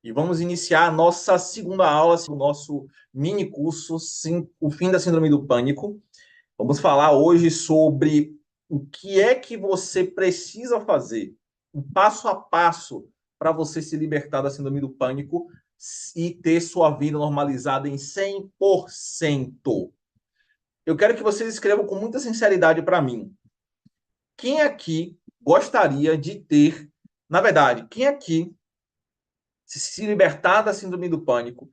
e vamos iniciar a nossa segunda aula, o nosso mini curso, o fim da Síndrome do Pânico. Vamos falar hoje sobre o que é que você precisa fazer, um passo a passo para você se libertar da Síndrome do Pânico e ter sua vida normalizada em 100%. Eu quero que vocês escrevam com muita sinceridade para mim. Quem aqui gostaria de ter, na verdade, quem aqui se libertar da Síndrome do Pânico,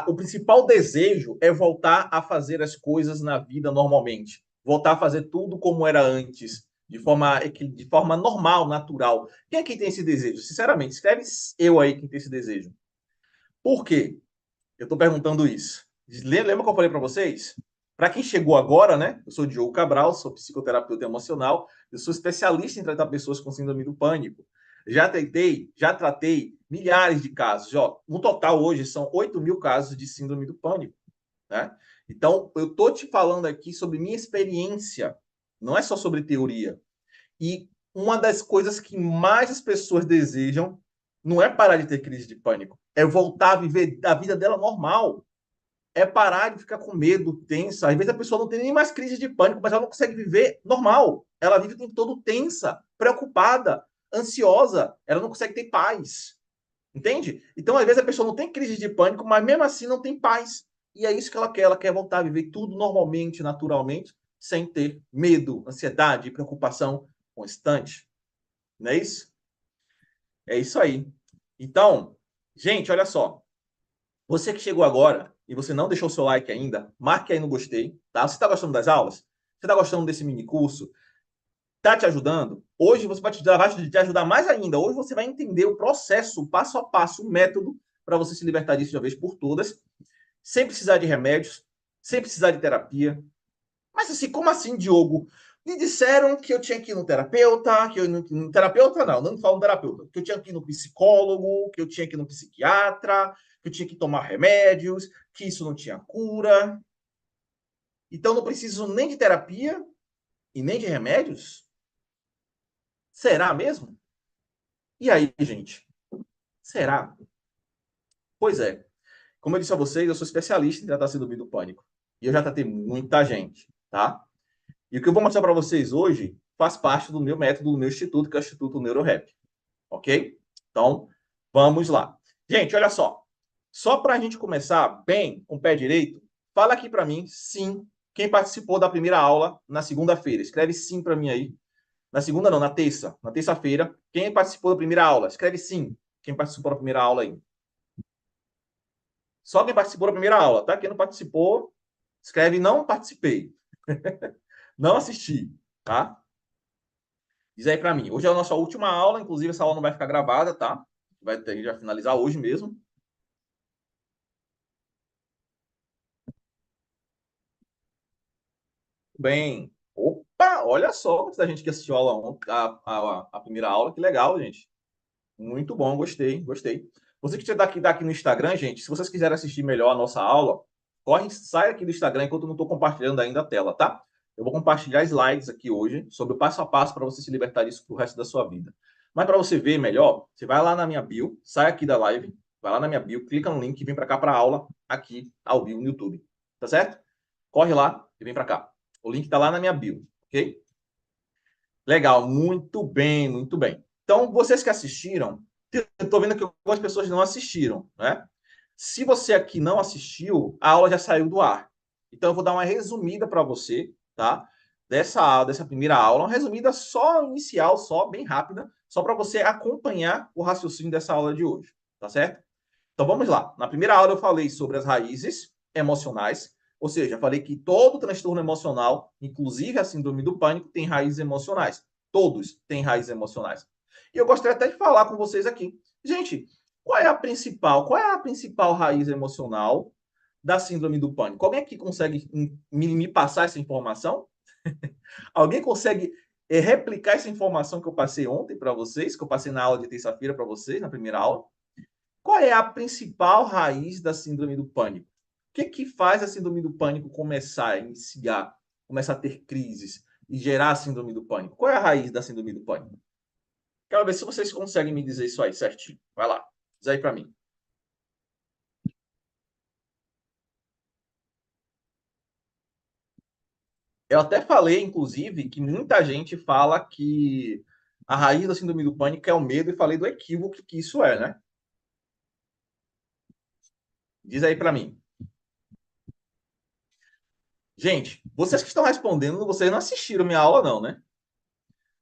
o principal desejo é voltar a fazer as coisas na vida normalmente. Voltar a fazer tudo como era antes, de forma normal, natural. Quem aqui tem esse desejo? Sinceramente, escreve eu aí quem tem esse desejo. Por quê? Eu estou perguntando isso. Lembra que eu falei para vocês? Para quem chegou agora, né? Eu sou Diogo Cabral, sou psicoterapeuta emocional, eu sou especialista em tratar pessoas com síndrome do pânico. Já tratei milhares de casos. Ó, no total, hoje, são 8.000 casos de síndrome do pânico. Né? Então, eu estou te falando aqui sobre minha experiência, não é só sobre teoria. E uma das coisas que mais as pessoas desejam não é parar de ter crise de pânico, é voltar a viver a vida dela normal. É parar de ficar com medo, tensa. Às vezes a pessoa não tem nem mais crise de pânico, mas ela não consegue viver normal. Ela vive o tempo todo tensa, preocupada, ansiosa. Ela não consegue ter paz. Entende? Então, às vezes, a pessoa não tem crise de pânico, mas mesmo assim não tem paz. E é isso que ela quer. Ela quer voltar a viver tudo normalmente, naturalmente, sem ter medo, ansiedade, preocupação constante. Não é isso? É isso aí. Então, gente, olha só. Você que chegou agora e você não deixou o seu like ainda, marque aí no gostei, tá? Você está gostando das aulas? Você está gostando desse mini curso? Está te ajudando? Hoje você vai te ajudar mais ainda. Hoje você vai entender o processo, o passo a passo, o método para você se libertar disso de uma vez por todas, sem precisar de remédios, sem precisar de terapia. Mas assim, como assim, Diogo? Me disseram que eu tinha que ir no terapeuta, que eu no terapeuta não falo no terapeuta, que eu tinha que ir no psicólogo, que eu tinha que ir no psiquiatra, que eu tinha que tomar remédios, que isso não tinha cura. Então não preciso nem de terapia e nem de remédios? Será mesmo? E aí, gente? Será? Pois é. Como eu disse a vocês, eu sou especialista em tratar síndrome do pânico. E eu já tratei muita gente, tá? E o que eu vou mostrar para vocês hoje faz parte do meu método, do meu instituto, que é o Instituto NeuroRap. Ok? Então, vamos lá. Gente, olha só. Só para a gente começar bem com o pé direito, fala aqui para mim, sim, quem participou da primeira aula na segunda-feira. Escreve sim para mim aí. Na segunda não, na terça. Na terça-feira, quem participou da primeira aula? Escreve sim. Quem participou da primeira aula aí. Só quem participou da primeira aula, tá? Quem não participou, escreve não participei. Não assisti, tá? Diz aí para mim. Hoje é a nossa última aula, inclusive essa aula não vai ficar gravada, tá? Vai ter, já finalizar hoje mesmo. Bem, opa, olha só da gente que assistiu a, aula, a primeira aula, que legal, gente. Muito bom, gostei, gostei. Você que está aqui no Instagram, gente, se vocês quiserem assistir melhor a nossa aula, corre, sai aqui do Instagram enquanto eu não estou compartilhando ainda a tela, tá? Eu vou compartilhar slides aqui hoje sobre o passo a passo para você se libertar disso pro resto da sua vida. Mas para você ver melhor, você vai lá na minha bio, sai aqui da live, vai lá na minha bio, clica no link e vem para cá para a aula aqui ao vivo no YouTube. Tá certo? Corre lá e vem para cá. O link está lá na minha bio, ok? Legal, muito bem, muito bem. Então, vocês que assistiram, eu estou vendo que algumas pessoas não assistiram, né? Se você aqui não assistiu, a aula já saiu do ar. Então, eu vou dar uma resumida para você, tá? Dessa primeira aula, uma resumida só inicial, só bem rápida, só para você acompanhar o raciocínio dessa aula de hoje, tá certo? Então, vamos lá. Na primeira aula, eu falei sobre as raízes emocionais, ou seja, falei que todo transtorno emocional, inclusive a síndrome do pânico, tem raízes emocionais. Todos têm raízes emocionais. E eu gostaria até de falar com vocês aqui. Gente, qual é a principal raiz emocional da síndrome do pânico? Alguém aqui consegue me passar essa informação? Alguém consegue replicar essa informação que eu passei ontem para vocês, que eu passei na aula de terça-feira para vocês, na primeira aula? Qual é a principal raiz da síndrome do pânico? O que faz a síndrome do pânico começar a ter crises e gerar a síndrome do pânico? Qual é a raiz da síndrome do pânico? Quero ver se vocês conseguem me dizer isso aí certinho. Vai lá. Diz aí para mim. Eu até falei, inclusive, que muita gente fala que a raiz da síndrome do pânico é o medo e falei do equívoco que isso é, né? Diz aí para mim. Gente, vocês que estão respondendo, vocês não assistiram minha aula, não, né?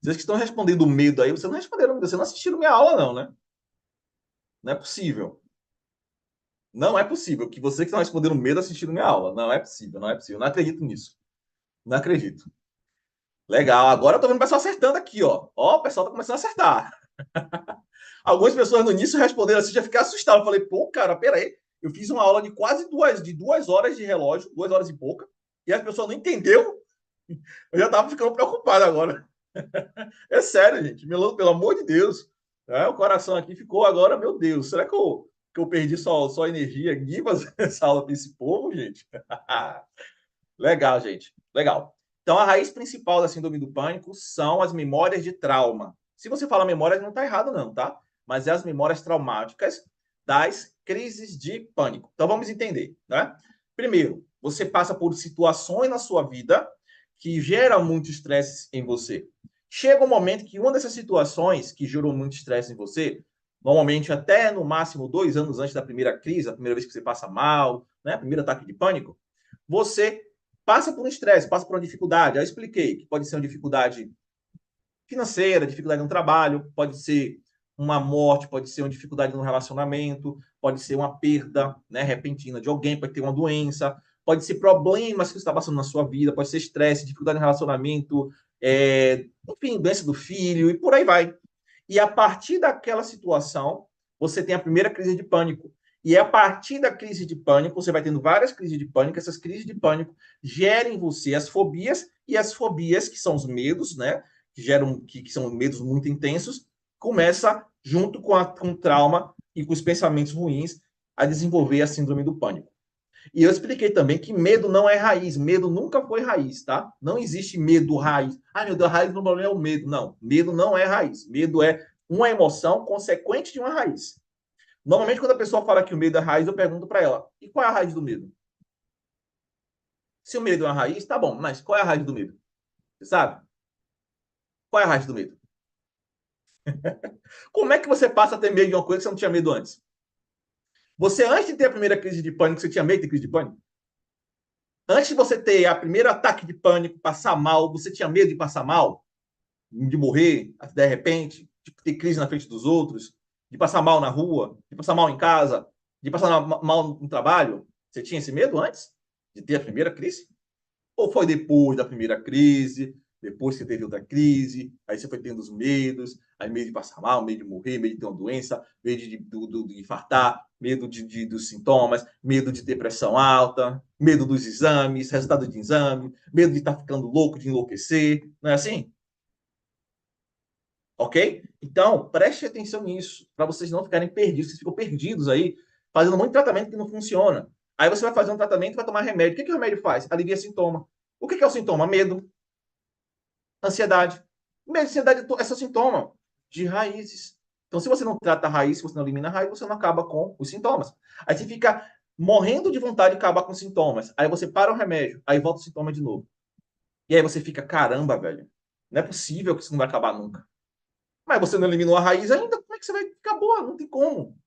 Vocês que estão respondendo medo aí, vocês não responderam, vocês não assistiram minha aula, não, né? Não é possível. Não é possível que vocês que estão respondendo medo assistiram minha aula. Não é possível, não é possível. Não acredito nisso. Não acredito. Legal. Agora eu tô vendo o pessoal acertando aqui, ó. Ó, o pessoal tá começando a acertar. Algumas pessoas no início responderam assim, já fiquei assustado. Eu falei, pô, cara, peraí. Eu fiz uma aula de quase duas horas de relógio, 2 horas e pouca, e as pessoas não entendeu. Eu já tava ficando preocupado agora. É sério, gente. Pelo amor de Deus. É, o coração aqui ficou agora, meu Deus. Será que eu perdi só energia aqui fazer essa aula para esse povo, gente? Legal, gente. Legal. Então, a raiz principal da síndrome do pânico são as memórias de trauma. Se você fala memórias, não está errado, não, tá? Mas é as memórias traumáticas das crises de pânico. Então, vamos entender, né? Primeiro, você passa por situações na sua vida que geram muito estresse em você. Chega um momento que uma dessas situações que gerou muito estresse em você, normalmente até no máximo 2 anos antes da primeira crise, a primeira vez que você passa mal, né? Primeiro ataque de pânico, você passa por um estresse, passa por uma dificuldade. Eu expliquei que pode ser uma dificuldade financeira, dificuldade no trabalho, pode ser uma morte, pode ser uma dificuldade no relacionamento, pode ser uma perda, né, repentina de alguém, pode ter uma doença, pode ser problemas que você está passando na sua vida, pode ser estresse, dificuldade no relacionamento, enfim, doença do filho e por aí vai. E a partir daquela situação, você tem a primeira crise de pânico. E a partir da crise de pânico, você vai tendo várias crises de pânico, essas crises de pânico geram em você as fobias, e as fobias, que são os medos, né? Que são medos muito intensos, começa, junto com o trauma e com os pensamentos ruins, a desenvolver a síndrome do pânico. E eu expliquei também que medo não é raiz, medo nunca foi raiz, tá? Não existe medo raiz. Ah, meu Deus, a raiz do problema é o medo. Não, medo não é raiz. Medo é uma emoção consequente de uma raiz. Normalmente, quando a pessoa fala que o medo é raiz, eu pergunto para ela: e qual é a raiz do medo? Se o medo é uma raiz, tá bom, mas qual é a raiz do medo? Você sabe? Qual é a raiz do medo? Como é que você passa a ter medo de uma coisa que você não tinha medo antes? Você, antes de ter a primeira crise de pânico, você tinha medo de crise de pânico? Antes de você ter a primeiro ataque de pânico, passar mal, você tinha medo de passar mal? De morrer de repente, de ter crise na frente dos outros, de passar mal na rua, de passar mal em casa, de passar mal no trabalho? Você tinha esse medo antes de ter a primeira crise? Ou foi depois da primeira crise, depois que teve outra crise, aí você foi tendo os medos, aí medo de passar mal, medo de morrer, medo de ter uma doença, medo de infartar, medo dos sintomas, medo de ter pressão alta, medo dos exames, resultado de exame, medo de estar ficando louco, de enlouquecer, não é assim? Ok? Então, preste atenção nisso, para vocês não ficarem perdidos. Vocês ficam perdidos aí, fazendo muito tratamento que não funciona. Aí você vai fazer um tratamento e vai tomar remédio. O que o remédio faz? Alivia sintoma. O que é o sintoma? Medo, ansiedade. Medo e ansiedade é só sintoma de raízes. Então, se você não trata a raiz, se você não elimina a raiz, você não acaba com os sintomas. Aí você fica morrendo de vontade de acabar com os sintomas. Aí você para o remédio, aí volta o sintoma de novo. E aí você fica, caramba, velho, não é possível que isso não vai acabar nunca. Mas você não eliminou a raiz ainda, como é que você vai ficar boa? Não tem como.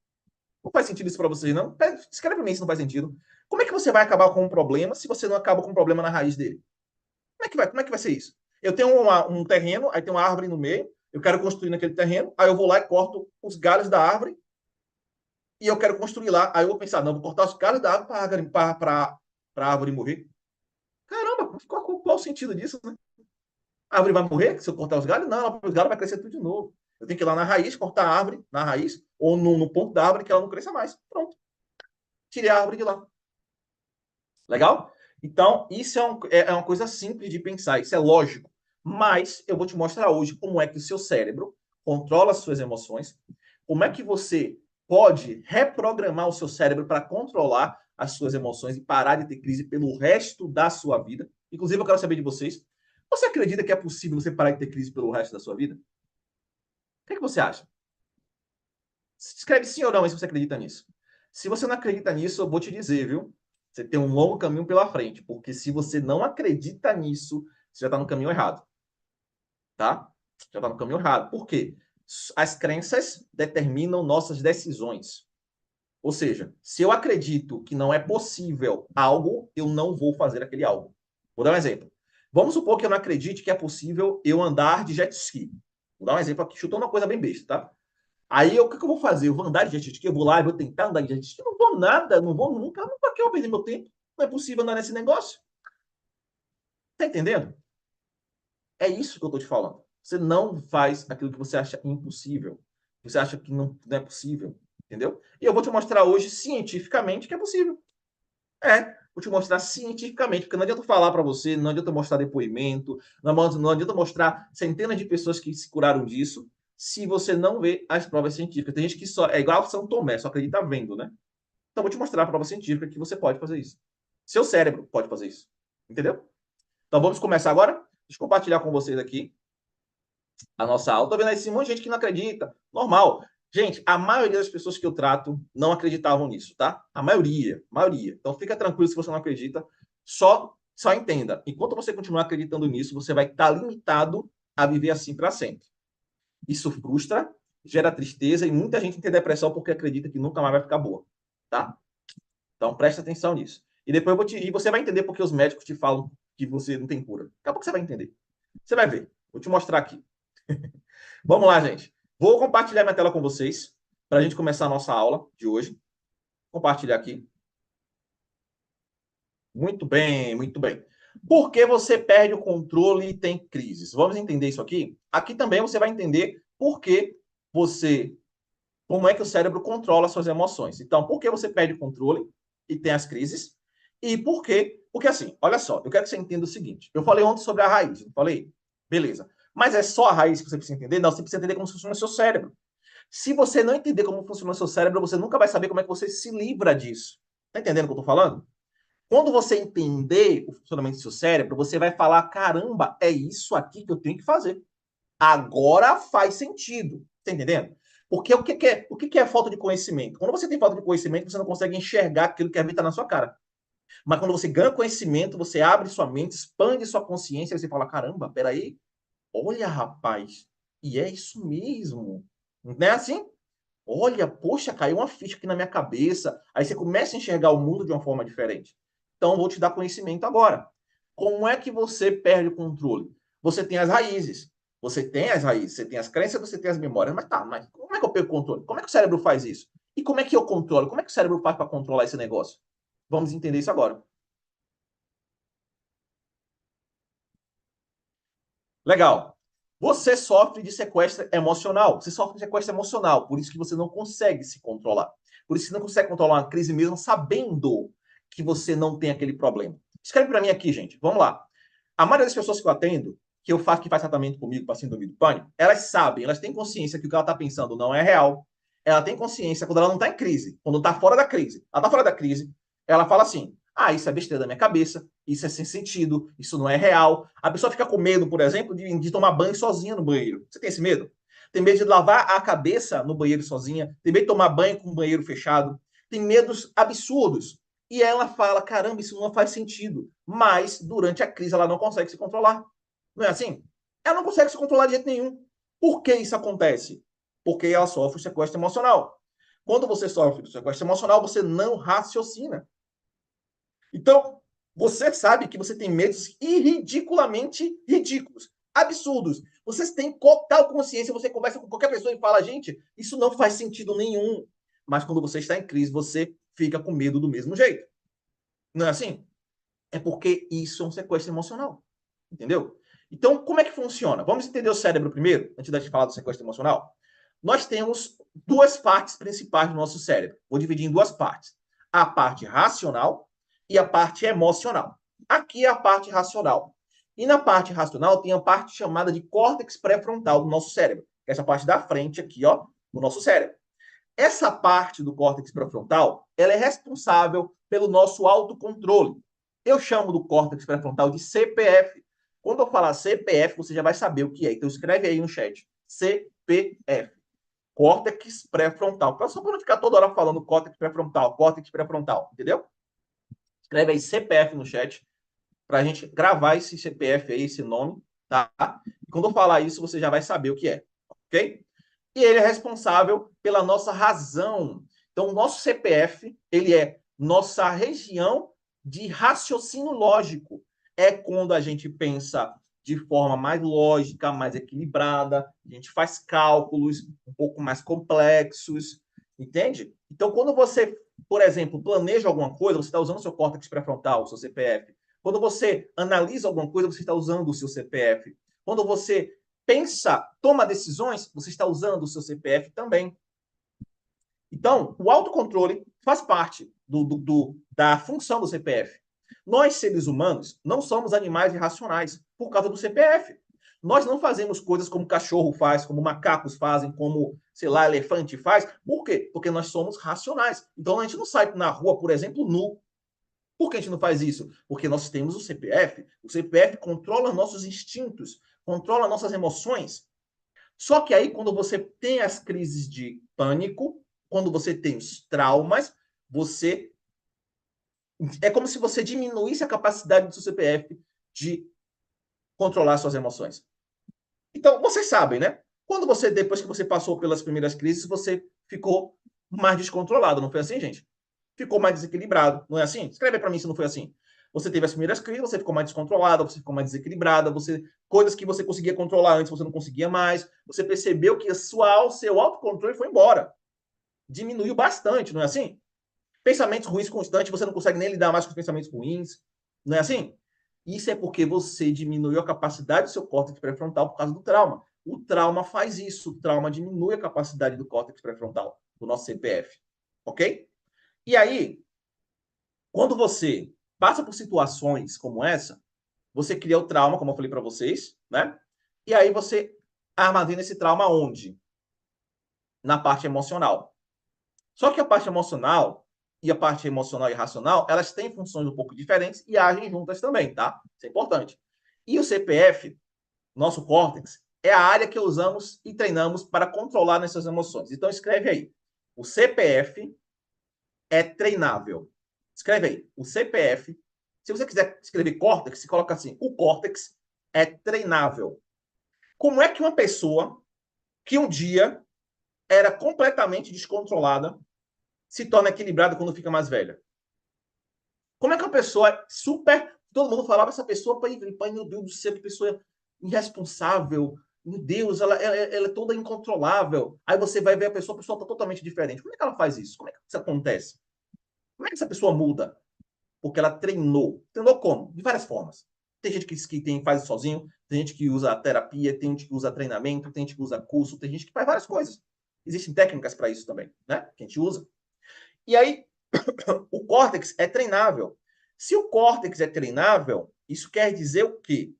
Não faz sentido isso para vocês, não? Escreve para mim se não faz sentido. Como é que você vai acabar com um problema se você não acaba com um problema na raiz dele? Como é que vai ser isso? Eu tenho um terreno, aí tem uma árvore no meio, eu quero construir naquele terreno, aí eu vou lá e corto os galhos da árvore e eu quero construir lá. Aí eu vou pensar, não, vou cortar os galhos da árvore para a árvore morrer. Caramba, qual o sentido disso, né? A árvore vai morrer se eu cortar os galhos? Não, os galhos vai crescer tudo de novo. Eu tenho que ir lá na raiz, cortar a árvore na raiz, ou no ponto da árvore que ela não cresça mais. Pronto. Tirei a árvore de lá. Legal? Então, isso é uma coisa simples de pensar, isso é lógico. Mas eu vou te mostrar hoje como é que o seu cérebro controla as suas emoções, como é que você pode reprogramar o seu cérebro para controlar as suas emoções e parar de ter crise pelo resto da sua vida. Inclusive, eu quero saber de vocês. Você acredita que é possível você parar de ter crise pelo resto da sua vida? O que, é que você acha? Escreve sim ou não aí se você acredita nisso. Se você não acredita nisso, eu vou te dizer, viu? Você tem um longo caminho pela frente, porque se você não acredita nisso, você já está no caminho errado, tá? Já está no caminho errado. Por quê? As crenças determinam nossas decisões. Ou seja, se eu acredito que não é possível algo, eu não vou fazer aquele algo. Vou dar um exemplo. Vamos supor que eu não acredite que é possível eu andar de jet ski. Vou dar um exemplo aqui, chutando uma coisa bem besta, tá? Aí, o que eu vou fazer? Eu vou andar de jet ski? Eu vou lá e vou tentar andar de jet ski? Eu não vou nada, não vou nunca. Para que eu perder meu tempo? Não é possível andar nesse negócio. Tá entendendo? É isso que eu tô te falando. Você não faz aquilo que você acha impossível. Você acha que não é possível. Entendeu? E eu vou te mostrar hoje, cientificamente, que é possível. Vou te mostrar cientificamente, porque não adianta eu falar para você, não adianta eu mostrar depoimento, não adianta eu mostrar centenas de pessoas que se curaram disso, se você não vê as provas científicas. Tem gente que só é igual a São Tomé, só acredita vendo, né? Então vou te mostrar a prova científica que você pode fazer isso. Seu cérebro pode fazer isso. Entendeu? Então vamos começar agora? Deixa eu compartilhar com vocês aqui a nossa aula. Tô vendo aí esse monte de gente que não acredita. Normal. Gente, a maioria das pessoas que eu trato não acreditavam nisso, tá? A maioria, maioria. Então fica tranquilo se você não acredita. Só entenda. Enquanto você continuar acreditando nisso, você vai estar limitado a viver assim para sempre. Isso frustra, gera tristeza e muita gente tem depressão porque acredita que nunca mais vai ficar boa, tá? Então preste atenção nisso. E depois e você vai entender porque os médicos te falam que você não tem cura. Daqui a pouco você vai entender. Você vai ver. Vou te mostrar aqui. Vamos lá, gente. Vou compartilhar minha tela com vocês para a gente começar a nossa aula de hoje. Compartilhar aqui. Muito bem, muito bem. Por que você perde o controle e tem crises? Vamos entender isso aqui? Aqui também você vai entender por que como é que o cérebro controla suas emoções. Então, por que você perde o controle e tem as crises? E por quê? Porque assim, olha só, eu quero que você entenda o seguinte. Eu falei ontem sobre a raiz, não falei? Beleza. Mas é só a raiz que você precisa entender? Não, você precisa entender como funciona o seu cérebro. Se você não entender como funciona o seu cérebro, você nunca vai saber como é que você se livra disso. Tá entendendo o que eu tô falando? Quando você entender o funcionamento do seu cérebro, você vai falar: caramba, é isso aqui que eu tenho que fazer. Agora faz sentido. Tá entendendo? Porque o que é falta de conhecimento? Quando você tem falta de conhecimento, você não consegue enxergar aquilo que habita na sua cara. Mas quando você ganha conhecimento, você abre sua mente, expande sua consciência, e você fala: caramba, peraí, olha, rapaz, e é isso mesmo. Não é assim? Olha, poxa, caiu uma ficha aqui na minha cabeça. Aí você começa a enxergar o mundo de uma forma diferente. Então, eu vou te dar conhecimento agora. Como é que você perde o controle? Você tem as raízes. Você tem as raízes, você tem as crenças, você tem as memórias. Mas como é que eu perco o controle? Como é que o cérebro faz isso? E como é que eu controlo? Como é que o cérebro faz para controlar esse negócio? Vamos entender isso agora. Legal. Você sofre de sequestro emocional. Você sofre de sequestro emocional, por isso que você não consegue se controlar. Por isso que você não consegue controlar uma crise mesmo sabendo que você não tem aquele problema. Escreve para mim aqui, gente. Vamos lá. A maioria das pessoas que eu atendo, que faz tratamento comigo para síndrome do pânico, elas sabem, elas têm consciência que o que ela está pensando não é real. Ela tem consciência quando ela não está em crise, quando está fora da crise. Ela está fora da crise, ela fala assim: ah, isso é besteira da minha cabeça, isso é sem sentido, isso não é real. A pessoa fica com medo, por exemplo, de tomar banho sozinha no banheiro. Você tem esse medo? Tem medo de lavar a cabeça no banheiro sozinha, tem medo de tomar banho com o banheiro fechado, tem medos absurdos. E ela fala: caramba, isso não faz sentido. Mas durante a crise ela não consegue se controlar. Não é assim? Ela não consegue se controlar de jeito nenhum. Por que isso acontece? Porque ela sofre sequestro emocional. Quando você sofre sequestro emocional, você não raciocina. Então, você sabe que você tem medos ridiculamente ridículos, absurdos. Vocês têm total consciência, você conversa com qualquer pessoa e fala: gente, isso não faz sentido nenhum. Mas quando você está em crise, você fica com medo do mesmo jeito. Não é assim? É porque isso é um sequestro emocional. Entendeu? Então, como é que funciona? Vamos entender o cérebro primeiro, antes da gente falar do sequestro emocional? Nós temos duas partes principais do nosso cérebro. Vou dividir em duas partes: a parte racional e a parte emocional. Aqui é a parte racional. E na parte racional tem a parte chamada de córtex pré-frontal do nosso cérebro, que é essa parte da frente aqui, ó, do nosso cérebro. Essa parte do córtex pré-frontal, ela é responsável pelo nosso autocontrole. Eu chamo do córtex pré-frontal de CPF. Quando eu falar CPF, você já vai saber o que é. Então escreve aí no chat. CPF. córtex pré-frontal. Só para não ficar toda hora falando córtex pré-frontal, entendeu? Escreve aí CPF no chat para a gente gravar esse CPF aí, esse nome, tá? E quando eu falar isso, você já vai saber o que é, ok? E ele é responsável pela nossa razão. Então, o nosso CPF, ele é nossa região de raciocínio lógico. É quando a gente pensa de forma mais lógica, mais equilibrada, a gente faz cálculos um pouco mais complexos, entende? Então, quando você, por exemplo, planeja alguma coisa, você está usando o seu córtex pré-frontal, o seu CPF. Quando você analisa alguma coisa, você está usando o seu CPF. Quando você pensa, toma decisões, você está usando o seu CPF também. Então, o autocontrole faz parte da função do CPF. Nós, seres humanos, não somos animais irracionais por causa do CPF. Nós não fazemos coisas como cachorro faz, como macacos fazem, como, sei lá, elefante faz. Por quê? Porque nós somos racionais. Então, a gente não sai na rua, por exemplo, nu. Por que a gente não faz isso? Porque nós temos o CPF. O CPF controla nossos instintos, controla nossas emoções. Só que aí, quando você tem as crises de pânico, quando você tem os traumas, você. É como se você diminuísse a capacidade do seu CPF de controlar suas emoções. Então, vocês sabem, né? Quando você, depois que você passou pelas primeiras crises, você ficou mais descontrolado, não foi assim, gente? Ficou mais desequilibrado, não é assim? Escreve para mim se não foi assim. Você teve as primeiras crises, você ficou mais descontrolada, você ficou mais desequilibrada, coisas que você conseguia controlar antes, você não conseguia mais. Você percebeu que o seu autocontrole foi embora. Diminuiu bastante, não é assim? Pensamentos ruins constantes, você não consegue nem lidar mais com os pensamentos ruins, não é assim? Isso é porque você diminuiu a capacidade do seu córtex pré-frontal por causa do trauma. O trauma faz isso, o trauma diminui a capacidade do córtex pré-frontal, do nosso CPF, ok? E aí, quando você passa por situações como essa, você cria o trauma, como eu falei para vocês, né? E aí você armazena esse trauma onde? Na parte emocional. Só que a parte emocional e a parte emocional e racional, elas têm funções um pouco diferentes e agem juntas também, tá? Isso é importante. E o CPF, nosso córtex, é a área que usamos e treinamos para controlar nossas emoções. Então escreve aí. O CPF é treinável. Escreve aí. O CPF, se você quiser escrever córtex, você coloca assim: o córtex é treinável. Como é que uma pessoa que um dia era completamente descontrolada se torna equilibrada quando fica mais velha? Como é que uma pessoa super. Todo mundo falava essa pessoa, pai, meu Deus do céu, que pessoa irresponsável. Meu Deus, ela é toda incontrolável. Aí você vai ver a pessoa está totalmente diferente. Como é que ela faz isso? Como é que isso acontece? Como é que essa pessoa muda? Porque ela treinou. Treinou como? De várias formas. Tem gente que faz isso sozinho, tem gente que usa terapia, tem gente que usa treinamento, tem gente que usa curso, tem gente que faz várias coisas. Existem técnicas para isso também, né? Que a gente usa. E aí, o córtex é treinável. Se o córtex é treinável, isso quer dizer o quê?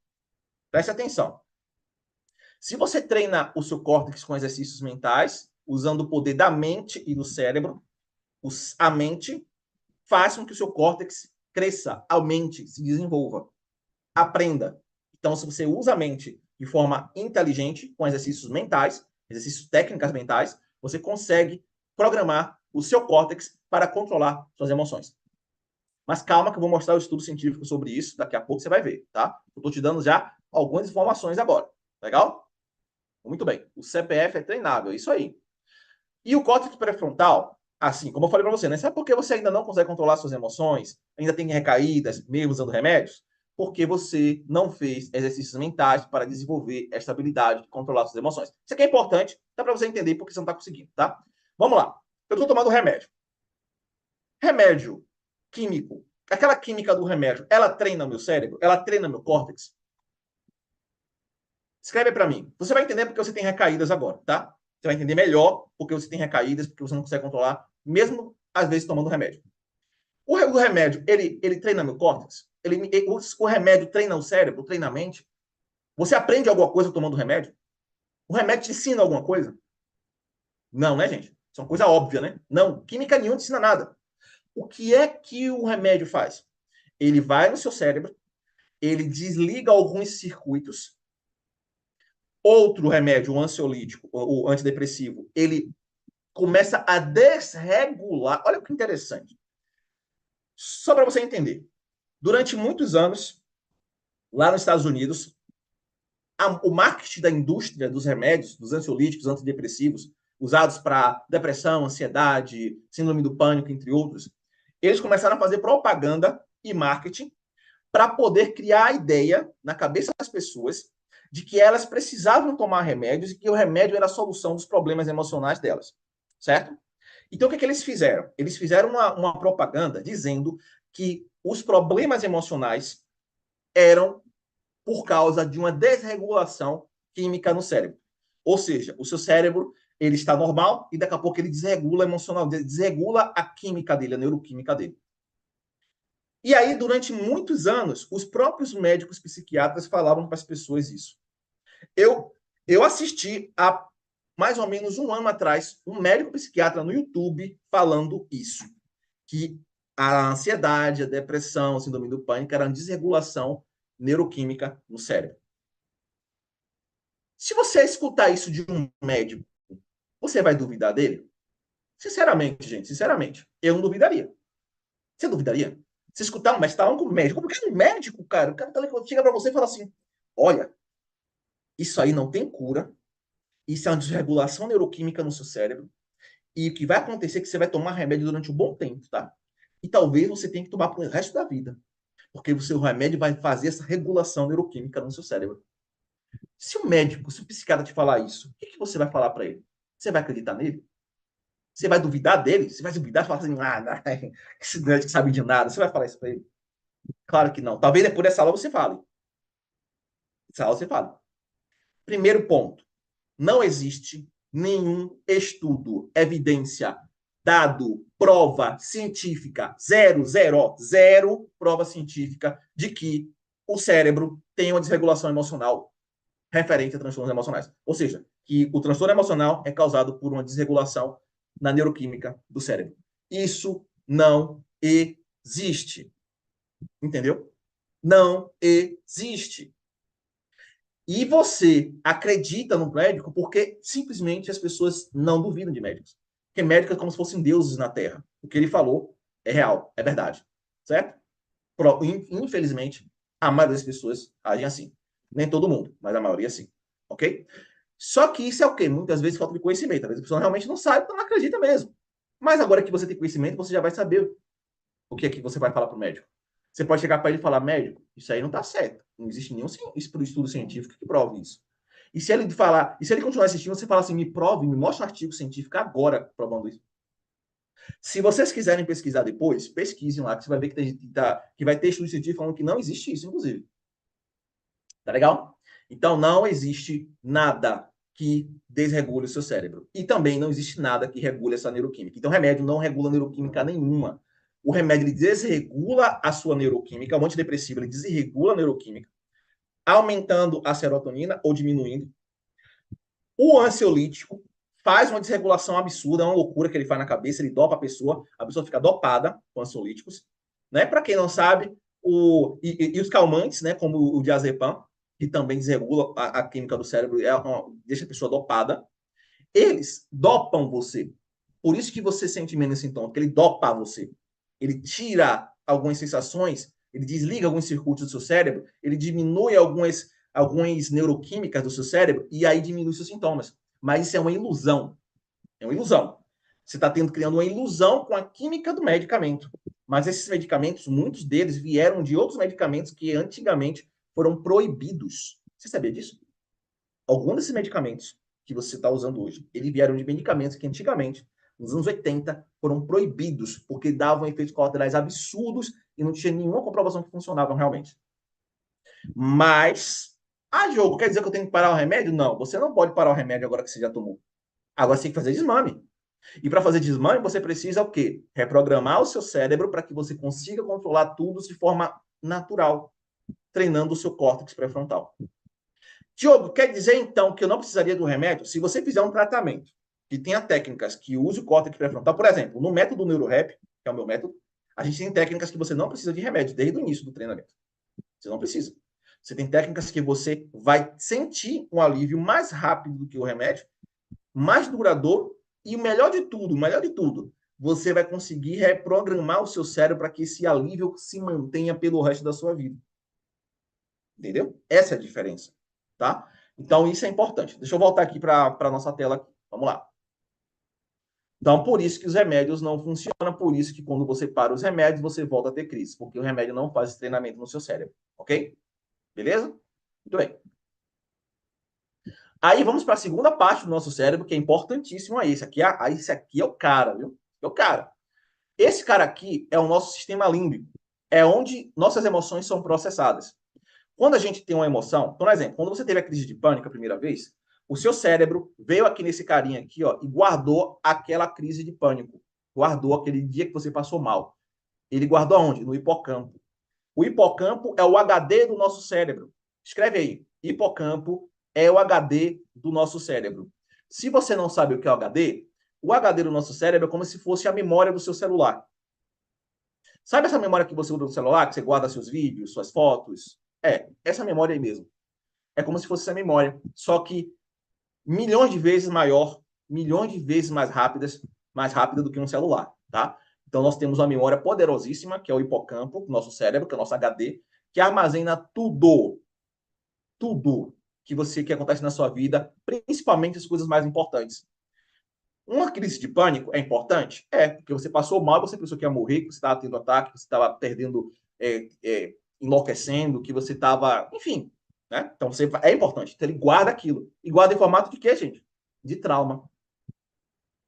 Preste atenção. Se você treina o seu córtex com exercícios mentais, usando o poder da mente e do cérebro, a mente faz com que o seu córtex cresça, aumente, se desenvolva, aprenda. Então, se você usa a mente de forma inteligente, com exercícios mentais, exercícios técnicas mentais, você consegue programar o seu córtex para controlar suas emoções. Mas calma que eu vou mostrar o estudo científico sobre isso, daqui a pouco você vai ver, tá? Eu estou te dando já algumas informações agora. Legal? Muito bem. O CPF é treinável, é isso aí. E o córtex pré-frontal, assim, como eu falei para você, né? Sabe por que você ainda não consegue controlar suas emoções? Ainda tem recaídas, mesmo usando remédios? Porque você não fez exercícios mentais para desenvolver esta habilidade de controlar suas emoções. Isso aqui é importante, dá para você entender porque você não está conseguindo, tá? Vamos lá. Eu estou tomando remédio. Remédio químico. Aquela química do remédio, ela treina o meu cérebro? Ela treina meu córtex? Escreve para mim. Você vai entender porque você tem recaídas agora, tá? Você vai entender melhor porque você tem recaídas, porque você não consegue controlar, mesmo às vezes tomando remédio. O remédio, ele treina meu córtex? O remédio treina o cérebro, treina a mente? Você aprende alguma coisa tomando remédio? O remédio te ensina alguma coisa? Não, né, gente? Isso é uma coisa óbvia, né? Não, química nenhuma te ensina nada. O que é que o remédio faz? Ele vai no seu cérebro, ele desliga alguns circuitos Outro remédio, o ansiolítico, o antidepressivo, ele começa a desregular. Olha que interessante. Só para você entender. Durante muitos anos, lá nos Estados Unidos, o marketing da indústria dos remédios, dos ansiolíticos, antidepressivos, usados para depressão, ansiedade, síndrome do pânico, entre outros, eles começaram a fazer propaganda e marketing para poder criar a ideia na cabeça das pessoas de que elas precisavam tomar remédios e que o remédio era a solução dos problemas emocionais delas, certo? Então, o que eles fizeram? Eles fizeram uma propaganda dizendo que os problemas emocionais eram por causa de uma desregulação química no cérebro. Ou seja, o seu cérebro ele está normal e daqui a pouco ele desregula emocional, desregula a química dele, a neuroquímica dele. E aí, durante muitos anos, os próprios médicos psiquiatras falavam para as pessoas isso. Eu assisti há mais ou menos um ano atrás um médico psiquiatra no YouTube falando isso, que a ansiedade, a depressão, a síndrome do pânico era uma desregulação neuroquímica no cérebro. Se você escutar isso de um médico, você vai duvidar dele? Sinceramente, gente, sinceramente, eu não duvidaria. Você duvidaria? Se escutar um médico, tá com um médico, porque é um médico, cara, o cara chega para você e fala assim: olha, isso aí não tem cura, isso é uma desregulação neuroquímica no seu cérebro, e o que vai acontecer é que você vai tomar remédio durante um bom tempo, tá? E talvez você tenha que tomar pro resto da vida, porque o seu remédio vai fazer essa regulação neuroquímica no seu cérebro. Se o médico, se o psiquiatra te falar isso, o que você vai falar para ele? Você vai acreditar nele? Você vai duvidar dele? Você vai duvidar e falar assim, não, esse médico sabe de nada. Você vai falar isso para ele? Claro que não. Talvez depois dessa aula você fale. Essa aula você fale. Primeiro ponto. Não existe nenhum estudo, evidência, dado, prova científica, zero prova científica de que o cérebro tem uma desregulação emocional referente a transtornos emocionais. Ou seja, que o transtorno emocional é causado por uma desregulação na neuroquímica do cérebro. Isso não existe. Entendeu? Não existe. E você acredita no médico porque simplesmente as pessoas não duvidam de médicos. Porque médicos é como se fossem deuses na Terra. O que ele falou é real, é verdade. Certo? Infelizmente, a maioria das pessoas agem assim. Nem todo mundo, mas a maioria sim. Ok? Só que isso é o quê? Muitas vezes falta de conhecimento. Às vezes a pessoa realmente não sabe, então não acredita mesmo. Mas agora que você tem conhecimento, você já vai saber o que é que você vai falar para o médico. Você pode chegar para ele e falar, médico, isso aí não está certo. Não existe nenhum estudo científico que prove isso. E se ele falar, e se ele continuar assistindo, você fala assim, me prove, me mostra um artigo científico agora provando isso. Se vocês quiserem pesquisar depois, pesquisem lá, que você vai ver que vai ter estudo científico falando que não existe isso, inclusive. Tá legal? Então, não existe nada que desregule o seu cérebro. E também não existe nada que regule essa neuroquímica. Então, remédio não regula neuroquímica nenhuma. O remédio ele desregula a sua neuroquímica, o antidepressivo ele desregula a neuroquímica, aumentando a serotonina ou diminuindo. O ansiolítico faz uma desregulação absurda, é uma loucura que ele faz na cabeça, ele dopa a pessoa fica dopada com ansiolíticos. Né? Para quem não sabe, e os calmantes, né, como o diazepam, que também desregula a química do cérebro, deixa a pessoa dopada, eles dopam você. Por isso que você sente menos sintomas, porque ele dopa você. Ele tira algumas sensações, ele desliga alguns circuitos do seu cérebro, ele diminui algumas neuroquímicas do seu cérebro e aí diminui seus sintomas. Mas isso é uma ilusão. É uma ilusão. Você está criando uma ilusão com a química do medicamento. Mas esses medicamentos, muitos deles vieram de outros medicamentos que antigamente foram proibidos. Você sabia disso? Alguns desses medicamentos que você está usando hoje, eles vieram de medicamentos que antigamente, nos anos 80, foram proibidos porque davam efeitos colaterais absurdos e não tinha nenhuma comprovação que funcionavam realmente. Mas, Diogo, quer dizer que eu tenho que parar o remédio? Não, você não pode parar o remédio agora que você já tomou. Agora você tem que fazer desmame. E para fazer desmame, você precisa o quê? Reprogramar o seu cérebro para que você consiga controlar tudo de forma natural, treinando o seu córtex pré-frontal. Diogo, quer dizer então que eu não precisaria do remédio? Se você fizer um tratamento que tenha técnicas que use o córtex pré-frontal, por exemplo, no método NeuroRap, que é o meu método, a gente tem técnicas que você não precisa de remédio desde o início do treinamento. Você não precisa. Você tem técnicas que você vai sentir um alívio mais rápido do que o remédio, mais duradouro e o melhor de tudo, você vai conseguir reprogramar o seu cérebro para que esse alívio se mantenha pelo resto da sua vida. Entendeu? Essa é a diferença, tá? Então, isso é importante. Deixa eu voltar aqui para a nossa tela. Vamos lá. Então, por isso que os remédios não funcionam, por isso que quando você para os remédios, você volta a ter crise, porque o remédio não faz esse treinamento no seu cérebro, ok? Beleza? Muito bem. Aí vamos para a segunda parte do nosso cérebro, que é importantíssimo aí. Esse aqui é o cara, viu? É o cara. Esse cara aqui é o nosso sistema límbico. É onde nossas emoções são processadas. Quando a gente tem uma emoção, por exemplo, quando você teve a crise de pânico a primeira vez, o seu cérebro veio aqui nesse carinha aqui, ó, e guardou aquela crise de pânico. Guardou aquele dia que você passou mal. Ele guardou aonde? No hipocampo. O hipocampo é o HD do nosso cérebro. Escreve aí. Hipocampo é o HD do nosso cérebro. Se você não sabe o que é o HD do nosso cérebro é como se fosse a memória do seu celular. Sabe essa memória que você usa no celular, que você guarda seus vídeos, suas fotos? Essa memória aí mesmo. É como se fosse essa memória, só que milhões de vezes maior, milhões de vezes mais rápida do que um celular, tá? Então nós temos uma memória poderosíssima, que é o hipocampo, nosso cérebro, que é o nosso HD, que armazena tudo que acontece na sua vida, principalmente as coisas mais importantes. Uma crise de pânico é importante? Porque você passou mal, você pensou que ia morrer, que você estava tendo ataque, que você estava perdendo, enlouquecendo, que você estava, enfim, né? Então é importante. Então ele guarda aquilo. E guarda em formato de quê, gente? De trauma.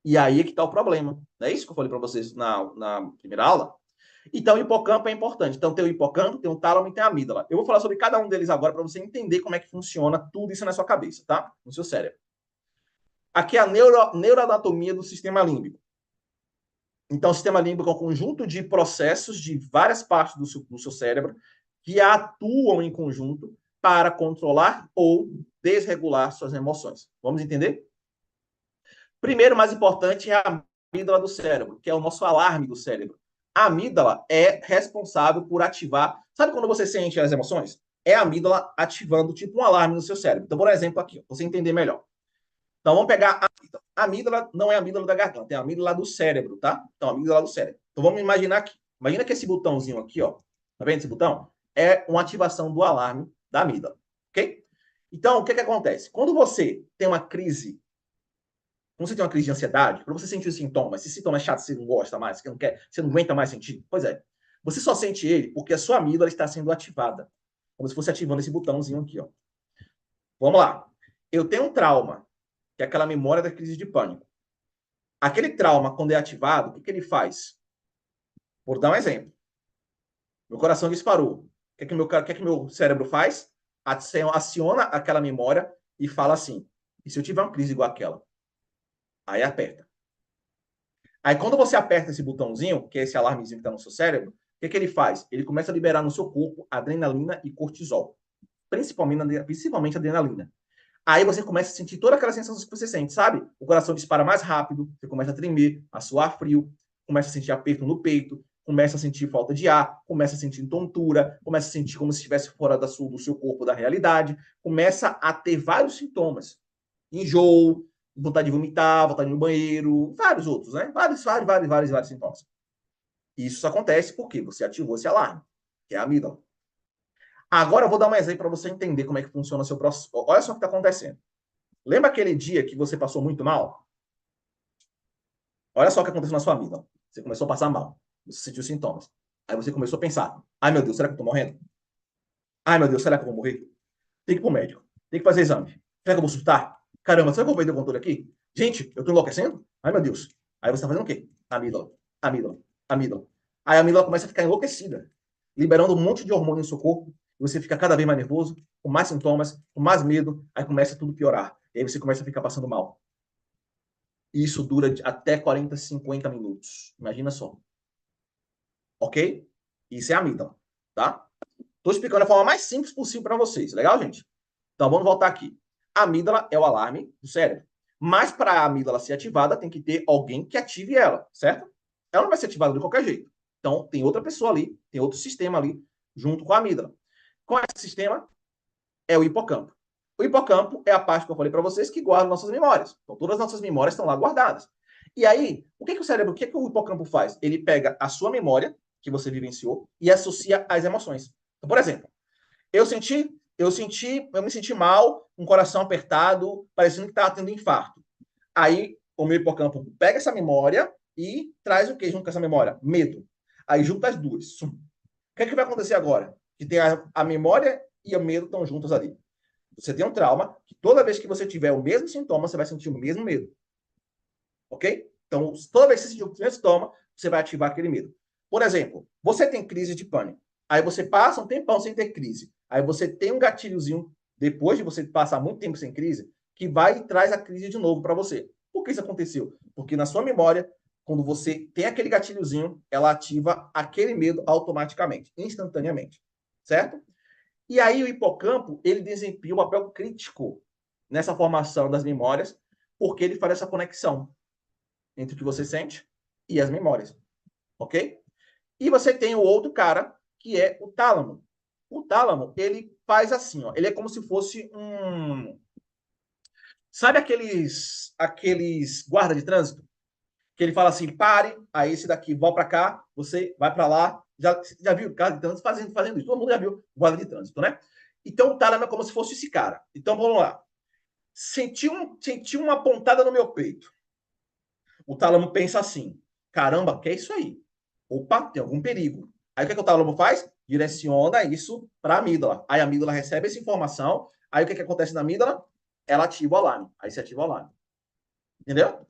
E aí é que está o problema. Não é isso que eu falei para vocês na primeira aula? Então, o hipocampo é importante. Então, tem o hipocampo, tem o tálamo e tem a amígdala. Eu vou falar sobre cada um deles agora para você entender como é que funciona tudo isso na sua cabeça, tá? No seu cérebro. Aqui é a neuroanatomia do sistema límbico. Então, o sistema límbico é um conjunto de processos de várias partes do seu cérebro que atuam em conjunto para controlar ou desregular suas emoções. Vamos entender? Primeiro, mais importante, é a amígdala do cérebro, que é o nosso alarme do cérebro. A amígdala é responsável por ativar. Sabe quando você sente as emoções? É a amígdala ativando tipo um alarme no seu cérebro. Então, por exemplo, aqui, para você entender melhor. Então, vamos pegar a amígdala, não é a amígdala da garganta, é a amígdala do cérebro, tá? Então, a amígdala do cérebro. Então, vamos imaginar aqui. Imagina que esse botãozinho aqui, ó, tá vendo esse botão? É uma ativação do alarme da amígdala, ok? Então, o que acontece? Quando você tem uma crise, quando você tem uma crise de ansiedade, quando você sente os sintomas, esse sintoma é chato, você não gosta mais, você não quer, você não aguenta mais sentir, pois é. Você só sente ele porque a sua amígdala está sendo ativada. Como se fosse ativando esse botãozinho aqui, ó. Vamos lá. Eu tenho um trauma, que é aquela memória da crise de pânico. Aquele trauma, quando é ativado, o que ele faz? Vou dar um exemplo. Meu coração disparou. O que que meu cérebro faz? Aciona aquela memória e fala assim: e se eu tiver uma crise igual aquela? Aí aperta. Aí quando você aperta esse botãozinho, que é esse alarmezinho que está no seu cérebro, o que ele faz? Ele começa a liberar no seu corpo adrenalina e cortisol. Principalmente adrenalina. Aí você começa a sentir toda aquela sensação que você sente, sabe? O coração dispara mais rápido, você começa a tremer, a suar frio, começa a sentir aperto no peito, começa a sentir falta de ar, começa a sentir tontura, começa a sentir como se estivesse fora do seu corpo, da realidade, começa a ter vários sintomas. Enjoo, vontade de vomitar, vontade de ir no banheiro, vários outros, né? Vários sintomas. Isso acontece porque você ativou esse alarme, que é a amígdala. Agora eu vou dar um exemplo para você entender como é que funciona o seu processo. Olha só o que está acontecendo. Lembra aquele dia que você passou muito mal? Olha só o que aconteceu na sua vida. Você começou a passar mal. Você sentiu sintomas. Aí você começou a pensar: ai meu Deus, será que eu tô morrendo? Ai meu Deus, será que eu vou morrer? Tem que ir pro médico. Tem que fazer exame. Será que eu vou surtar? Caramba, será que eu vou perder o controle aqui? Gente, eu tô enlouquecendo? Ai meu Deus. Aí você tá fazendo o quê? Amígdala, amígdala, amígdala. Aí a amígdala começa a ficar enlouquecida, liberando um monte de hormônio no seu corpo. E você fica cada vez mais nervoso, com mais sintomas, com mais medo. Aí começa tudo a piorar. E aí você começa a ficar passando mal. E isso dura até 40, 50 minutos. Imagina só. Ok? Isso é a amígdala, tá? Estou explicando da forma mais simples possível para vocês. Legal, gente? Então, vamos voltar aqui. A amígdala é o alarme do cérebro. Mas para a amígdala ser ativada, tem que ter alguém que ative ela, certo? Ela não vai ser ativada de qualquer jeito. Então, tem outra pessoa ali, tem outro sistema ali, junto com a amígdala. Qual é esse sistema? é o hipocampo. O hipocampo é a parte que eu falei para vocês que guarda nossas memórias. Então, todas as nossas memórias estão lá guardadas. E aí, o cérebro, o o hipocampo faz? Ele pega a sua memória, que você vivenciou, e associa às emoções. Então, por exemplo, eu me senti mal, um coração apertado, parecendo que estava tendo infarto. Aí, o meu hipocampo pega essa memória e traz o que junto com essa memória? Medo. Aí, junta as duas. O que é que vai acontecer agora? Que tem a memória e o medo estão juntos ali. Você tem um trauma, que toda vez que você tiver o mesmo sintoma, você vai sentir o mesmo medo. Ok? Então, toda vez que você sentir o mesmo sintoma, você vai ativar aquele medo. Por exemplo, você tem crise de pânico. Aí você passa um tempão sem ter crise. Aí você tem um gatilhozinho, depois de você passar muito tempo sem crise, que vai e traz a crise de novo para você. Por que isso aconteceu? Porque na sua memória, quando você tem aquele gatilhozinho, ela ativa aquele medo automaticamente, instantaneamente. Certo? E aí o hipocampo, ele desempenha um papel crítico nessa formação das memórias, porque ele faz essa conexão entre o que você sente e as memórias, ok? E você tem o outro cara, que é o tálamo. O tálamo, ele faz assim, ó, ele é como se fosse um... Sabe aqueles guarda de trânsito? Que ele fala assim, pare, aí esse daqui volta para cá, você vai para lá. Já viu o cara de trânsito fazendo isso? Todo mundo já viu guarda de trânsito, né? Então o tálamo é como se fosse esse cara. Então vamos lá. Senti uma pontada no meu peito. O tálamo pensa assim: caramba, que é isso aí? Opa, tem algum perigo. Aí o que o tálamo faz? Direciona isso para a amígdala. Aí a amígdala recebe essa informação. Aí o que acontece na amígdala? Ela ativa o alarme. Aí você ativa o alarme. Entendeu?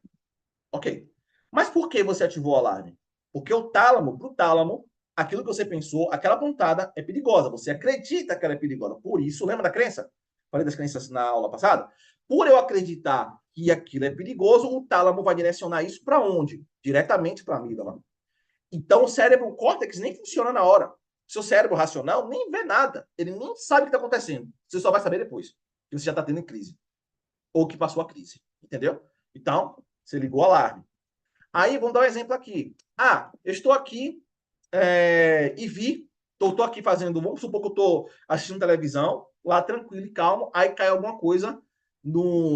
Ok. Mas por que você ativou o alarme? Porque pro tálamo, aquilo que você pensou, aquela pontada é perigosa. Você acredita que ela é perigosa. Por isso, lembra da crença? Falei das crenças na aula passada? Por eu acreditar que aquilo é perigoso, o tálamo vai direcionar isso para onde? Diretamente para a amígdala. Então, o cérebro, o córtex, nem funciona na hora. Seu cérebro racional nem vê nada. Ele nem sabe o que está acontecendo. Você só vai saber depois. Que você já está tendo crise. Ou que passou a crise. Entendeu? Então, você ligou o alarme. Aí, vamos dar um exemplo aqui. Ah, eu estou aqui e vi, estou aqui fazendo, vamos supor que eu estou assistindo televisão, lá tranquilo e calmo, aí cai alguma coisa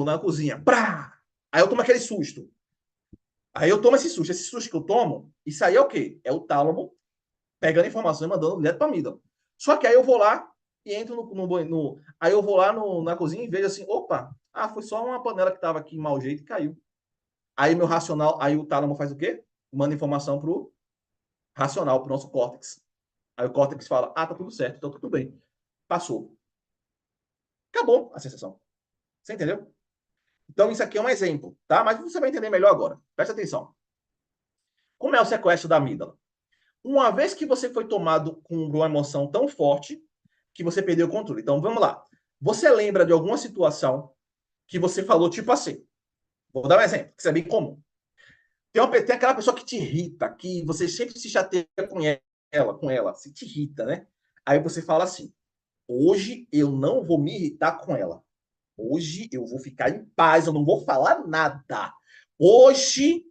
na cozinha. Prá! Aí eu tomo aquele susto. Aí eu tomo esse susto. Esse susto que eu tomo, isso aí é o quê? É o tálamo pegando informação e mandando direto para a amígdala. Só que aí eu vou lá e entro aí eu vou lá na cozinha e vejo assim, opa, foi só uma panela que estava aqui mau jeito e caiu. Aí meu racional, aí o tálamo faz o quê? Manda informação pro racional, pro nosso córtex. Aí o córtex fala, tá tudo certo, então tudo bem. Passou. Acabou a sensação. Você entendeu? Então isso aqui é um exemplo, tá? Mas você vai entender melhor agora. Presta atenção. Como é o sequestro da amígdala? Uma vez que você foi tomado com uma emoção tão forte que você perdeu o controle. Então vamos lá. Você lembra de alguma situação que você falou tipo assim? Vou dar um exemplo, que isso é bem comum. Tem aquela pessoa que te irrita, que você sempre se chateia com ela, se te irrita, né? Aí você fala assim: hoje eu não vou me irritar com ela. Hoje eu vou ficar em paz, eu não vou falar nada. Hoje.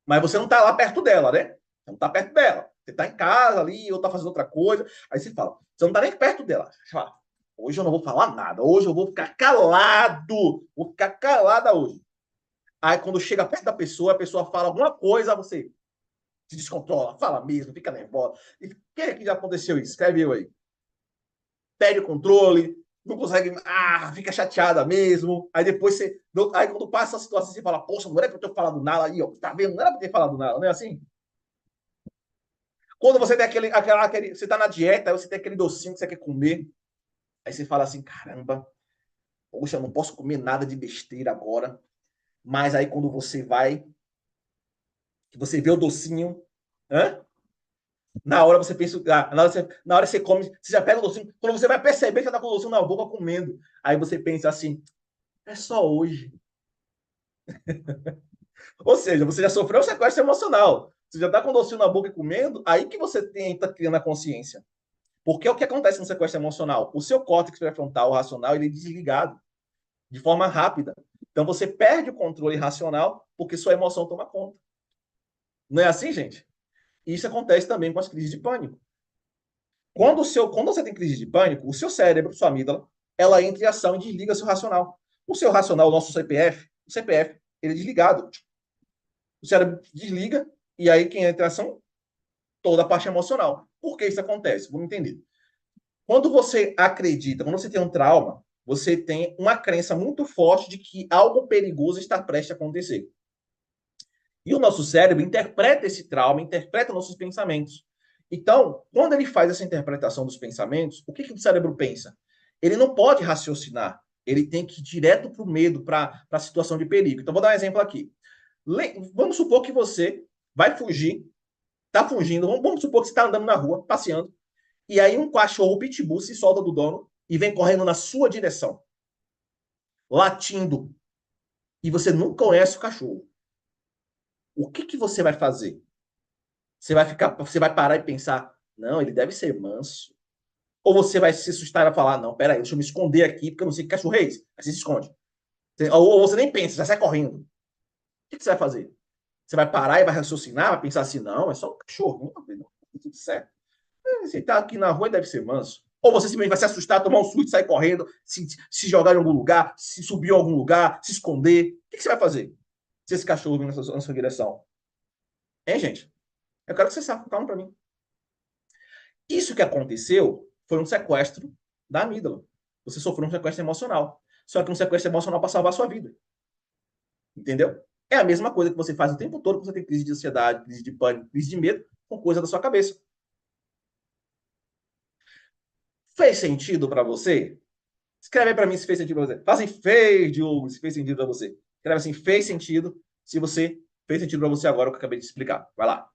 Mas você não tá lá perto dela, né? Você não tá perto dela. Você tá em casa ali, ou tá fazendo outra coisa. Aí você fala: você não tá nem perto dela. Você fala: hoje eu não vou falar nada. Hoje eu vou ficar calado. Vou ficar calada hoje. Aí quando chega perto da pessoa, a pessoa fala alguma coisa, você se descontrola, fala mesmo, fica nervosa. E quem é que já aconteceu isso? Escreve eu aí. Perde o controle, não consegue, fica chateada mesmo. Aí depois aí quando passa a situação, você fala, poxa, não era pra eu ter falado nada aí, ó. Tá vendo? Não era pra ter falado nada, não é assim? Quando você tem você tá na dieta, aí você tem aquele docinho que você quer comer, aí você fala assim, caramba, poxa, eu não posso comer nada de besteira agora. Mas aí quando você vai, que você vê o docinho, hã? Na hora você pensa, na hora você come, você já pega o docinho. Quando você vai perceber que você tá com o docinho na boca comendo, aí você pensa assim, é só hoje. Ou seja, você já sofreu um sequestro emocional. Você já tá com o docinho na boca e comendo, aí que você tá criando a consciência. Porque é o que acontece no sequestro emocional? O seu córtex pré-frontal, o racional, ele é desligado de forma rápida. Então você perde o controle racional porque sua emoção toma conta. Não é assim, gente? Isso acontece também com as crises de pânico. Quando você tem crise de pânico, o seu cérebro, sua amígdala, ela entra em ação e desliga seu racional. O seu racional, o nosso CPF, o CPF, ele é desligado. O cérebro desliga e aí quem entra em ação? Toda a parte emocional. Por que isso acontece? Vamos entender. Quando você acredita, quando você tem um trauma, você tem uma crença muito forte de que algo perigoso está prestes a acontecer. E o nosso cérebro interpreta esse trauma, interpreta nossos pensamentos. Então, quando ele faz essa interpretação dos pensamentos, o que, que o cérebro pensa? Ele não pode raciocinar. Ele tem que ir direto para o medo, para a situação de perigo. Então, vou dar um exemplo aqui. Vamos supor que você vai fugir, está fugindo, vamos supor que você está andando na rua, passeando, e aí um cachorro pitbull se solta do dono e vem correndo na sua direção, latindo, e você não conhece o cachorro. O que, que você vai fazer? Você vai parar e pensar, não, ele deve ser manso. Ou você vai se assustar e falar, não, peraí, deixa eu me esconder aqui, porque eu não sei que cachorro é esse. Aí você se esconde. Ou você nem pensa, já sai correndo. O que, que você vai fazer? Você vai parar e vai raciocinar, vai pensar assim, não, é só um cachorro. Não, tá tudo certo. Você tá aqui na rua e deve ser manso. Ou você simplesmente vai se assustar, tomar um susto, sair correndo, se jogar em algum lugar, se subir em algum lugar, se esconder. O que, que você vai fazer se esse cachorro vir na sua direção? Hein, gente? Eu quero que você saiba, calma para mim. Isso que aconteceu foi um sequestro da amígdala. Você sofreu um sequestro emocional. Só que um sequestro emocional para salvar a sua vida. Entendeu? É a mesma coisa que você faz o tempo todo quando você tem crise de ansiedade, crise de pânico, crise de medo, com coisa da sua cabeça. Fez sentido para você? Escreve aí para mim se fez sentido para você. Fala assim, fez, Diogo, se fez sentido para você. Escreve assim, fez sentido, se você fez sentido para você agora o que eu acabei de explicar. Vai lá.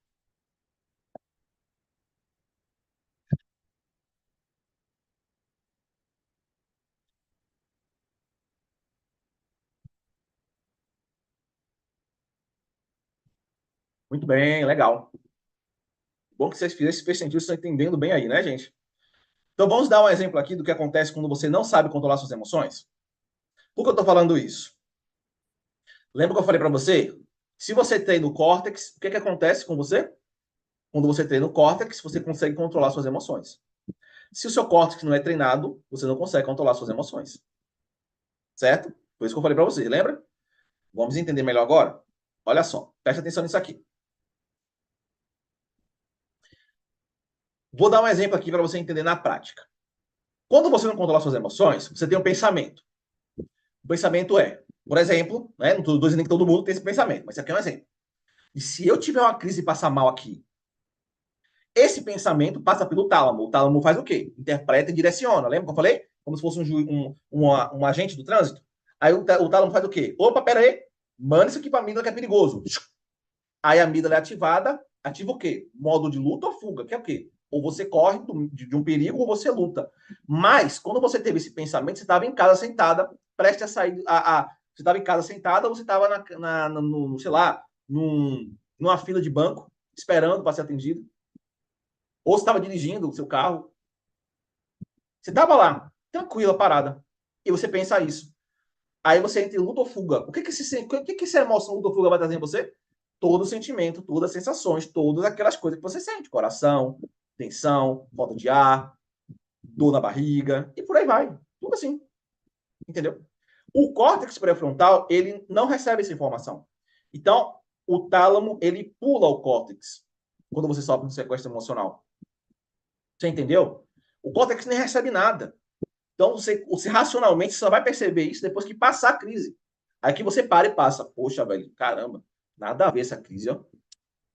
Muito bem, legal. Bom que vocês fizeram, se fez sentido, vocês estão entendendo bem aí, né, gente? Então vamos dar um exemplo aqui do que acontece quando você não sabe controlar suas emoções? Por que eu estou falando isso? Lembra que eu falei para você? Se você treina o córtex, o que, que acontece com você? Quando você treina o córtex, você consegue controlar suas emoções. Se o seu córtex não é treinado, você não consegue controlar suas emoções. Certo? Foi isso que eu falei para você, lembra? Vamos entender melhor agora? Olha só, preste atenção nisso aqui. Vou dar um exemplo aqui para você entender na prática. Quando você não controla suas emoções, você tem um pensamento. O pensamento é, por exemplo, né, não estou dizendo que todo mundo tem esse pensamento, mas isso aqui é um exemplo. E se eu tiver uma crise e passar mal aqui, esse pensamento passa pelo tálamo. O tálamo faz o quê? Interpreta e direciona. Lembra que eu falei? Como se fosse um agente do trânsito. Aí o tálamo faz o quê? Opa, pera aí. Manda isso aqui para a amígdala que é perigoso. Aí a amígdala é ativada. Ativa o quê? Modo de luta ou fuga, que é o quê? Ou você corre de um perigo ou você luta. Mas, quando você teve esse pensamento, você estava em casa sentada, preste a sair. Você estava em casa sentada ou você estava sei lá, numa fila de banco, esperando para ser atendido. Ou você estava dirigindo o seu carro. Você estava lá, tranquila, parada. E você pensa isso. Aí você entra em luta ou fuga. O que essa emoção luta ou fuga vai trazer em você? Todo o sentimento, todas as sensações, todas aquelas coisas que você sente. Coração, tensão, falta de ar, dor na barriga, e por aí vai. Tudo assim. Entendeu? O córtex pré-frontal, ele não recebe essa informação. Então, o tálamo, ele pula o córtex quando você sofre um sequestro emocional. Você entendeu? O córtex nem recebe nada. Então, você racionalmente só vai perceber isso depois que passar a crise. Aí que você para e passa. Poxa, velho, caramba, nada a ver essa crise, ó. Não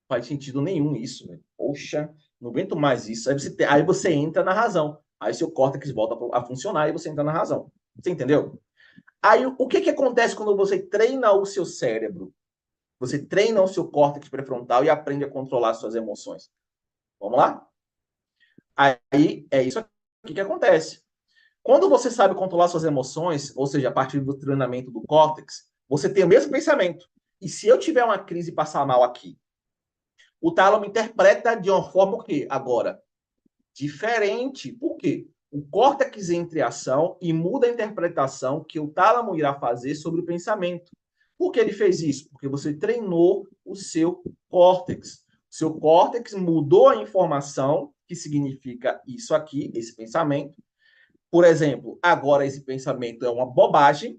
faz sentido nenhum isso, velho. Poxa, não aguento mais isso. Aí você entra na razão. Aí seu córtex volta a funcionar e você entra na razão. Você entendeu? Aí o que, que acontece quando você treina o seu cérebro? Você treina o seu córtex pré-frontal e aprende a controlar suas emoções. Vamos lá? Aí é isso aqui que acontece. Quando você sabe controlar suas emoções, ou seja, a partir do treinamento do córtex, você tem o mesmo pensamento. E se eu tiver uma crise e passar mal aqui, o tálamo interpreta de uma forma o quê? Agora, diferente. Por quê? O córtex entra em ação e muda a interpretação que o tálamo irá fazer sobre o pensamento. Por que ele fez isso? Porque você treinou o seu córtex. O seu córtex mudou a informação que significa isso aqui, esse pensamento. Por exemplo, agora esse pensamento é uma bobagem,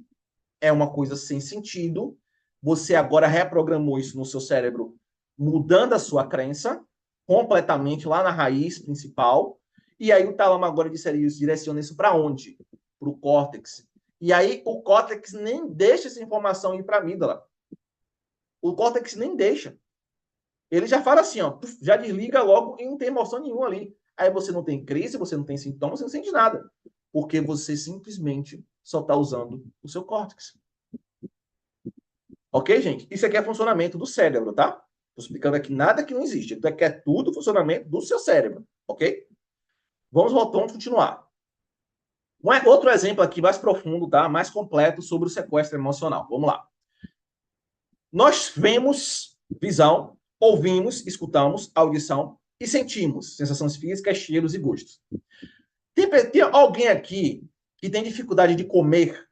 é uma coisa sem sentido. Você agora reprogramou isso no seu cérebro, mudando a sua crença completamente lá na raiz principal. E aí o tálamo agora direciona isso para onde? Para o córtex. E aí o córtex nem deixa essa informação ir para a amígdala. O córtex nem deixa. Ele já fala assim, ó, já desliga logo e não tem emoção nenhuma ali. Aí você não tem crise, você não tem sintomas, você não sente nada. Porque você simplesmente só está usando o seu córtex. Ok, gente? Isso aqui é funcionamento do cérebro, tá? Estou explicando aqui nada que não existe. Isso aqui é tudo funcionamento do seu cérebro, ok? Vamos voltar, vamos continuar. Outro exemplo aqui mais profundo, tá? Mais completo sobre o sequestro emocional. Vamos lá. Nós vemos visão, ouvimos, escutamos, audição e sentimos sensações físicas, cheiros e gostos. Tem alguém aqui que tem dificuldade de comer?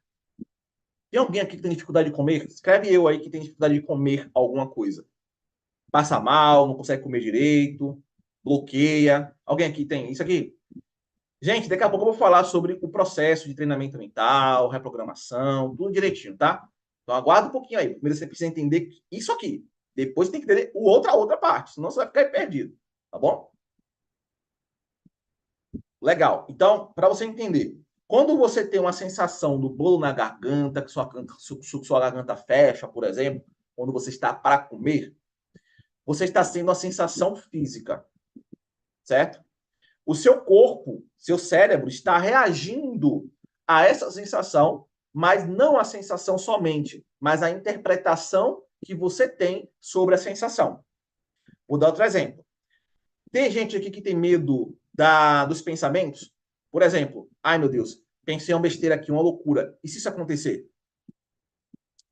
Tem alguém aqui que tem dificuldade de comer? Escreve eu aí que tem dificuldade de comer alguma coisa. Passa mal, não consegue comer direito, bloqueia. Alguém aqui tem isso aqui? Gente, daqui a pouco eu vou falar sobre o processo de treinamento mental, reprogramação, tudo direitinho, tá? Então aguarda um pouquinho aí. Primeiro você precisa entender isso aqui. Depois tem que entender outra parte, senão você vai ficar perdido, tá bom? Legal. Então, para você entender, quando você tem uma sensação do bolo na garganta, que sua garganta fecha, por exemplo, quando você está para comer, você está sendo uma sensação física, certo? O seu corpo, seu cérebro está reagindo a essa sensação, mas não a sensação somente, mas a interpretação que você tem sobre a sensação. Vou dar outro exemplo. Tem gente aqui que tem medo dos pensamentos? Por exemplo, ai meu Deus, pensei uma besteira aqui, uma loucura. E se isso acontecer?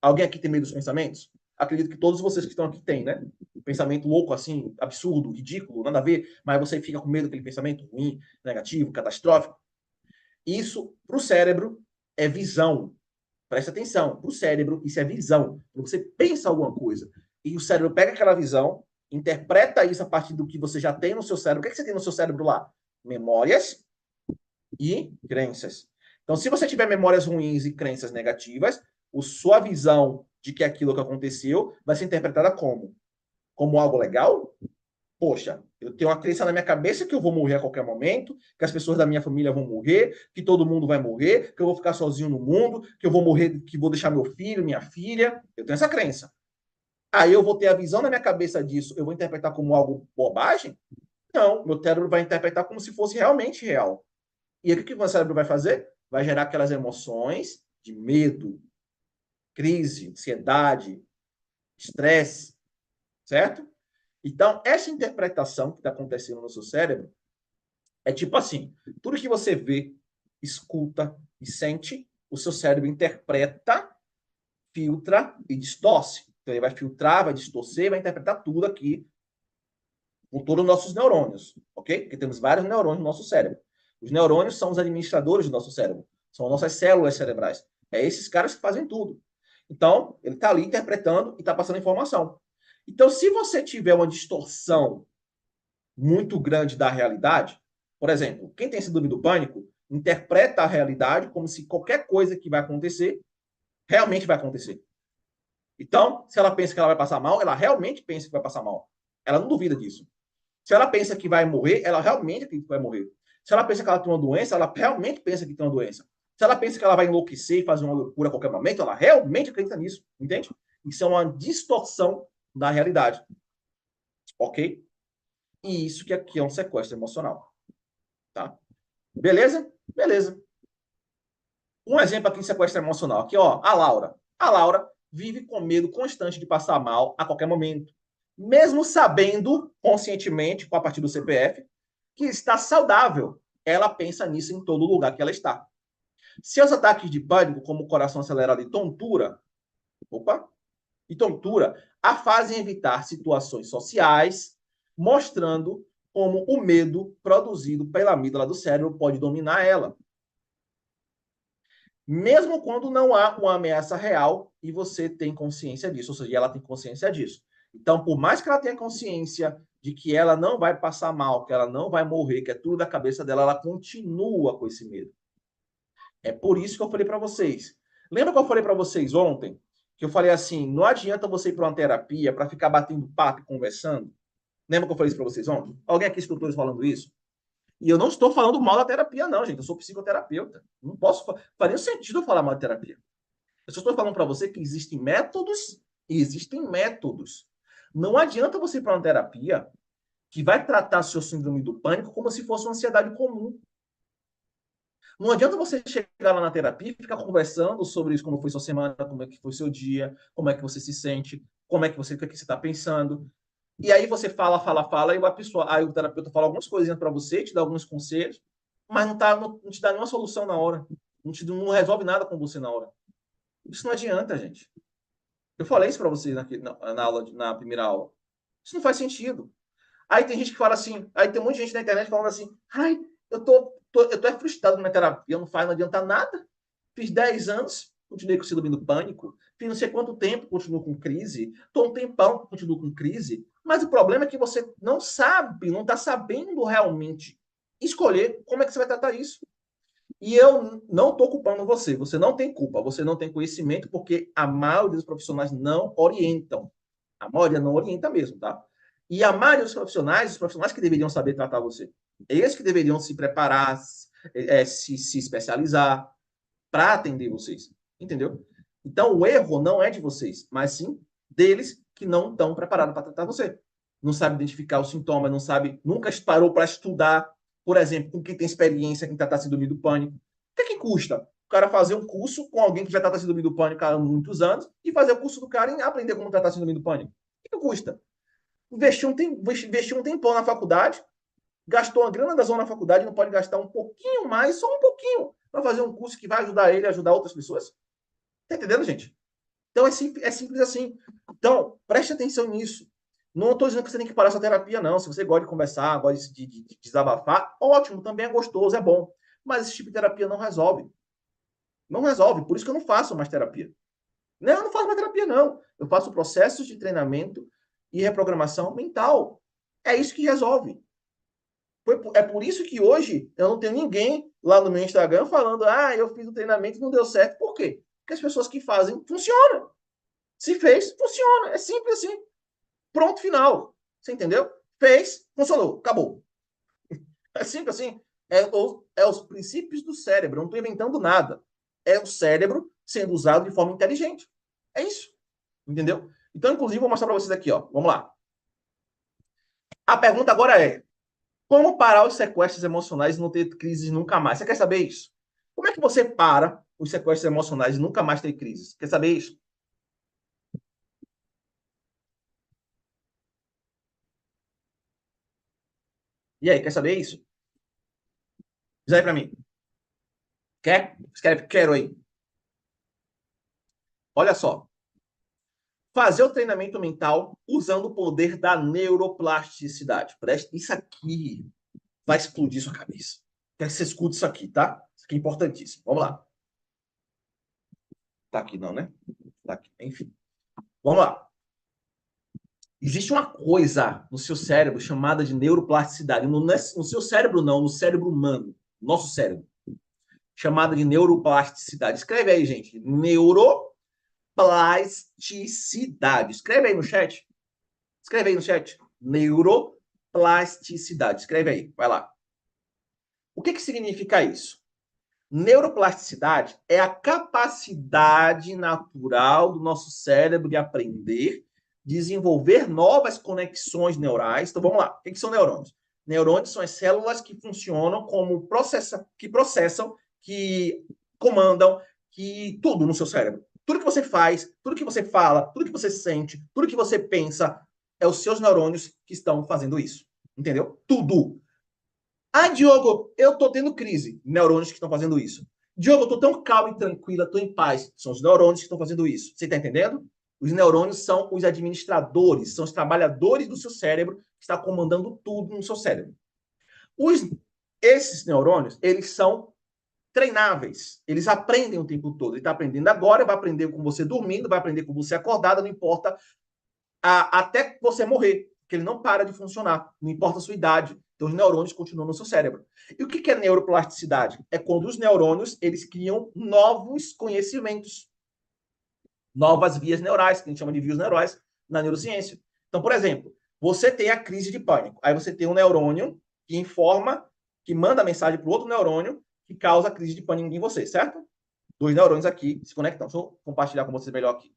Alguém aqui tem medo dos pensamentos? Acredito que todos vocês que estão aqui têm, né? Pensamento louco, assim, absurdo, ridículo, nada a ver, mas você fica com medo daquele pensamento ruim, negativo, catastrófico. Isso, para o cérebro, é visão. Presta atenção, para o cérebro, isso é visão. Você pensa alguma coisa e o cérebro pega aquela visão, interpreta isso a partir do que você já tem no seu cérebro. O que, é que você tem no seu cérebro lá? Memórias e crenças. Então, se você tiver memórias ruins e crenças negativas, sua visão de que aquilo que aconteceu vai ser interpretada como? Como algo legal? Poxa, eu tenho uma crença na minha cabeça que eu vou morrer a qualquer momento, que as pessoas da minha família vão morrer, que todo mundo vai morrer, que eu vou ficar sozinho no mundo, que eu vou morrer, que vou deixar meu filho, minha filha. Eu tenho essa crença. Aí eu vou ter a visão na minha cabeça disso, eu vou interpretar como algo bobagem? Não, meu cérebro vai interpretar como se fosse realmente real. E aí, o que o meu cérebro vai fazer? Vai gerar aquelas emoções de medo, crise, ansiedade, estresse, certo? Então, essa interpretação que está acontecendo no seu cérebro é tipo assim: tudo que você vê, escuta e sente, o seu cérebro interpreta, filtra e distorce. Então, ele vai filtrar, vai distorcer, vai interpretar tudo aqui com todos os nossos neurônios, ok? Porque temos vários neurônios no nosso cérebro. Os neurônios são os administradores do nosso cérebro, são nossas células cerebrais. É esses caras que fazem tudo. Então, ele está ali interpretando e está passando informação. Então, se você tiver uma distorção muito grande da realidade, por exemplo, quem tem síndrome do pânico interpreta a realidade como se qualquer coisa que vai acontecer realmente vai acontecer. Então, se ela pensa que ela vai passar mal, ela realmente pensa que vai passar mal. Ela não duvida disso. Se ela pensa que vai morrer, ela realmente acredita que vai morrer. Se ela pensa que ela tem uma doença, ela realmente pensa que tem uma doença. Se ela pensa que ela vai enlouquecer e fazer uma loucura a qualquer momento, ela realmente acredita nisso, entende? Isso é uma distorção da realidade. Ok? E isso que aqui é um sequestro emocional. Tá? Beleza? Beleza. Um exemplo aqui de sequestro emocional. Aqui, ó, a Laura. A Laura vive com medo constante de passar mal a qualquer momento. Mesmo sabendo conscientemente, com a partir do CPF, que está saudável. Ela pensa nisso em todo lugar que ela está. Seus ataques de pânico, como coração acelerado e tontura, a fazem evitar situações sociais, mostrando como o medo produzido pela amígdala do cérebro pode dominar ela. Mesmo quando não há uma ameaça real e você tem consciência disso, ou seja, ela tem consciência disso. Então, por mais que ela tenha consciência de que ela não vai passar mal, que ela não vai morrer, que é tudo da cabeça dela, ela continua com esse medo. É por isso que eu falei para vocês. Lembra que eu falei para vocês ontem? Que eu falei assim, não adianta você ir para uma terapia para ficar batendo papo e conversando. Lembra que eu falei isso para vocês ontem? Alguém aqui escutou eles falando isso? E eu não estou falando mal da terapia, não, gente. Eu sou psicoterapeuta. Não posso. Faria sentido eu falar mal de terapia. Eu só estou falando para você que existem métodos e existem métodos. Não adianta você ir para uma terapia que vai tratar seu síndrome do pânico como se fosse uma ansiedade comum. Não adianta você chegar lá na terapia e ficar conversando sobre isso, como foi sua semana, como é que foi seu dia, como é que você se sente, como é que você, o que você está pensando. E aí você fala, e a pessoa, aí o terapeuta fala algumas coisinhas para você, te dá alguns conselhos, mas não te dá nenhuma solução na hora. Não resolve nada com você na hora. Isso não adianta, gente. Eu falei isso para vocês na aula, na primeira aula. Isso não faz sentido. Aí tem gente que fala assim, aí tem um monte de gente na internet falando assim, ai, eu tô frustrado na minha terapia, não adianta nada. Fiz 10 anos, continuei com síndrome do pânico, fiz não sei quanto tempo, continuo com crise, estou um tempão, continuo com crise, mas o problema é que você não sabe, não está sabendo realmente escolher como é que você vai tratar isso. E eu não estou culpando você, você não tem culpa, você não tem conhecimento, porque a maioria dos profissionais não orientam. A maioria não orienta mesmo, tá? E a maioria dos profissionais, os profissionais que deveriam saber tratar você, eles que deveriam se preparar, se especializar para atender vocês, entendeu? Então, o erro não é de vocês, mas sim deles que não estão preparados para tratar você. Não sabe identificar o sintoma, não sabe, nunca parou para estudar, por exemplo, com quem tem experiência, quem trata síndrome do pânico. O que custa? O cara fazer um curso com alguém que já trata síndrome do pânico há muitos anos e fazer o curso do cara em aprender como tratar síndrome do pânico. O que custa? Investiu um tempão na faculdade, gastou uma grana da zona na faculdade, não pode gastar um pouquinho mais, só um pouquinho, para fazer um curso que vai ajudar ele a ajudar outras pessoas? Tá entendendo, gente? Então é simples assim. Então, preste atenção nisso. Não estou dizendo que você tem que parar sua terapia, não. Se você gosta de conversar, gosta de desabafar, ótimo, também é gostoso, é bom. Mas esse tipo de terapia não resolve. Não resolve. Por isso que eu não faço mais terapia. Não, eu não faço mais terapia, não. Eu faço processos de treinamento e reprogramação mental. É isso que resolve. É por isso que hoje eu não tenho ninguém lá no meu Instagram falando, eu fiz o treinamento e não deu certo. Por quê? Porque as pessoas que fazem, funciona. Se fez, funciona. É simples assim. Pronto, final. Você entendeu? Fez, funcionou, acabou. É simples assim. É os princípios do cérebro. Eu não estou inventando nada. É o cérebro sendo usado de forma inteligente. É isso. Entendeu? Então, inclusive, vou mostrar para vocês aqui, ó. Vamos lá. A pergunta agora é: como parar os sequestros emocionais e não ter crises nunca mais? Você quer saber isso? Como é que você para os sequestros emocionais e nunca mais ter crises? Quer saber isso? E aí, quer saber isso? Diz aí para mim. Quer? Escreve, quero aí. Olha só. Fazer o treinamento mental usando o poder da neuroplasticidade. Preste, isso aqui vai explodir sua cabeça. Quero que você escute isso aqui, tá? Isso aqui é importantíssimo. Vamos lá. Tá aqui não, né? Tá aqui. Enfim. Vamos lá. Existe uma coisa no seu cérebro chamada de neuroplasticidade. No seu cérebro, não, no cérebro humano. Nosso cérebro. Chamada de neuroplasticidade. Escreve aí, gente. Neuroplasticidade. Escreve aí no chat. Escreve aí no chat. Neuroplasticidade. Escreve aí. Vai lá. O que significa isso? Neuroplasticidade é a capacidade natural do nosso cérebro de aprender, desenvolver novas conexões neurais. Então vamos lá. O que são neurônios? Neurônios são as células que funcionam como processam, que comandam, que tudo no seu cérebro. Tudo que você faz, tudo que você fala, tudo que você sente, tudo que você pensa, é os seus neurônios que estão fazendo isso. Entendeu? Tudo. Diogo, eu tô tendo crise. Neurônios que estão fazendo isso. Diogo, eu tô tão calmo e tranquila, tô em paz. São os neurônios que estão fazendo isso. Você tá entendendo? Os neurônios são os administradores, são os trabalhadores do seu cérebro que está comandando tudo no seu cérebro. Esses neurônios, eles são treináveis. Eles aprendem o tempo todo. Ele está aprendendo agora, vai aprender com você dormindo, vai aprender com você acordada, não importa até você morrer, porque ele não para de funcionar, não importa a sua idade. Então, os neurônios continuam no seu cérebro. E o que é neuroplasticidade? É quando os neurônios eles criam novos conhecimentos, novas vias neurais, que a gente chama de vias neurais na neurociência. Então, por exemplo, você tem a crise de pânico. Aí você tem um neurônio que informa, que manda mensagem para o outro neurônio que causa a crise de pânico em você, certo? Dois neurônios aqui se conectam. Deixa eu compartilhar com vocês melhor aqui.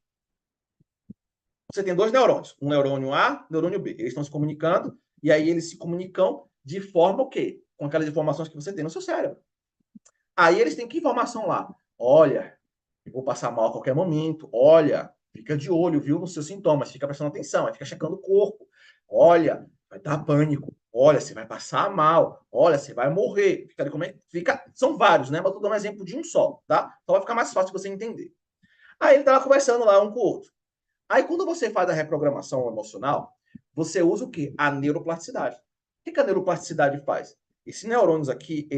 Você tem dois neurônios, um neurônio A, um neurônio B. Eles estão se comunicando e aí eles se comunicam de forma o quê? Com aquelas informações que você tem no seu cérebro. Aí eles têm que informação lá? Olha, eu vou passar mal a qualquer momento. Olha, fica de olho, viu, nos seus sintomas. Fica prestando atenção, fica checando o corpo. Olha, vai dar pânico. Olha, você vai passar mal. Olha, você vai morrer. Fica, como é, fica, são vários, né? Mas eu tô dando um exemplo de um só, tá? Então vai ficar mais fácil de você entender. Aí ele tava conversando lá um com o outro. Aí, quando você faz a reprogramação emocional, você usa o quê? A neuroplasticidade. O que a neuroplasticidade faz? Esses neurônios aqui,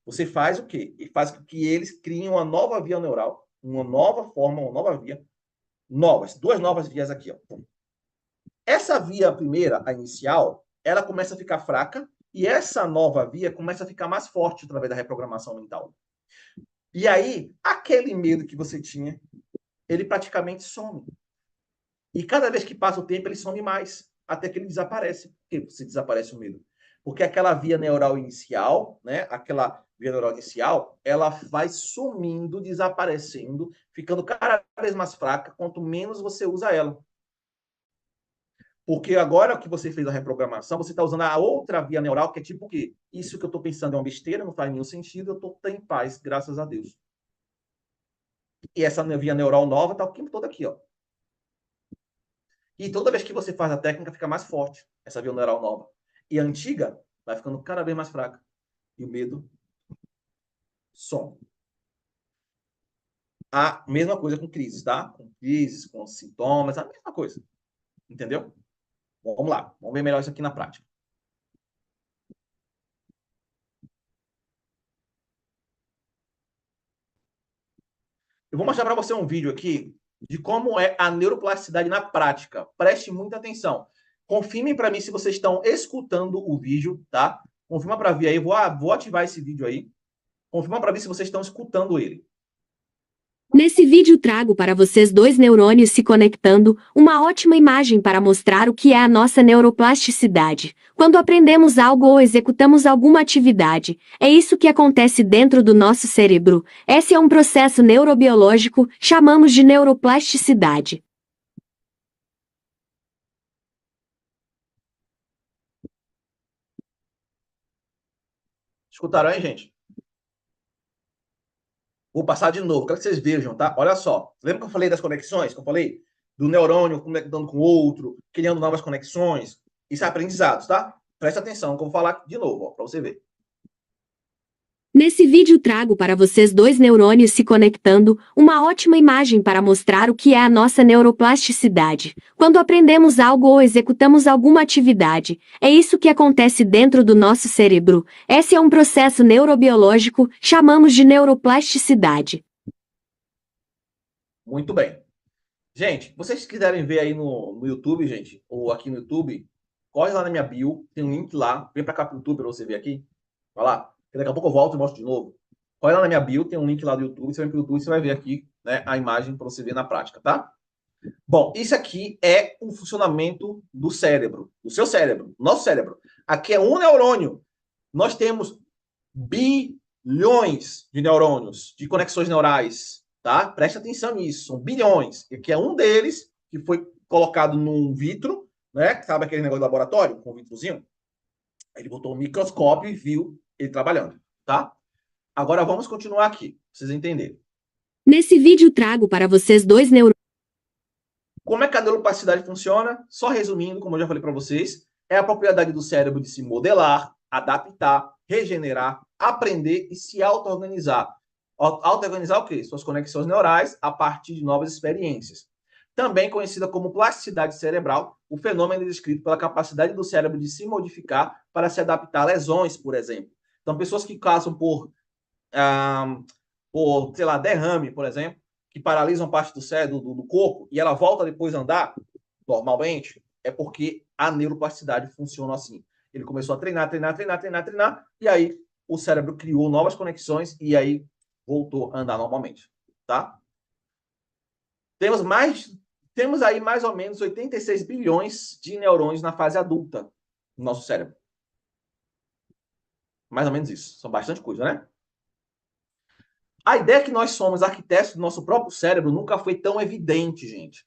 você faz o quê? E faz com que eles criem uma nova via neural, uma nova forma, uma nova via, duas novas vias aqui. Ó. Essa via primeira, a inicial, ela começa a ficar fraca e essa nova via começa a ficar mais forte através da reprogramação mental. E aí, aquele medo que você tinha, ele praticamente some. E cada vez que passa o tempo, ele some mais, até que ele desaparece. Por que você desaparece o medo? Porque aquela via neural inicial, né? Aquela via neural inicial, ela vai sumindo, desaparecendo, ficando cada vez mais fraca, quanto menos você usa ela. Porque agora que você fez a reprogramação, você está usando a outra via neural, que é tipo o quê? Isso que eu estou pensando é uma besteira, não faz nenhum sentido, eu estou em paz, graças a Deus. E essa via neural nova está o tempo todo aqui, ó. E toda vez que você faz a técnica, fica mais forte, essa via neural nova. E a antiga vai ficando cada vez mais fraca. E o medo some. A mesma coisa com crises, tá? Com crises, com sintomas, a mesma coisa. Entendeu? Vamos lá. Vamos ver melhor isso aqui na prática. Eu vou mostrar para você um vídeo aqui de como é a neuroplasticidade na prática. Preste muita atenção. Confirmem para mim se vocês estão escutando o vídeo, tá? Confirma para ver aí. Vou ativar esse vídeo aí. Confirma para ver se vocês estão escutando ele. Nesse vídeo trago para vocês dois neurônios se conectando, uma ótima imagem para mostrar o que é a nossa neuroplasticidade. Quando aprendemos algo ou executamos alguma atividade, é isso que acontece dentro do nosso cérebro. Esse é um processo neurobiológico, chamamos de neuroplasticidade. Escutaram aí, gente? Vou passar de novo, quero que vocês vejam, tá? Olha só. Lembra que eu falei das conexões? Que eu falei do neurônio conectando com o outro, criando novas conexões? Isso é aprendizado, tá? Presta atenção que eu vou falar de novo, para você ver. Nesse vídeo trago para vocês dois neurônios se conectando, uma ótima imagem para mostrar o que é a nossa neuroplasticidade. Quando aprendemos algo ou executamos alguma atividade, é isso que acontece dentro do nosso cérebro. Esse é um processo neurobiológico, chamamos de neuroplasticidade. Muito bem. Gente, vocês quiserem ver aí no YouTube, gente, ou aqui no YouTube, corre lá na minha bio, tem um link lá, vem para cá pro YouTube para você ver aqui. Vai lá, que daqui a pouco eu volto e mostro de novo. Corre lá na minha bio, tem um link lá do YouTube, você vem pro YouTube, você vai ver aqui, né, a imagem para você ver na prática, tá? Bom, isso aqui é o funcionamento do cérebro, do seu cérebro, nosso cérebro. Aqui é um neurônio. Nós temos bilhões de neurônios, de conexões neurais, tá? Preste atenção nisso, são bilhões. E aqui é um deles que foi colocado num vitro, né? Sabe aquele negócio de laboratório, com um vitrozinho? Ele botou um microscópio e viu ele trabalhando, tá? Agora vamos continuar aqui, pra vocês entenderem. Nesse vídeo trago para vocês dois neurônios. Como é que a neuroplasticidade funciona? Só resumindo, como eu já falei para vocês, é a propriedade do cérebro de se modelar, adaptar, regenerar, aprender e se auto-organizar. Auto-organizar o quê? Suas conexões neurais a partir de novas experiências. Também conhecida como plasticidade cerebral, o fenômeno é descrito pela capacidade do cérebro de se modificar para se adaptar a lesões, por exemplo. Então, pessoas que passam por sei lá, derrame, por exemplo, que paralisam parte do cérebro, do corpo, e ela volta depois a andar, normalmente, é porque a neuroplasticidade funciona assim. Ele começou a treinar, e aí o cérebro criou novas conexões e aí voltou a andar normalmente, tá? Temos aí mais ou menos 86 bilhões de neurônios na fase adulta no nosso cérebro. Mais ou menos isso. São bastante coisa, né? A ideia que nós somos arquitetos do nosso próprio cérebro nunca foi tão evidente, gente.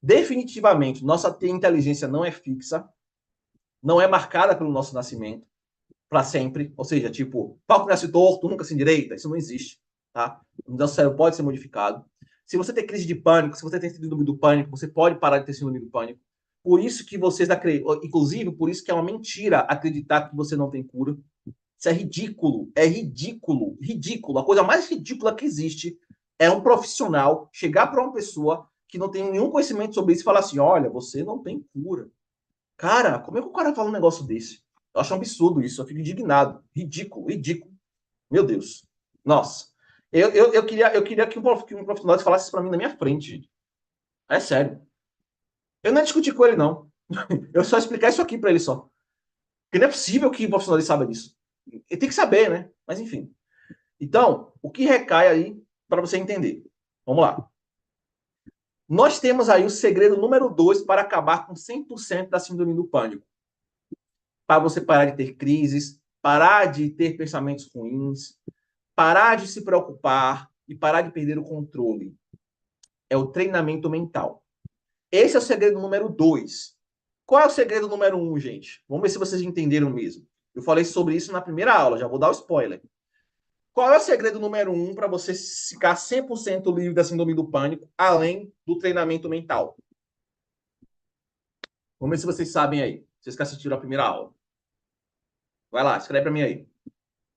Definitivamente, nossa inteligência não é fixa, não é marcada pelo nosso nascimento para sempre. Ou seja, tipo, pau que nasce torto, nunca se endireita. Isso não existe, tá? O nosso cérebro pode ser modificado. Se você tem crise de pânico, se você tem síndrome do pânico, você pode parar de ter síndrome do pânico. Por isso que vocês acreditam, inclusive, por isso que é uma mentira acreditar que você não tem cura. Isso é ridículo, ridículo. A coisa mais ridícula que existe é um profissional chegar para uma pessoa que não tem nenhum conhecimento sobre isso e falar assim: olha, você não tem cura. Cara, como é que o cara fala um negócio desse? Eu acho um absurdo isso, eu fico indignado. Ridículo, ridículo. Meu Deus. Nossa. Eu queria que um profissional falasse isso para mim na minha frente, gente. É sério. Eu não discuti com ele, não. Eu só explicar isso aqui para ele só. Porque não é possível que o profissional saiba disso. Ele tem que saber, né? Mas enfim. Então, o que recai aí para você entender? Vamos lá. Nós temos aí o segredo número 2 para acabar com 100% da síndrome do pânico. Para você parar de ter crises, parar de ter pensamentos ruins, parar de se preocupar e parar de perder o controle. É o treinamento mental. Esse é o segredo número 2. Qual é o segredo número 1, gente? Vamos ver se vocês entenderam mesmo. Eu falei sobre isso na primeira aula, já vou dar o spoiler. Qual é o segredo número 1 para você ficar 100% livre da síndrome do pânico, além do treinamento mental? Vamos ver se vocês sabem aí. Vocês que assistiram a primeira aula. Vai lá, escreve para mim aí.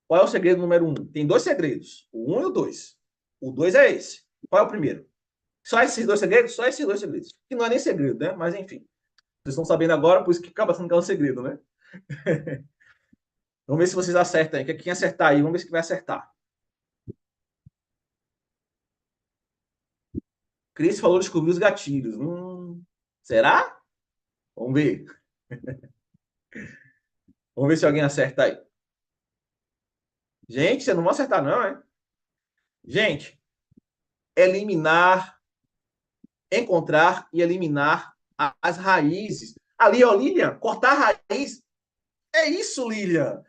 Qual é o segredo número 1? Tem 2 segredos. O 1 e o 2. O 2 é esse. Qual é o primeiro? Só esses 2 segredos? Só esses 2 segredos. Que não é nem segredo, né? Mas enfim. Vocês estão sabendo agora, por isso que acaba sendo que é um segredo, né? Vamos ver se vocês acertam aí. Quem acertar aí, vamos ver se vai acertar. Cris falou descobrir os gatilhos. Será? Vamos ver. Vamos ver se alguém acerta aí. Gente, você não vai acertar, não, é? Gente, eliminar, encontrar e eliminar as raízes. Ali, ó, Lilian, cortar a raiz. É isso, Lilian.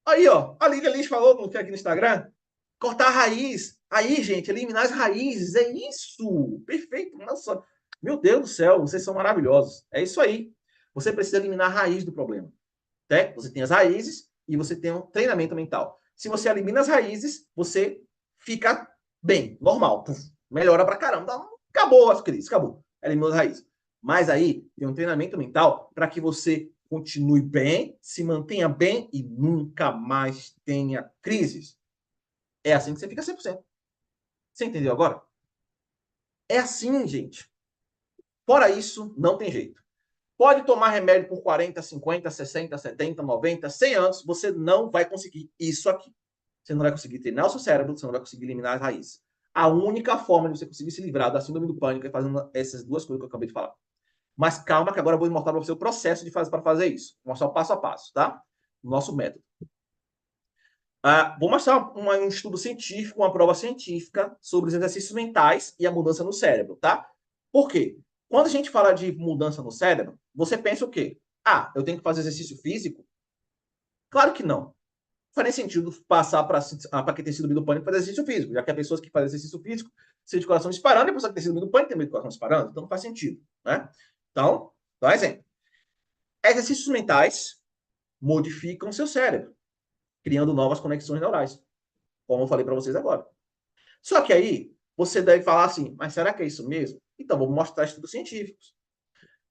Aí, ó, a Lilian Lins falou no aqui no Instagram. Cortar a raiz. Aí, gente, eliminar as raízes. É isso. Perfeito. Nossa, meu Deus do céu, vocês são maravilhosos. É isso aí. Você precisa eliminar a raiz do problema. Né? Você tem as raízes e você tem um treinamento mental. Se você elimina as raízes, você fica bem, normal. Puf, melhora pra caramba. Acabou as crises, acabou. Eliminou as raízes. Mas aí tem um treinamento mental para que você continue bem, se mantenha bem e nunca mais tenha crises. É assim que você fica 100%. Você entendeu agora? É assim, gente. Fora isso, não tem jeito. Pode tomar remédio por 40, 50, 60, 70, 90, 100 anos, você não vai conseguir isso aqui. Você não vai conseguir treinar o seu cérebro, você não vai conseguir eliminar as raízes. A única forma de você conseguir se livrar da síndrome do pânico é fazendo essas duas coisas que eu acabei de falar. Mas calma que agora eu vou mostrar para você o processo de fazer para fazer isso. Vou mostrar o passo a passo, tá? O nosso método. Vou mostrar um estudo científico, uma prova científica sobre os exercícios mentais e a mudança no cérebro, tá? Por quê? Quando a gente fala de mudança no cérebro, você pensa o quê? Eu tenho que fazer exercício físico? Claro que não. Não faz nem sentido passar para quem tem síndrome do pânico fazer exercício físico, já que há pessoas que fazem exercício físico, sente de coração disparando, e a pessoa que tem síndrome do pânico tem medo de coração disparando, então não faz sentido, né? Então, dá um exemplo. Exercícios mentais modificam seu cérebro, criando novas conexões neurais, como eu falei para vocês agora. Só que aí, você deve falar assim, mas será que é isso mesmo? Então, vamos mostrar estudos científicos.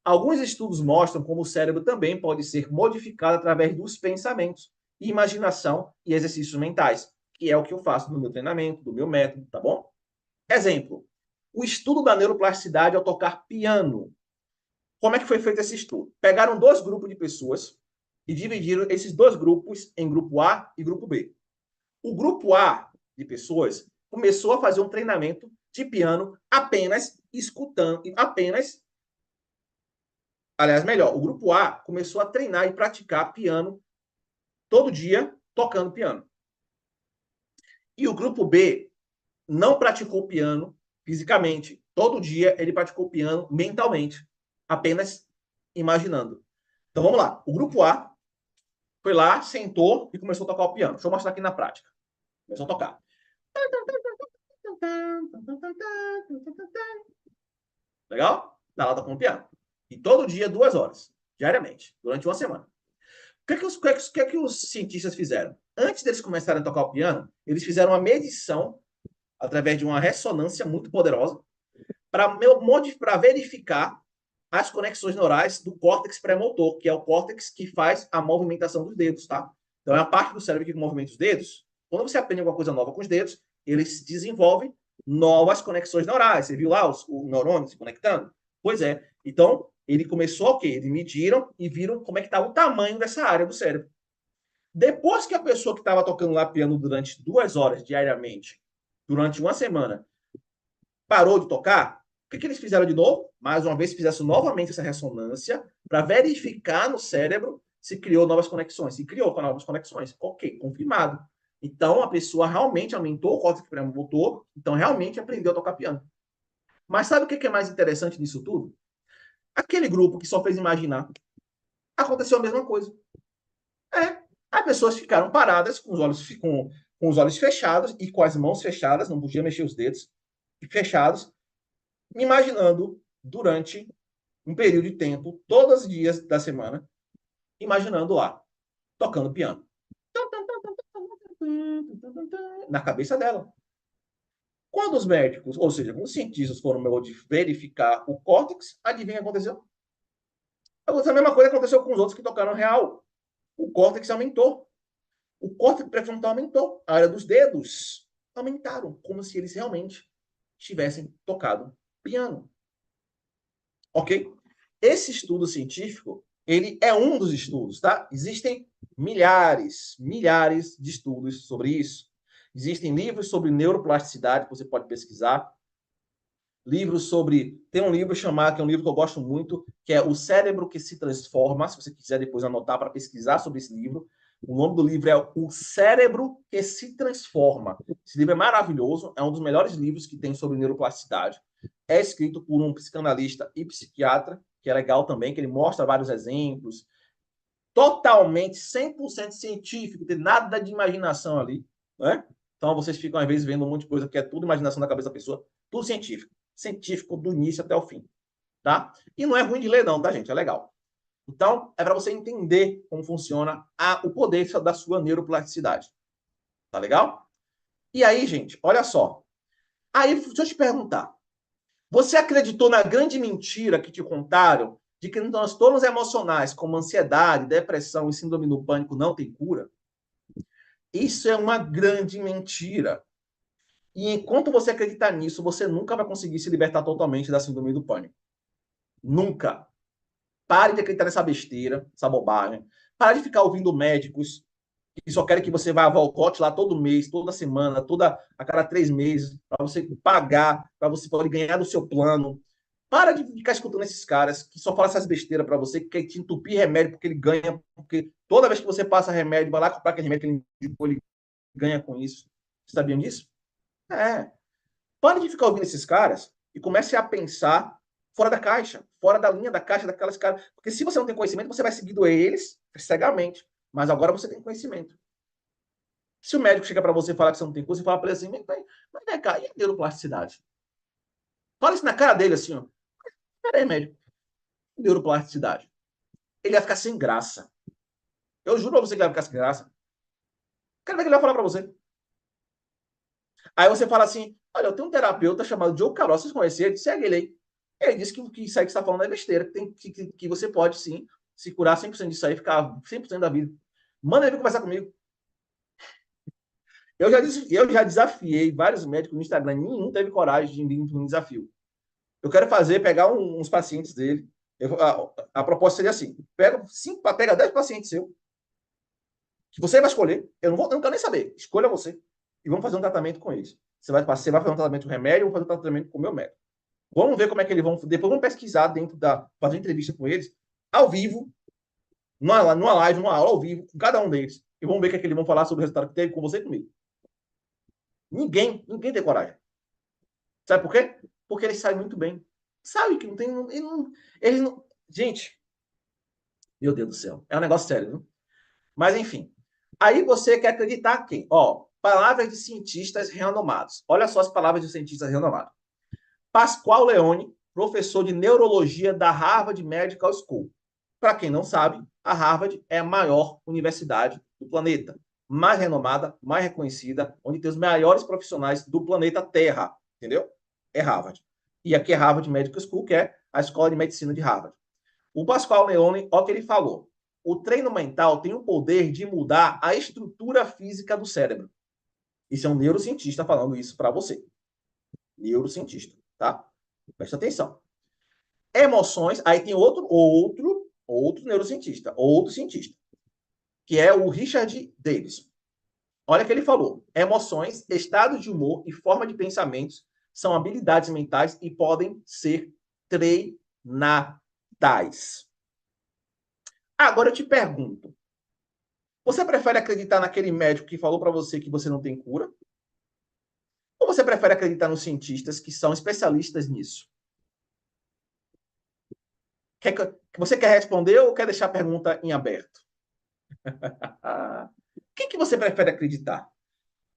Alguns estudos mostram como o cérebro também pode ser modificado através dos pensamentos, imaginação e exercícios mentais, que é o que eu faço no meu treinamento, do meu método, tá bom? Exemplo, o estudo da neuroplasticidade ao tocar piano. Como é que foi feito esse estudo? Pegaram 2 grupos de pessoas e dividiram esses 2 grupos em grupo A e grupo B. O grupo A de pessoas começou a fazer um treinamento de piano apenas escutando, apenas Aliás, melhor, o grupo A começou a treinar e praticar piano todo dia, tocando piano. E o grupo B não praticou piano fisicamente. Todo dia ele praticou piano mentalmente, apenas imaginando. Então vamos lá. O grupo A foi lá, sentou e começou a tocar o piano. Deixa eu mostrar aqui na prática. Começou a tocar. Legal? Tá lá tocando piano. E todo dia, 2 horas, diariamente, durante uma semana. O que é que os cientistas fizeram? Antes deles começarem a tocar o piano, eles fizeram uma medição através de uma ressonância muito poderosa para verificar as conexões neurais do córtex pré-motor, que é o córtex que faz a movimentação dos dedos, tá? Então, é a parte do cérebro que movimenta os dedos. Quando você aprende alguma coisa nova com os dedos, eles desenvolvem novas conexões neurais. Você viu lá os neurônios se conectando? Pois é. Então, ele começou o quê? Eles mediram e viram como é que estava o tamanho dessa área do cérebro. Depois que a pessoa que estava tocando lá piano durante 2 horas diariamente, durante uma semana, parou de tocar, o que eles fizeram de novo? Mais uma vez, fizessem novamente essa ressonância para verificar no cérebro se criou novas conexões. Se criou novas conexões, ok, confirmado. Então, a pessoa realmente aumentou o córtex pré-motor, então realmente aprendeu a tocar piano. Mas sabe o que é mais interessante nisso tudo? Aquele grupo que só fez imaginar, aconteceu a mesma coisa. As pessoas ficaram paradas com os olhos fechados e com as mãos fechadas, não podia mexer os dedos, fechados, me imaginando durante um período de tempo, todos os dias da semana, imaginando lá, tocando piano. Na cabeça dela. Quando os médicos, ou seja, quando os cientistas foram verificar o córtex, adivinha o que aconteceu? A mesma coisa aconteceu com os outros que tocaram real. O córtex aumentou. O córtex pré-frontal aumentou. A área dos dedos aumentaram, como se eles realmente tivessem tocado piano. Ok? Esse estudo científico, ele é um dos estudos, tá? Existem milhares de estudos sobre isso. Existem livros sobre neuroplasticidade que você pode pesquisar. Livros sobre... Tem um livro chamado, que é um livro que eu gosto muito, que é O Cérebro que se Transforma. Se você quiser depois anotar para pesquisar sobre esse livro. O nome do livro é O Cérebro que se Transforma. Esse livro é maravilhoso, é um dos melhores livros que tem sobre neuroplasticidade. É escrito por um psicanalista e psiquiatra, que é legal também, que ele mostra vários exemplos. Totalmente, 100% científico, não tem nada de imaginação ali, né? Então, vocês ficam, às vezes, vendo um monte de coisa que é tudo imaginação da cabeça da pessoa. Tudo científico. Científico do início até o fim, tá? E não é ruim de ler, não, tá, gente? É legal. Então, é para você entender como funciona o poder da sua neuroplasticidade. Tá legal? E aí, gente, olha só. Aí, deixa eu te perguntar. Você acreditou na grande mentira que te contaram de que transtornos emocionais como ansiedade, depressão e síndrome do pânico não têm cura? Isso é uma grande mentira. E enquanto você acreditar nisso, você nunca vai conseguir se libertar totalmente da síndrome do pânico. Nunca. Pare de acreditar nessa besteira, essa bobagem. Pare de ficar ouvindo médicos que só querem que você vá volcote lá todo mês, toda semana, a cada 3 meses, para você pagar, para você poder ganhar do seu plano. Para de ficar escutando esses caras que só falam essas besteiras para você, que quer te entupir remédio porque ele ganha, porque toda vez que você passa remédio, vai lá comprar aquele remédio que ele indicou, ele ganha com isso. Vocês sabiam disso? É. Pare de ficar ouvindo esses caras e comece a pensar fora da caixa, fora da linha da caixa daquelas caras. Porque se você não tem conhecimento, você vai seguindo eles cegamente. Mas agora você tem conhecimento. Se o médico chega para você e fala que você não tem curso, você fala para ele assim, mas vem cá, e a neuroplasticidade? Fala isso na cara dele assim, ó. Peraí, médico. Neuroplasticidade. Ele vai ficar sem graça. Eu juro pra você que ele vai ficar sem graça. Quero ver o que ele vai falar pra você. Aí você fala assim, olha, eu tenho um terapeuta chamado Joe Carol, vocês conhecem ele? Segue ele aí. Ele disse que isso aí que você está falando é besteira, que você pode sim se curar 100% disso aí, ficar 100% da vida. Manda ele vir conversar comigo. Eu já desafiei vários médicos no Instagram, nenhum teve coragem de vir um desafio. Eu quero pegar uns pacientes dele. A proposta seria assim: pega 10 pacientes seus, que você vai escolher. Eu não quero nem saber. Escolha você. E vamos fazer um tratamento com eles. Você vai fazer um tratamento com remédio, eu vou fazer um tratamento com o meu médico. Vamos ver como é que eles vão. Depois vamos pesquisar fazer entrevista com eles, ao vivo, numa live, numa aula ao vivo, com cada um deles. E vamos ver o que é que eles vão falar sobre o resultado que teve com você e comigo. Ninguém tem coragem. Sabe por quê? Porque eles sabem muito bem. Sabe que não tem... Eles não... Gente, meu Deus do céu. É um negócio sério, viu? Mas, enfim. Aí você quer acreditar quem? Ó, palavras de cientistas renomados. Olha só as palavras de cientistas renomados. Pascoal Leone, professor de neurologia da Harvard Medical School. Para quem não sabe, a Harvard é a maior universidade do planeta. Mais renomada, mais reconhecida, onde tem os maiores profissionais do planeta Terra. Entendeu? É Harvard. E aqui é Harvard Medical School, que é a escola de medicina de Harvard. O Pascoal Leone, olha o que ele falou. O treino mental tem o poder de mudar a estrutura física do cérebro. Isso é um neurocientista falando isso para você. Neurocientista, tá? Presta atenção. Emoções, aí tem outro neurocientista, outro cientista, que é o Richard Davidson. Olha o que ele falou. Emoções, estados de humor e forma de pensamentos são habilidades mentais e podem ser treinadas. Agora eu te pergunto, você prefere acreditar naquele médico que falou para você que você não tem cura? Ou você prefere acreditar nos cientistas que são especialistas nisso? Você quer responder ou quer deixar a pergunta em aberto? Quem que você prefere acreditar?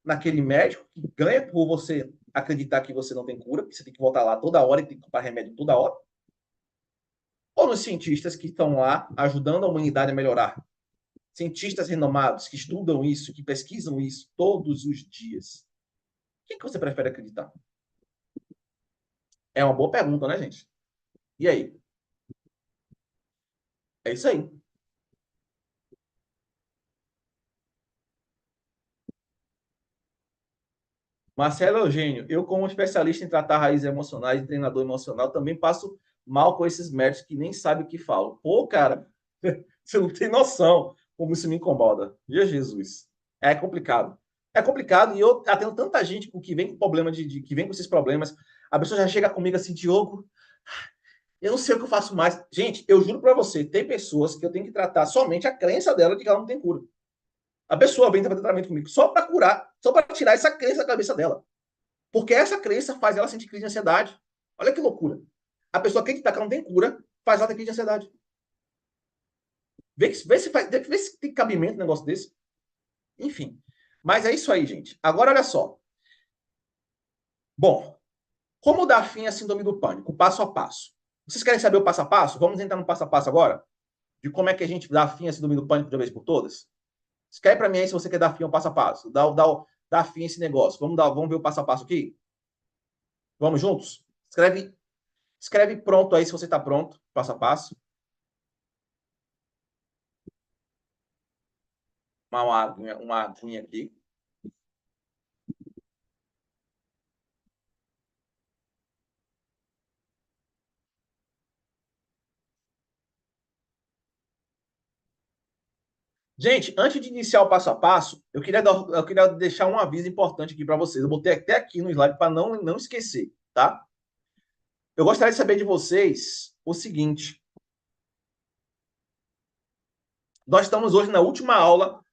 Naquele médico que ganha por você acreditar que você não tem cura, que você tem que voltar lá toda hora e tem que comprar remédio toda hora? Ou nos cientistas que estão lá ajudando a humanidade a melhorar? Cientistas renomados que estudam isso, que pesquisam isso todos os dias. Quem que você prefere acreditar? É uma boa pergunta, né, gente? E aí? É isso aí. Marcelo Eugênio, eu como especialista em tratar raízes emocionais e treinador emocional, também passo mal com esses médicos que nem sabem o que falam. Pô, cara, você não tem noção como isso me incomoda. Meu Jesus. É complicado. É complicado e eu atendo tanta gente que vem com problema que vem com esses problemas. A pessoa já chega comigo assim, Diogo, eu não sei o que eu faço mais. Gente, eu juro para você, tem pessoas que eu tenho que tratar somente a crença dela de que ela não tem cura. A pessoa vem fazer tratamento comigo só para curar, só para tirar essa crença da cabeça dela. Porque essa crença faz ela sentir crise de ansiedade. Olha que loucura. A pessoa acreditar que ela não tem cura faz ela ter crise de ansiedade. Vê se tem cabimento um negócio desse. Enfim. Mas é isso aí, gente. Agora, olha só. Bom, como dar fim à síndrome do pânico? Passo a passo. Vocês querem saber o passo a passo? Vamos entrar no passo a passo agora? De como é que a gente dá fim à síndrome do pânico de uma vez por todas? Escreve para mim aí se você quer dar fim ao passo a passo. Dá fim a esse negócio. Vamos ver o passo a passo aqui? Vamos juntos? Escreve pronto aí se você está pronto, passo a passo. Uma aguinha aqui. Gente, antes de iniciar o passo a passo, eu queria deixar um aviso importante aqui para vocês. Eu botei até aqui no slide para não esquecer, tá? Eu gostaria de saber de vocês o seguinte. Nós estamos hoje na última aula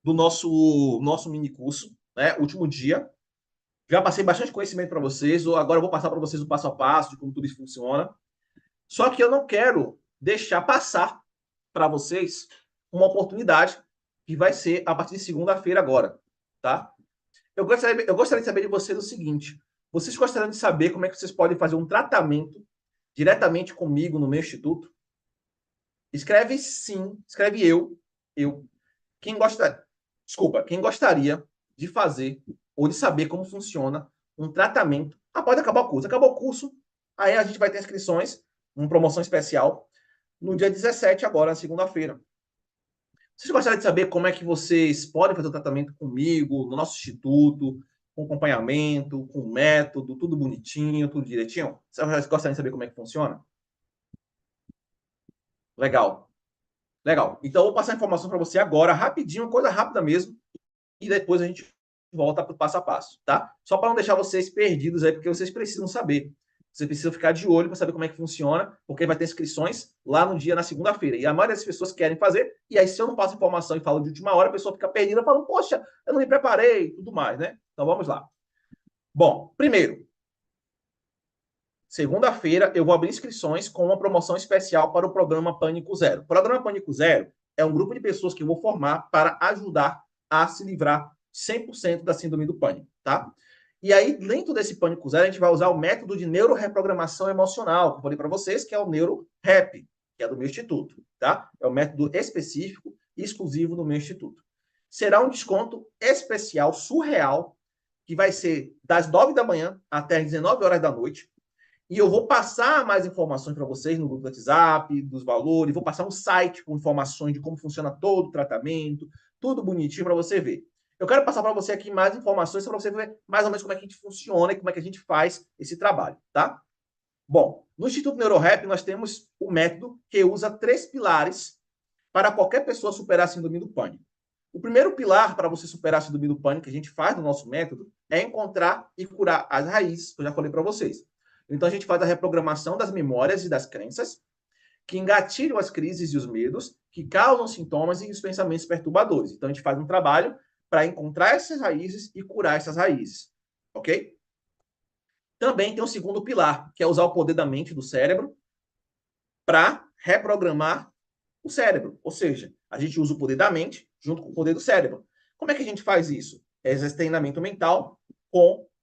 do nosso mini curso, né? Último dia. Já passei bastante conhecimento para vocês. Agora eu vou passar para vocês o passo a passo de como tudo isso funciona. Só que eu não quero deixar passar para vocês uma oportunidade que vai ser a partir de segunda-feira agora, tá? Eu gostaria de saber de vocês o seguinte: vocês gostariam de saber como é que vocês podem fazer um tratamento diretamente comigo no meu instituto? Escreve sim, escreve eu. Quem gosta, quem gostaria de fazer ou de saber como funciona um tratamento após acabar o curso. Acabou o curso, aí a gente vai ter inscrições, uma promoção especial, no dia 17, agora, segunda-feira. Vocês gostariam de saber como é que vocês podem fazer o tratamento comigo, no nosso instituto, com acompanhamento, com método, tudo bonitinho, tudo direitinho? Vocês gostariam de saber como é que funciona? Legal. Legal. Então, eu vou passar a informação para você agora, rapidinho, coisa rápida mesmo, e depois a gente volta para o passo a passo, tá? Só para não deixar vocês perdidos aí, porque vocês precisam saber. Você precisa ficar de olho para saber como é que funciona, porque vai ter inscrições lá no dia, na segunda-feira. E a maioria das pessoas querem fazer, e aí se eu não passo informação e falo de última hora, a pessoa fica perdida, falando, poxa, eu não me preparei, tudo mais, né? Então vamos lá. Bom, primeiro, segunda-feira eu vou abrir inscrições com uma promoção especial para o programa Pânico Zero. O programa Pânico Zero é um grupo de pessoas que eu vou formar para ajudar a se livrar 100% da síndrome do pânico, tá? E aí, dentro desse Pânico Zero, a gente vai usar o método de neuroreprogramação emocional, que eu falei para vocês, que é o NeuroRap, que é do meu instituto, tá? É o método específico e exclusivo do meu instituto. Será um desconto especial, surreal, que vai ser das 9 da manhã até as 19 horas da noite. E eu vou passar mais informações para vocês no grupo do WhatsApp, dos valores, vou passar um site com informações de como funciona todo o tratamento, tudo bonitinho para você ver. Eu quero passar para você aqui mais informações para você ver mais ou menos como é que a gente funciona e como é que a gente faz esse trabalho, tá? Bom, no Instituto NeuroRap nós temos o método que usa 3 pilares para qualquer pessoa superar a síndrome do pânico. O primeiro pilar para você superar a síndrome do pânico que a gente faz no nosso método é encontrar e curar as raízes, que eu já falei para vocês. Então, a gente faz a reprogramação das memórias e das crenças que engatilham as crises e os medos, que causam sintomas e os pensamentos perturbadores. Então, a gente faz um trabalho para encontrar essas raízes e curar essas raízes. Ok? Também tem um segundo pilar, que é usar o poder da mente e do cérebro para reprogramar o cérebro. Ou seja, a gente usa o poder da mente junto com o poder do cérebro. Como é que a gente faz isso? É esse treinamento mental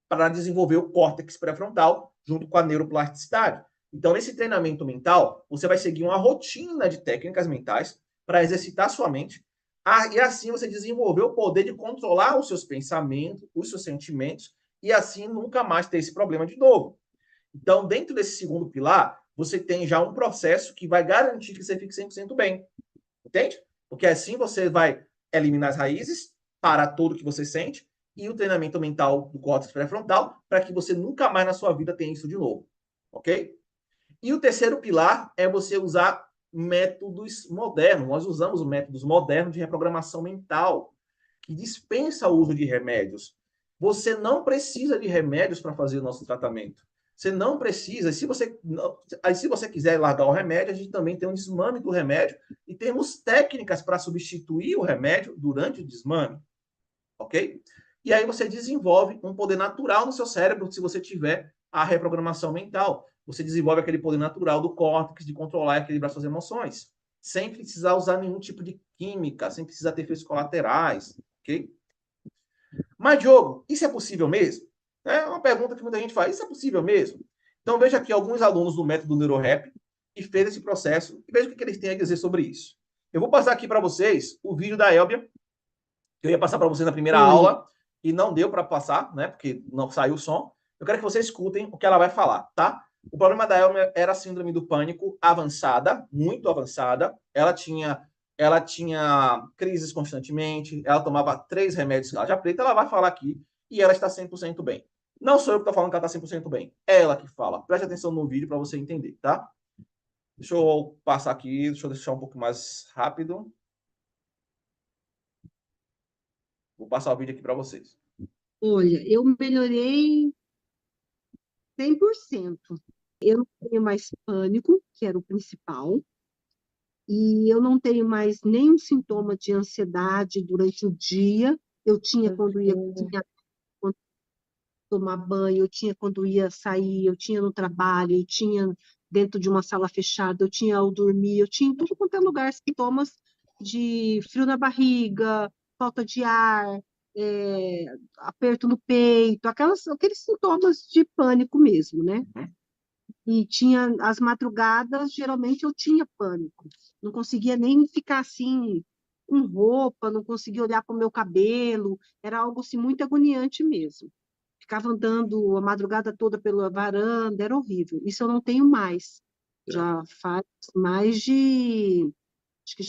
para desenvolver o córtex pré-frontal junto com a neuroplasticidade. Então, nesse treinamento mental, você vai seguir uma rotina de técnicas mentais para exercitar sua mente e assim você desenvolver o poder de controlar os seus pensamentos, os seus sentimentos e assim nunca mais ter esse problema de novo. Então, dentro desse segundo pilar, você tem já um processo que vai garantir que você fique 100% bem. Entende? Porque assim você vai eliminar as raízes, parar tudo que você sente, e o treinamento mental do córtex pré-frontal, para que você nunca mais na sua vida tenha isso de novo. Ok? E o terceiro pilar é você usar métodos modernos. Nós usamos métodos modernos de reprogramação mental, que dispensa o uso de remédios. Você não precisa de remédios para fazer o nosso tratamento. Você não precisa. Se você quiser largar o remédio, a gente também tem um desmame do remédio e temos técnicas para substituir o remédio durante o desmame, ok? E aí você desenvolve um poder natural no seu cérebro se você tiver a reprogramação mental. Você desenvolve aquele poder natural do córtex de controlar e equilibrar suas emoções, sem precisar usar nenhum tipo de química, sem precisar ter efeitos colaterais, ok? Mas, Diogo, isso é possível mesmo? É uma pergunta que muita gente faz. Isso é possível mesmo? Então, veja aqui alguns alunos do método NeuroRap que fez esse processo e veja o que eles têm a dizer sobre isso. Eu vou passar aqui para vocês o vídeo da Elbia, que eu ia passar para vocês na primeira aula e não deu para passar, né? Porque não saiu o som. Eu quero que vocês escutem o que ela vai falar, tá? O problema da Elbia era a síndrome do pânico avançada, muito avançada. Ela tinha crises constantemente, ela tomava 3 remédios de tarja preta, ela vai falar aqui e ela está 100% bem. Não sou eu que estou falando que ela está 100% bem, é ela que fala. Preste atenção no vídeo para você entender, tá? Deixa eu passar aqui, deixa eu deixar um pouco mais rápido. Vou passar o vídeo aqui para vocês. Olha, eu melhorei 100%. Eu não tenho mais pânico, que era o principal, e eu não tenho mais nenhum sintoma de ansiedade durante o dia. Eu tinha tinha quando tomar banho, eu tinha quando ia sair, eu tinha no trabalho, eu tinha dentro de uma sala fechada, eu tinha ao dormir, eu tinha em tudo quanto é lugar sintomas de frio na barriga, falta de ar, é, aperto no peito, aqueles sintomas de pânico mesmo, né? E tinha as madrugadas, geralmente eu tinha pânico. Não conseguia nem ficar assim com roupa, não conseguia olhar para o meu cabelo, era algo assim muito agoniante mesmo. Ficava andando a madrugada toda pela varanda, era horrível. Isso eu não tenho mais. Já faz mais de, acho que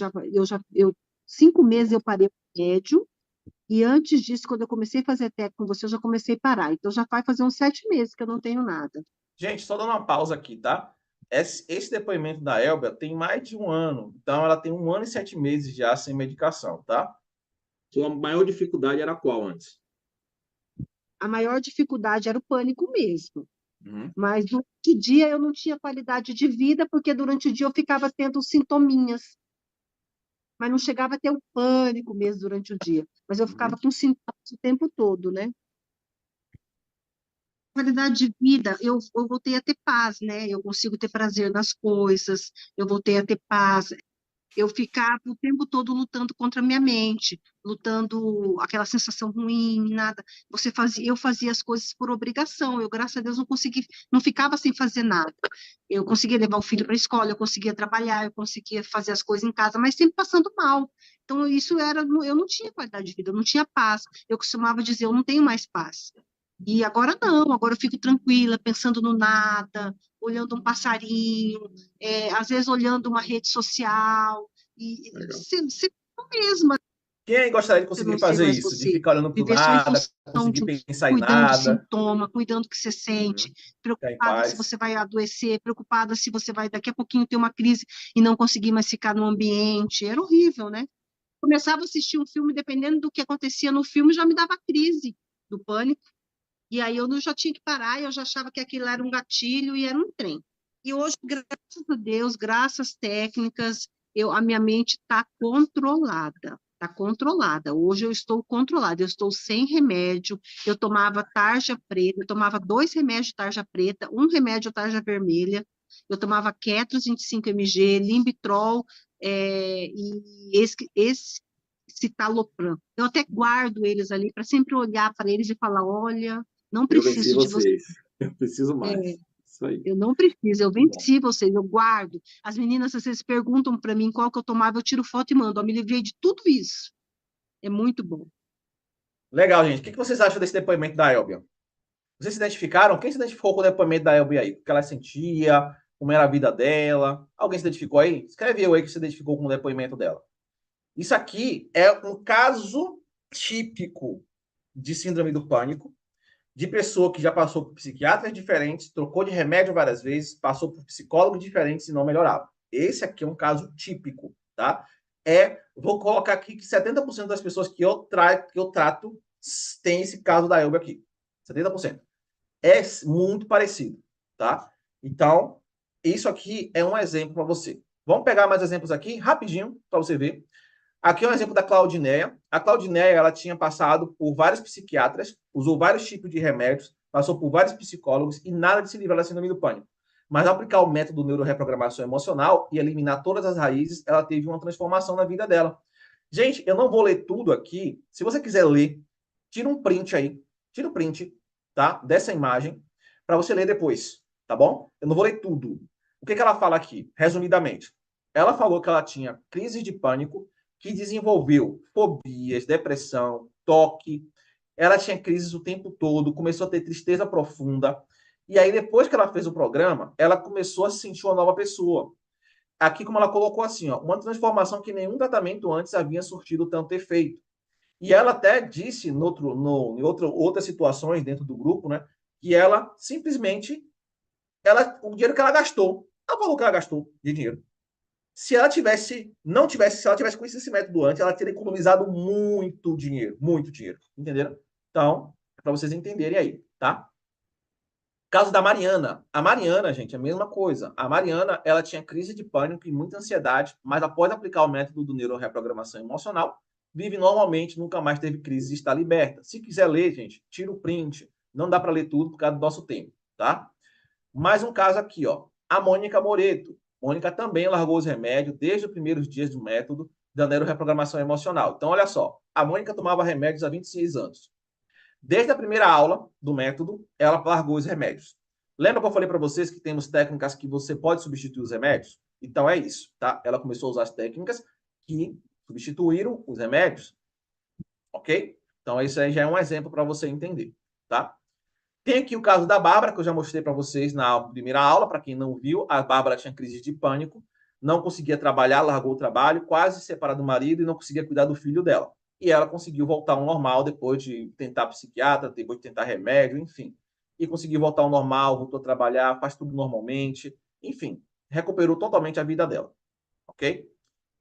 eu 5 meses eu parei o remédio, e antes disso, quando eu comecei a fazer técnico com você, eu já comecei a parar. Então já vai fazer uns 7 meses que eu não tenho nada. Gente, só dando uma pausa aqui, tá? Esse depoimento da Elbia tem mais de 1 ano. Então, ela tem 1 ano e 7 meses já sem medicação, tá? Sua maior dificuldade era qual antes? A maior dificuldade era o pânico mesmo. Mas durante o dia eu não tinha qualidade de vida, porque durante o dia eu ficava tendo sintominhas, mas não chegava a ter o pânico mesmo durante o dia. Mas eu ficava com sintomas o tempo todo, né? Qualidade de vida, eu voltei a ter paz, né? Eu consigo ter prazer nas coisas, eu voltei a ter paz. Eu ficava o tempo todo lutando contra a minha mente, lutando aquela sensação ruim, nada. Eu fazia as coisas por obrigação. Eu, graças a Deus, não ficava sem fazer nada. Eu conseguia levar o filho para a escola, eu conseguia trabalhar, eu conseguia fazer as coisas em casa, mas sempre passando mal. Então, eu não tinha qualidade de vida, eu não tinha paz. Eu costumava dizer, eu não tenho mais paz. E agora não, agora eu fico tranquila, pensando no nada, olhando um passarinho, às vezes olhando uma rede social, e você mesma, Quem aí gostaria de eu conseguir não sei fazer mais isso? De você, ficar olhando para o viver só em nada, função conseguir pensar em cuidando do nada, sintoma, cuidando do que você sente, ficar em preocupada se paz. você vai adoecer, preocupada se você vai daqui a pouquinho ter uma crise e não conseguir mais ficar no ambiente. Era horrível, né? Começava a assistir um filme, dependendo do que acontecia no filme, já me dava crise do pânico. E aí já tinha que parar, eu já achava que aquilo era um gatilho e era um trem. E hoje, graças a Deus, graças às técnicas, a minha mente está controlada. Está controlada. Hoje eu estou controlada, eu estou sem remédio. Eu tomava tarja preta, eu tomava 2 remédios de tarja preta, um remédio de tarja vermelha. Eu tomava Ketros 25 mg, Limbitrol e esse citalopram. Eu até guardo eles ali para sempre olhar para eles e falar: olha, não Eu venci preciso de você. vocês. Eu preciso mais. Isso aí. Eu não preciso, eu Muito bom. venci vocês, eu guardo. As meninas às vezes perguntam para mim qual que eu tomava, eu tiro foto e mando. Eu me livrei de tudo isso. É muito bom. Legal, gente. O que vocês acham desse depoimento da Elbia? Vocês se identificaram? Quem se identificou com o depoimento da Elbia aí? O que ela sentia? Como era a vida dela? Alguém se identificou aí? Escreve eu aí que se identificou com o depoimento dela. Isso aqui é um caso típico de síndrome do pânico, de pessoa que já passou por psiquiatras diferentes, trocou de remédio várias vezes, passou por psicólogos diferentes e não melhorava. Esse aqui é um caso típico, tá? Vou colocar aqui que 70% das pessoas que eu trato tem esse caso da Elba aqui. 70%. É muito parecido, tá? Então, isso aqui é um exemplo para você. Vamos pegar mais exemplos aqui, rapidinho, para você ver. Aqui é um exemplo da Claudineia. A Claudineia, ela tinha passado por vários psiquiatras, usou vários tipos de remédios, passou por vários psicólogos e nada de se livrar da síndrome do pânico. Mas ao aplicar o método neuroreprogramação emocional e eliminar todas as raízes, ela teve uma transformação na vida dela. Gente, eu não vou ler tudo aqui. Se você quiser ler, tira um print aí. Tira um print, tá? Dessa imagem, para você ler depois, tá bom? Eu não vou ler tudo. O que ela fala aqui, resumidamente? Ela falou que ela tinha crise de pânico, que desenvolveu fobias, depressão, toque. Ela tinha crises o tempo todo, começou a ter tristeza profunda. E aí, depois que ela fez o programa, ela começou a se sentir uma nova pessoa. Aqui, como ela colocou assim, ó, uma transformação que nenhum tratamento antes havia surtido tanto efeito. E ela até disse em outras situações dentro do grupo, né, que ela simplesmente, o dinheiro que ela gastou, ela falou que ela gastou de dinheiro. Se ela tivesse conhecido esse método antes, ela teria economizado muito dinheiro, entenderam? Então, para vocês entenderem aí, tá? Caso da Mariana. A Mariana, gente, é a mesma coisa. A Mariana, ela tinha crise de pânico e muita ansiedade, mas após aplicar o método do neuroreprogramação emocional, vive normalmente, nunca mais teve crise e está liberta. Se quiser ler, gente, tira o print. Não dá para ler tudo por causa do nosso tempo, tá? Mais um caso aqui, ó. A Mônica Moreto. Mônica também largou os remédios desde os primeiros dias do método da neuroreprogramação emocional. Então, olha só. A Mônica tomava remédios há 26 anos. Desde a primeira aula do método, ela largou os remédios. Lembra que eu falei para vocês que temos técnicas que você pode substituir os remédios? Então é isso, tá? Ela começou a usar as técnicas que substituíram os remédios, ok? Então isso aí já é um exemplo para você entender, tá? Tem aqui o caso da Bárbara, que eu já mostrei para vocês na primeira aula. Para quem não viu, a Bárbara tinha crise de pânico, não conseguia trabalhar, largou o trabalho, quase separada do marido e não conseguia cuidar do filho dela. E ela conseguiu voltar ao normal depois de tentar psiquiatra, depois de tentar remédio, enfim. E conseguiu voltar ao normal, voltou a trabalhar, faz tudo normalmente, enfim, recuperou totalmente a vida dela, ok?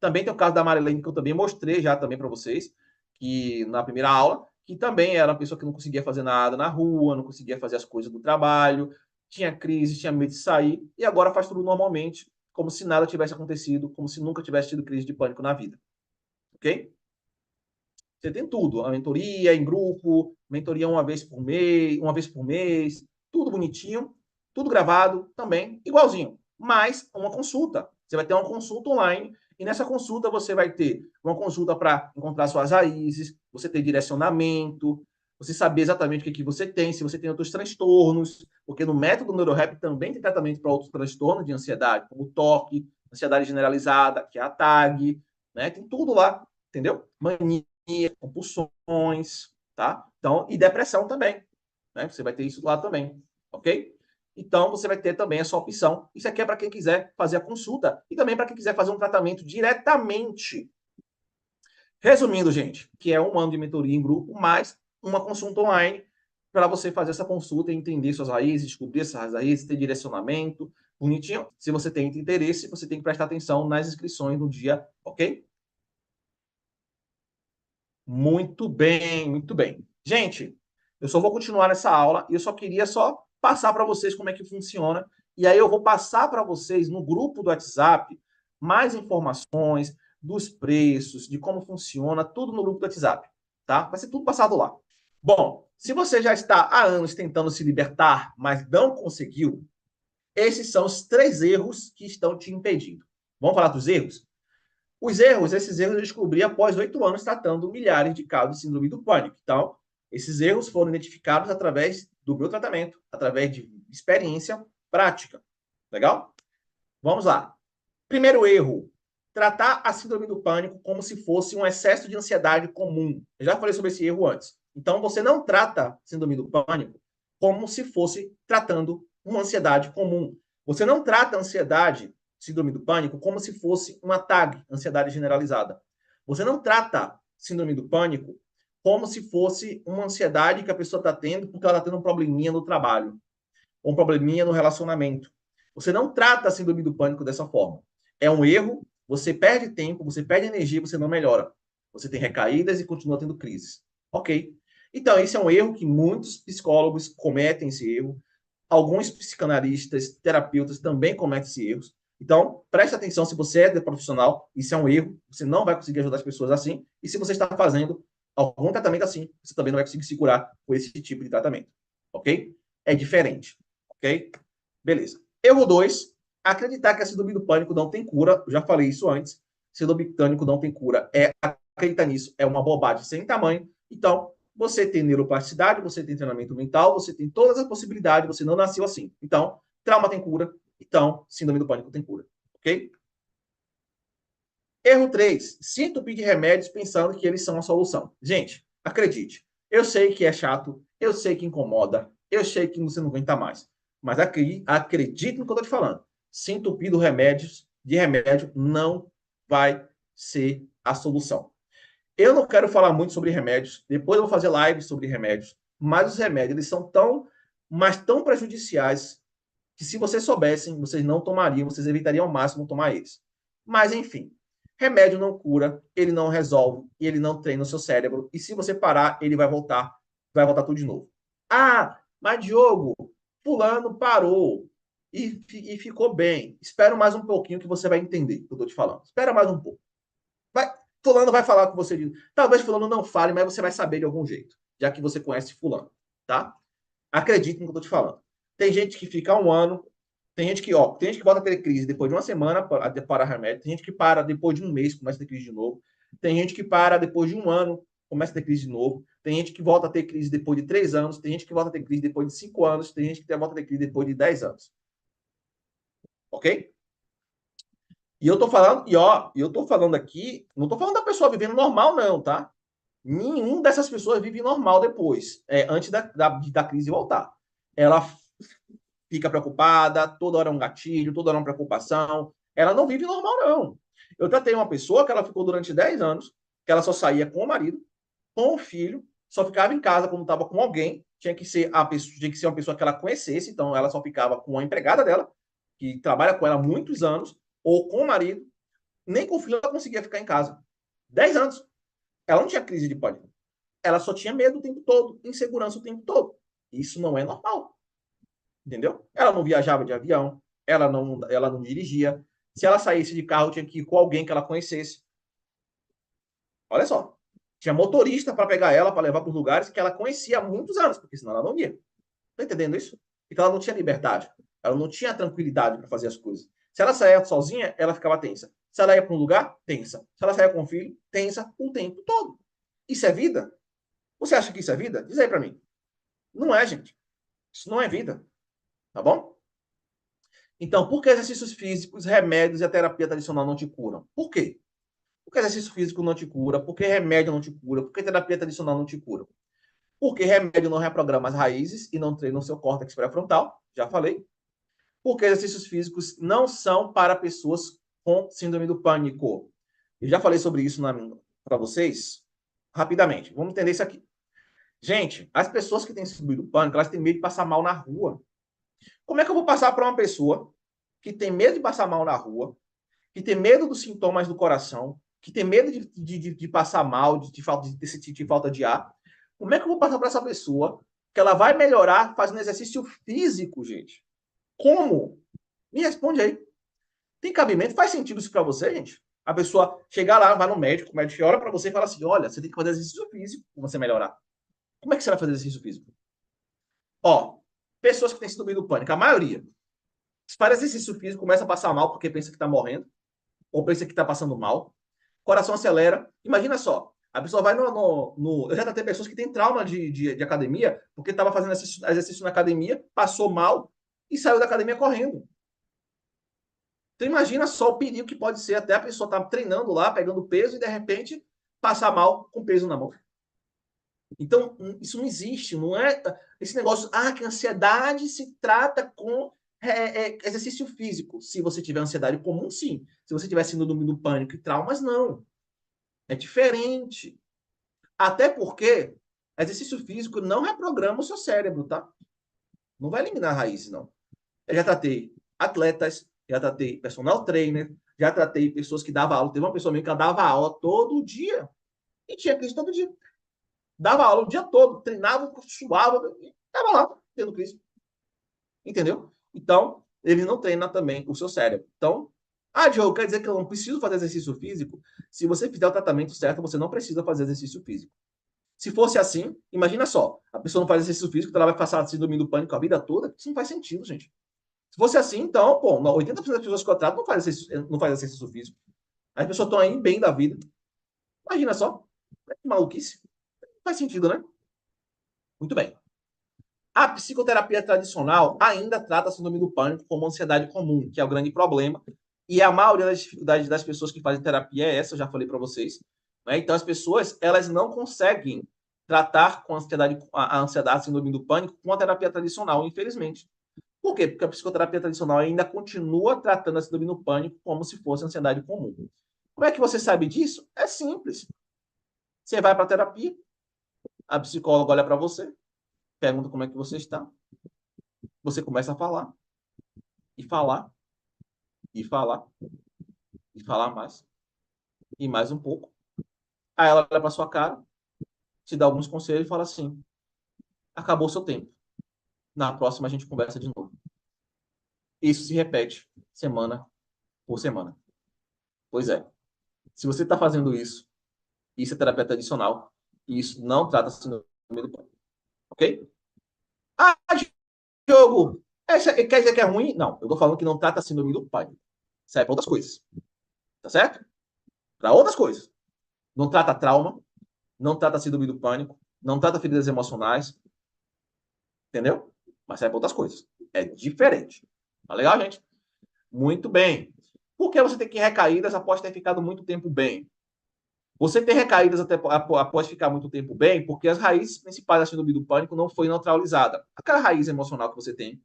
Também tem o caso da Marilene, que eu também mostrei já também para vocês, que na primeira aula, que também era uma pessoa que não conseguia fazer nada na rua, não conseguia fazer as coisas do trabalho, tinha crise, tinha medo de sair, e agora faz tudo normalmente, como se nada tivesse acontecido, como se nunca tivesse tido crise de pânico na vida. Ok? Você tem tudo, a mentoria em grupo, mentoria uma vez por mês, tudo bonitinho, tudo gravado também, igualzinho. Mas uma consulta. Você vai ter uma consulta online e nessa consulta você vai ter uma consulta para encontrar suas raízes, você ter direcionamento, você saber exatamente o que, que você tem, se você tem outros transtornos, porque no método NeuroRap também tem tratamento para outros transtornos de ansiedade, como o TOC, ansiedade generalizada, que é a TAG, né? Tem tudo lá, entendeu? Mania, compulsões, tá? Então, e depressão também, né? Você vai ter isso lá também, ok? Então, você vai ter também essa opção. Isso aqui é para quem quiser fazer a consulta e também para quem quiser fazer um tratamento diretamente. Resumindo, gente, que é um ano de mentoria em grupo, mais uma consulta online para você fazer essa consulta e entender suas raízes, descobrir essas raízes, ter direcionamento, bonitinho. Se você tem interesse, você tem que prestar atenção nas inscrições no dia, ok? Muito bem, muito bem. Gente, eu só vou continuar nessa aula e eu só queria passar para vocês como é que funciona. E aí eu vou passar para vocês no grupo do WhatsApp mais informações dos preços, de como funciona, tudo no grupo do WhatsApp, tá? Vai ser tudo passado lá. Bom, se você já está há anos tentando se libertar, mas não conseguiu, esses são os 3 erros que estão te impedindo. Vamos falar dos erros? Esses erros eu descobri após 8 anos tratando milhares de casos de síndrome do pânico. Então, esses erros foram identificados através do meu tratamento, através de experiência prática. Legal? Vamos lá. Primeiro erro: tratar a síndrome do pânico como se fosse um excesso de ansiedade comum. Eu já falei sobre esse erro antes. Então, você não trata a síndrome do pânico como se fosse tratando uma ansiedade comum. Você não trata a ansiedade, síndrome do pânico, como se fosse uma TAG, ansiedade generalizada. Você não trata síndrome do pânico como se fosse uma ansiedade que a pessoa está tendo porque ela está tendo um probleminha no trabalho, ou um probleminha no relacionamento. Você não trata a síndrome do pânico dessa forma. É um erro, você perde tempo, você perde energia, você não melhora. Você tem recaídas e continua tendo crises. Ok. Então, esse é um erro que muitos psicólogos cometem esse erro. Alguns psicanalistas, terapeutas também cometem esse erro. Então, preste atenção, se você é profissional, isso é um erro, você não vai conseguir ajudar as pessoas assim. E se você está fazendo algum tratamento assim, você também não vai conseguir se curar com esse tipo de tratamento. Ok? É diferente. Ok? Beleza. Erro 2, acreditar que a síndrome do pânico não tem cura. Eu já falei isso antes. Síndrome do pânico não tem cura. Acreditar nisso é uma bobagem sem tamanho. Então, você tem neuroplasticidade, você tem treinamento mental, você tem todas as possibilidades, você não nasceu assim. Então, trauma tem cura. Então, síndrome do pânico tem cura. Ok? Erro 3, se entupir de remédios pensando que eles são a solução. Gente, acredite. Eu sei que é chato, eu sei que incomoda, eu sei que você não aguenta mais. Mas acredite no que eu estou te falando. Se entupir de remédio não vai ser a solução. Eu não quero falar muito sobre remédios. Depois eu vou fazer lives sobre remédios. Mas os remédios, eles são tão prejudiciais que se vocês soubessem, vocês não tomariam, vocês evitariam ao máximo tomar eles. Mas, enfim, remédio não cura, ele não resolve, e ele não treina o seu cérebro. E se você parar, ele vai voltar tudo de novo. Ah, mas Diogo, fulano parou e ficou bem. Espera mais um pouquinho que você vai entender o que eu estou te falando. Espera mais um pouco. Fulano vai falar com você. Talvez fulano não fale, mas você vai saber de algum jeito, já que você conhece fulano, tá? Acredite no que eu tô te falando. Tem gente que fica 1 ano, tem gente que volta a ter crise depois de uma semana para remédio, tem gente que para depois de um mês, começa a ter crise de novo, tem gente que para depois de 1 ano, começa a ter crise de novo, tem gente que volta a ter crise depois de 3 anos, tem gente que volta a ter crise depois de 5 anos, tem gente que volta a ter crise depois de 10 anos. Ok? E eu tô falando aqui, não tô falando da pessoa vivendo normal, não, tá? Nenhum dessas pessoas vive normal depois, antes da crise voltar. Ela fica preocupada, toda hora é um gatilho, toda hora é uma preocupação. Ela não vive normal, não. Eu tratei uma pessoa que ela ficou durante 10 anos, que ela só saía com o marido, com o filho, só ficava em casa quando estava com alguém, tinha que ser uma pessoa que ela conhecesse, então ela só ficava com a empregada dela, que trabalha com ela há muitos anos, ou com o marido, nem com o filho ela conseguia ficar em casa. 10 anos. Ela não tinha crise de pânico. Ela só tinha medo o tempo todo, insegurança o tempo todo. Isso não é normal. entendeu? Ela não viajava de avião, ela não dirigia. Se ela saísse de carro, tinha que ir com alguém que ela conhecesse. Olha só. Tinha motorista para pegar ela, para levar para os lugares que ela conhecia há muitos anos, porque senão ela não ia. Tá entendendo isso? Então ela não tinha liberdade. Ela não tinha tranquilidade para fazer as coisas. Se ela saía sozinha, ela ficava tensa. Se ela ia para um lugar, tensa. Se ela saía com o filho, tensa o tempo todo. Isso é vida? Você acha que isso é vida? Diz aí para mim. Não é, gente. Isso não é vida. Tá bom? Então, por que exercícios físicos, remédios e a terapia tradicional não te curam? Por quê? Por que exercício físico não te cura? Por que remédio não te cura? Por que terapia tradicional não te cura? Porque remédio não reprograma as raízes e não treina o seu córtex pré-frontal. Já falei. Porque exercícios físicos não são para pessoas com síndrome do pânico. Eu já falei sobre isso para vocês rapidamente. Vamos entender isso aqui. Gente, as pessoas que têm síndrome do pânico, elas têm medo de passar mal na rua. Como é que eu vou passar para uma pessoa que tem medo de passar mal na rua, que tem medo dos sintomas do coração, que tem medo de passar mal, de sentir falta de ar? Como é que eu vou passar para essa pessoa que ela vai melhorar fazendo exercício físico, gente? Como? Me responde aí. Tem cabimento? Faz sentido isso para você, gente? A pessoa chegar lá, vai no médico, o médico olha para você e fala assim: olha, você tem que fazer exercício físico para você melhorar. Como é que você vai fazer exercício físico? Ó, pessoas que têm síndrome do pânico, a maioria, se faz exercício físico, começa a passar mal porque pensa que está morrendo, ou pensa que está passando mal, coração acelera. Imagina só, a pessoa vai eu já tratei pessoas que têm trauma de academia, porque estava fazendo exercício na academia, passou mal e saiu da academia correndo. Então imagina só o perigo que pode ser até a pessoa estar treinando lá, pegando peso e de repente passar mal com peso na mão. Então, isso não existe, não é esse negócio, que a ansiedade se trata com exercício físico. Se você tiver ansiedade comum, sim. Se você tiver síndrome do pânico e traumas, não. É diferente. Até porque exercício físico não reprograma o seu cérebro, tá? Não vai eliminar raízes, não. Eu já tratei atletas, já tratei personal trainer, já tratei pessoas que davam aula. Teve uma pessoa mesmo que ela dava aula todo dia. E tinha crise todo dia. Dava aula o dia todo, treinava, suava, e estava lá, tendo crise. Entendeu? Então, ele não treina também o seu cérebro. Então, Diogo, quer dizer que eu não preciso fazer exercício físico? Se você fizer o tratamento certo, você não precisa fazer exercício físico. Se fosse assim, imagina só, a pessoa não faz exercício físico, ela vai passar síndrome do pânico a vida toda. Isso não faz sentido, gente. Se fosse assim, então, pô, 80% das pessoas que eu trato não faz exercício físico. As pessoas estão aí bem da vida. Imagina só. Que maluquice. Não faz sentido, né? Muito bem. A psicoterapia tradicional ainda trata a síndrome do pânico como ansiedade comum, que é o grande problema. E a maioria das dificuldades das pessoas que fazem terapia é essa, eu já falei para vocês. Né? Então, as pessoas elas não conseguem tratar com a ansiedade, a síndrome do pânico, com a terapia tradicional, infelizmente. Por quê? Porque a psicoterapia tradicional ainda continua tratando a síndrome do pânico como se fosse ansiedade comum. Como é que você sabe disso? É simples. Você vai para a terapia, a psicóloga olha para você, pergunta como é que você está, você começa a falar, e falar, e falar, e falar mais, e mais um pouco. Aí ela olha para sua cara, te dá alguns conselhos e fala assim: acabou o seu tempo. Na próxima a gente conversa de novo. Isso se repete semana por semana. Pois é. Se você está fazendo isso, isso é terapia tradicional, e isso não trata síndrome do pânico. Ok? Ah, Diogo, quer dizer que é ruim? Não, eu estou falando que não trata síndrome do pânico. Isso é para outras coisas. Tá certo? Para outras coisas. Não trata trauma, não trata síndrome do pânico, não trata feridas emocionais. Entendeu? Mas serve para outras coisas. É diferente. Tá legal, gente? Muito bem. Por que você tem que recaídas após ter ficado muito tempo bem? Você tem recaídas após ficar muito tempo bem porque as raízes principais da síndrome do pânico não foi neutralizada. Aquela raiz emocional que você tem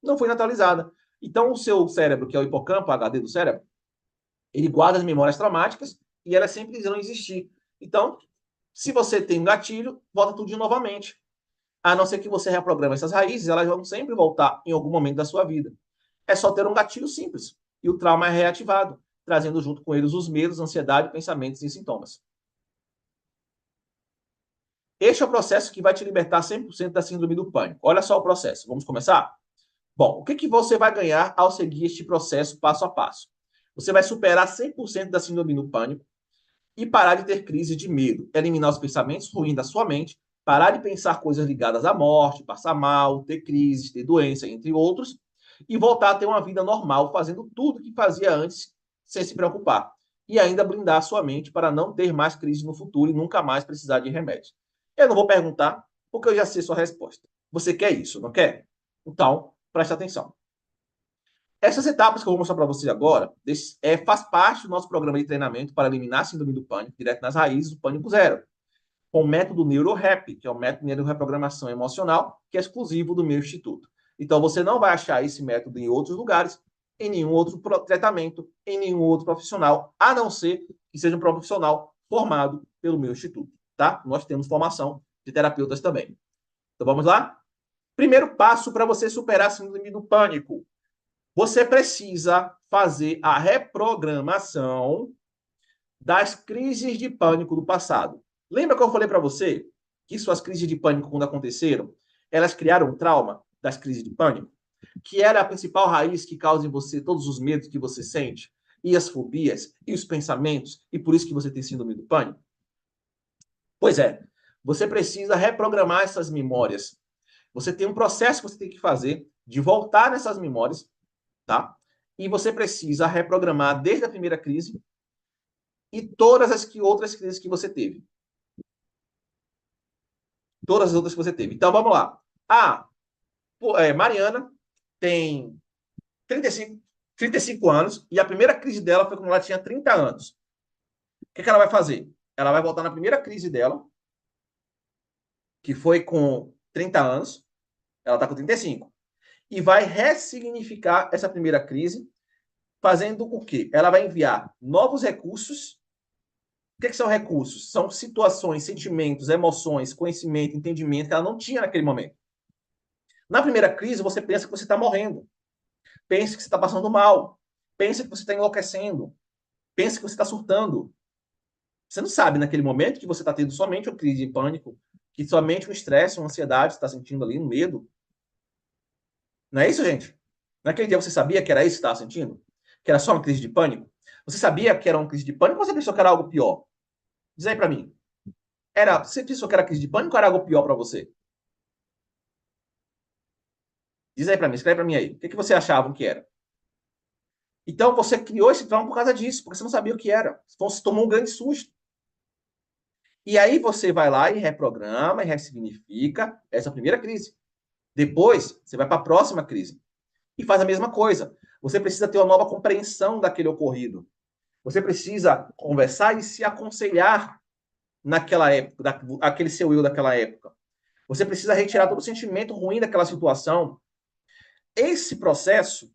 não foi neutralizada. Então, o seu cérebro, que é o hipocampo, o HD do cérebro, ele guarda as memórias traumáticas e elas sempre irão existir. Então, se você tem um gatilho, volta tudo de novamente. A não ser que você reprograme essas raízes, elas vão sempre voltar em algum momento da sua vida. É só ter um gatilho simples. E o trauma é reativado, trazendo junto com eles os medos, ansiedade, pensamentos e sintomas. Este é o processo que vai te libertar 100% da síndrome do pânico. Olha só o processo. Vamos começar? Bom, o que, que você vai ganhar ao seguir este processo passo a passo? Você vai superar 100% da síndrome do pânico e parar de ter crise de medo, eliminar os pensamentos ruins da sua mente, parar de pensar coisas ligadas à morte, passar mal, ter crises, ter doença, entre outros, e voltar a ter uma vida normal, fazendo tudo que fazia antes, sem se preocupar. E ainda blindar a sua mente para não ter mais crise no futuro e nunca mais precisar de remédio. Eu não vou perguntar, porque eu já sei sua resposta. Você quer isso, não quer? Então, preste atenção. Essas etapas que eu vou mostrar para vocês agora faz parte do nosso programa de treinamento para eliminar a síndrome do pânico, direto nas raízes do pânico zero, com o método NeuroRap, que é o método de neuroreprogramação emocional, que é exclusivo do meu instituto. Então, você não vai achar esse método em outros lugares, em nenhum outro tratamento, em nenhum outro profissional, a não ser que seja um profissional formado pelo meu instituto, tá? Nós temos formação de terapeutas também. Então, vamos lá? Primeiro passo para você superar a síndrome do pânico. Você precisa fazer a reprogramação das crises de pânico do passado. Lembra que eu falei para você que suas crises de pânico, quando aconteceram, elas criaram um trauma das crises de pânico? Que era a principal raiz que causa em você todos os medos que você sente, e as fobias, e os pensamentos, e por isso que você tem síndrome do pânico? Pois é, você precisa reprogramar essas memórias. Você tem um processo que você tem que fazer de voltar nessas memórias, tá? E você precisa reprogramar desde a primeira crise e todas as outras crises que você teve. Todas as outras que você teve. Então, vamos lá. Mariana tem 35 anos e a primeira crise dela foi quando ela tinha 30 anos. O que ela vai fazer? Ela vai voltar na primeira crise dela, que foi com 30 anos, ela está com 35, e vai ressignificar essa primeira crise, fazendo o quê? Ela vai enviar novos recursos. O que são recursos? São situações, sentimentos, emoções, conhecimento, entendimento que ela não tinha naquele momento. Na primeira crise, você pensa que você está morrendo. Pensa que você está passando mal. Pensa que você está enlouquecendo. Pensa que você está surtando. Você não sabe naquele momento que você está tendo somente uma crise de pânico, que somente um estresse, uma ansiedade, você está sentindo ali, um medo. Não é isso, gente? Naquele dia você sabia que era isso que você estava sentindo? Que era só uma crise de pânico? Você sabia que era uma crise de pânico ou você pensou que era algo pior? Diz aí para mim. Você pensou que era crise de pânico ou era algo pior para você? Diz aí para mim, escreve para mim aí. O que você achava que era? Então, você criou esse trauma por causa disso, porque você não sabia o que era. Você tomou um grande susto. E aí você vai lá e reprograma e ressignifica essa primeira crise. Depois, você vai para a próxima crise e faz a mesma coisa. Você precisa ter uma nova compreensão daquele ocorrido. Você precisa conversar e se aconselhar naquela época, aquele seu eu daquela época. Você precisa retirar todo o sentimento ruim daquela situação. Esse processo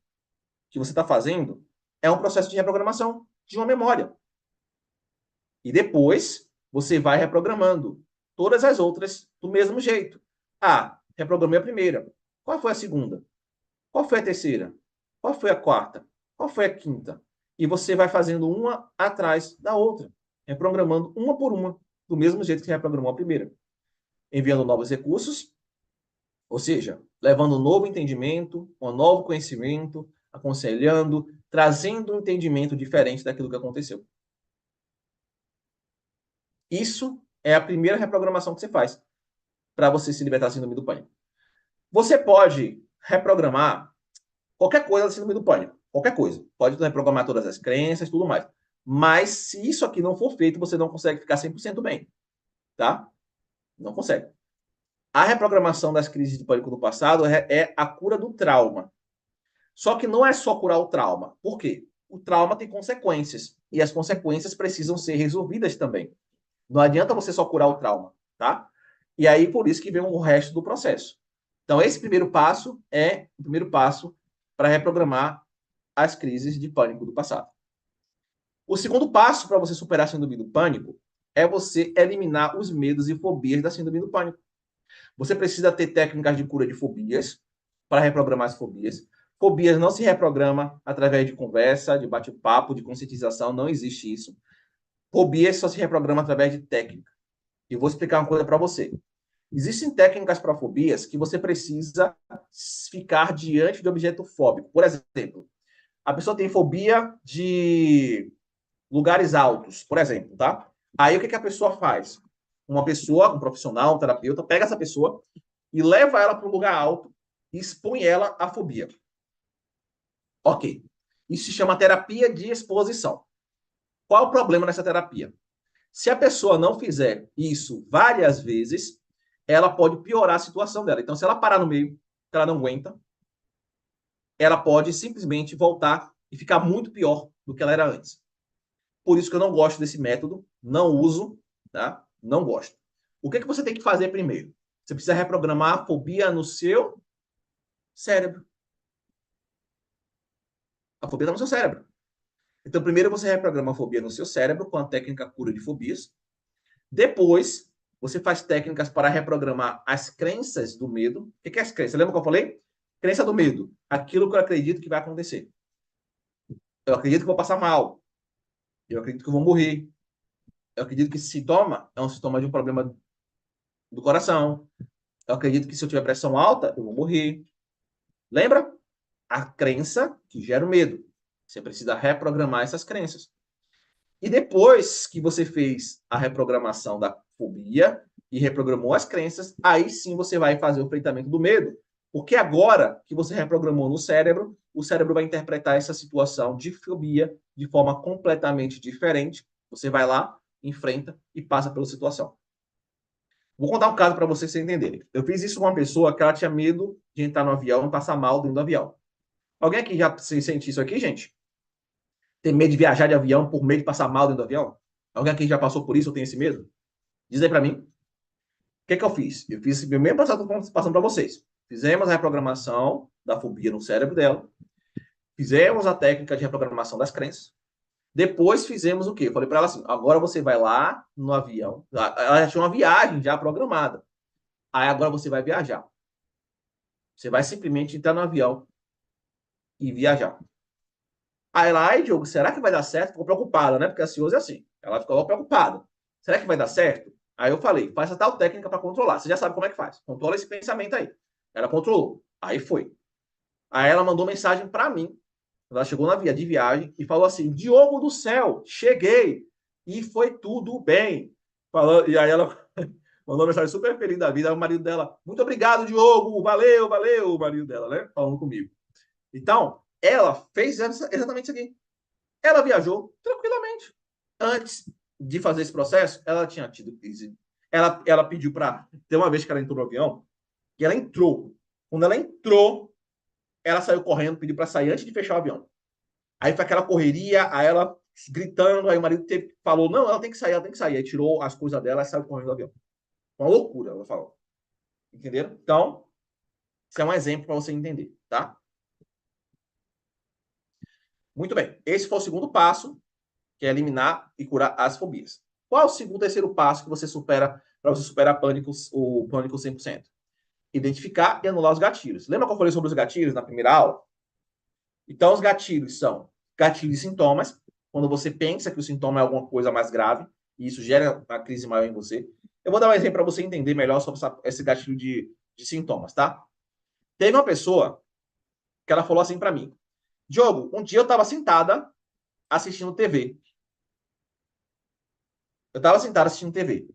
que você está fazendo é um processo de reprogramação de uma memória. E depois você vai reprogramando todas as outras do mesmo jeito. Reprogramei a primeira. Qual foi a segunda? Qual foi a terceira? Qual foi a quarta? Qual foi a quinta? E você vai fazendo uma atrás da outra, reprogramando uma por uma, do mesmo jeito que reprogramou a primeira. Enviando novos recursos, ou seja, levando um novo entendimento, um novo conhecimento, aconselhando, trazendo um entendimento diferente daquilo que aconteceu. Isso é a primeira reprogramação que você faz para você se libertar da síndrome do pânico. Você pode reprogramar qualquer coisa da síndrome do pânico. Qualquer coisa. Pode reprogramar todas as crenças, tudo mais. Mas se isso aqui não for feito, você não consegue ficar 100% bem. Tá? Não consegue. A reprogramação das crises de pânico do passado é a cura do trauma. Só que não é só curar o trauma. Por quê? O trauma tem consequências. E as consequências precisam ser resolvidas também. Não adianta você só curar o trauma, tá? E aí, por isso que vem o resto do processo. Então, esse primeiro passo é o primeiro passo para reprogramar as crises de pânico do passado. O segundo passo para você superar a síndrome do pânico é você eliminar os medos e fobias da síndrome do pânico. Você precisa ter técnicas de cura de fobias para reprogramar as fobias. Fobias não se reprograma através de conversa, de bate-papo, de conscientização, não existe isso. Fobias só se reprograma através de técnica. E vou explicar uma coisa para você. Existem técnicas para fobias que você precisa ficar diante do objeto fóbico. Por exemplo, a pessoa tem fobia de lugares altos, por exemplo, tá? Aí o que a pessoa faz? Uma pessoa, um profissional, um terapeuta, pega essa pessoa e leva ela para um lugar alto e expõe ela à fobia. Ok. Isso se chama terapia de exposição. Qual o problema nessa terapia? Se a pessoa não fizer isso várias vezes, ela pode piorar a situação dela. Então, se ela parar no meio, que ela não aguenta, ela pode simplesmente voltar e ficar muito pior do que ela era antes. Por isso que eu não gosto desse método, não uso, tá? Não gosto. O que você tem que fazer primeiro? Você precisa reprogramar a fobia no seu cérebro. A fobia está no seu cérebro. Então, primeiro você reprograma a fobia no seu cérebro com a técnica cura de fobias. Depois, você faz técnicas para reprogramar as crenças do medo. O que é as crenças? Lembra que eu falei? Crença do medo. Aquilo que eu acredito que vai acontecer. Eu acredito que vou passar mal. Eu acredito que eu vou morrer. Eu acredito que esse sintoma é um sintoma de um problema do coração. Eu acredito que se eu tiver pressão alta, eu vou morrer. Lembra? A crença que gera o medo. Você precisa reprogramar essas crenças. E depois que você fez a reprogramação da fobia e reprogramou as crenças, aí sim você vai fazer o enfrentamento do medo. Porque agora que você reprogramou no cérebro, o cérebro vai interpretar essa situação de fobia de forma completamente diferente. Você vai lá, enfrenta e passa pela situação. Vou contar um caso para vocês entenderem. Eu fiz isso com uma pessoa que ela tinha medo de entrar no avião e passar mal dentro do avião. Alguém aqui já se sente isso aqui, gente? Tem medo de viajar de avião por medo de passar mal dentro do avião? Alguém aqui já passou por isso ou tem esse medo? Diz aí para mim. O que eu fiz? Eu fiz o mesmo processo que eu estou passando para vocês. Fizemos a reprogramação da fobia no cérebro dela. Fizemos a técnica de reprogramação das crenças. Depois fizemos o quê? Eu falei para ela assim, agora você vai lá no avião. Ela já tinha uma viagem já programada. Aí agora você vai viajar. Você vai simplesmente entrar no avião e viajar. Aí ela, ai, Diogo, será que vai dar certo? Ficou preocupada, né? Porque a ansiosa é assim. Ela ficou preocupada. Será que vai dar certo? Aí eu falei, faz a tal técnica para controlar. Você já sabe como é que faz. Controla esse pensamento aí. Ela controlou. Aí foi. Aí ela mandou mensagem para mim. Ela chegou na via de viagem e falou assim, Diogo do céu, cheguei. E foi tudo bem. Falou, e aí ela mandou uma mensagem super feliz da vida. Aí o marido dela, muito obrigado, Diogo. Valeu, valeu. O marido dela, né? Falando comigo. Então, ela fez exatamente isso aqui. Ela viajou tranquilamente. Antes de fazer esse processo, ela tinha tido crise. Ela pediu para... Tem uma vez que ela entrou no avião, e ela entrou. Quando ela entrou, ela saiu correndo, pediu para sair antes de fechar o avião. Aí foi aquela correria, aí ela gritando, aí o marido falou, não, ela tem que sair, ela tem que sair. Aí tirou as coisas dela e saiu correndo do avião. Uma loucura, ela falou. Entenderam? Então, isso é um exemplo para você entender, tá? Muito bem. Esse foi o segundo passo, que é eliminar e curar as fobias. Qual é o segundo, terceiro passo que você supera para você superar o pânico 100%? Identificar e anular os gatilhos. Lembra que eu falei sobre os gatilhos na primeira aula? Então, os gatilhos são gatilhos e sintomas, quando você pensa que o sintoma é alguma coisa mais grave, e isso gera uma crise maior em você. Eu vou dar um exemplo para você entender melhor sobre esse gatilho de sintomas, tá? Teve uma pessoa que ela falou assim para mim, Diogo, um dia eu estava sentada assistindo TV. Eu estava sentado assistindo TV.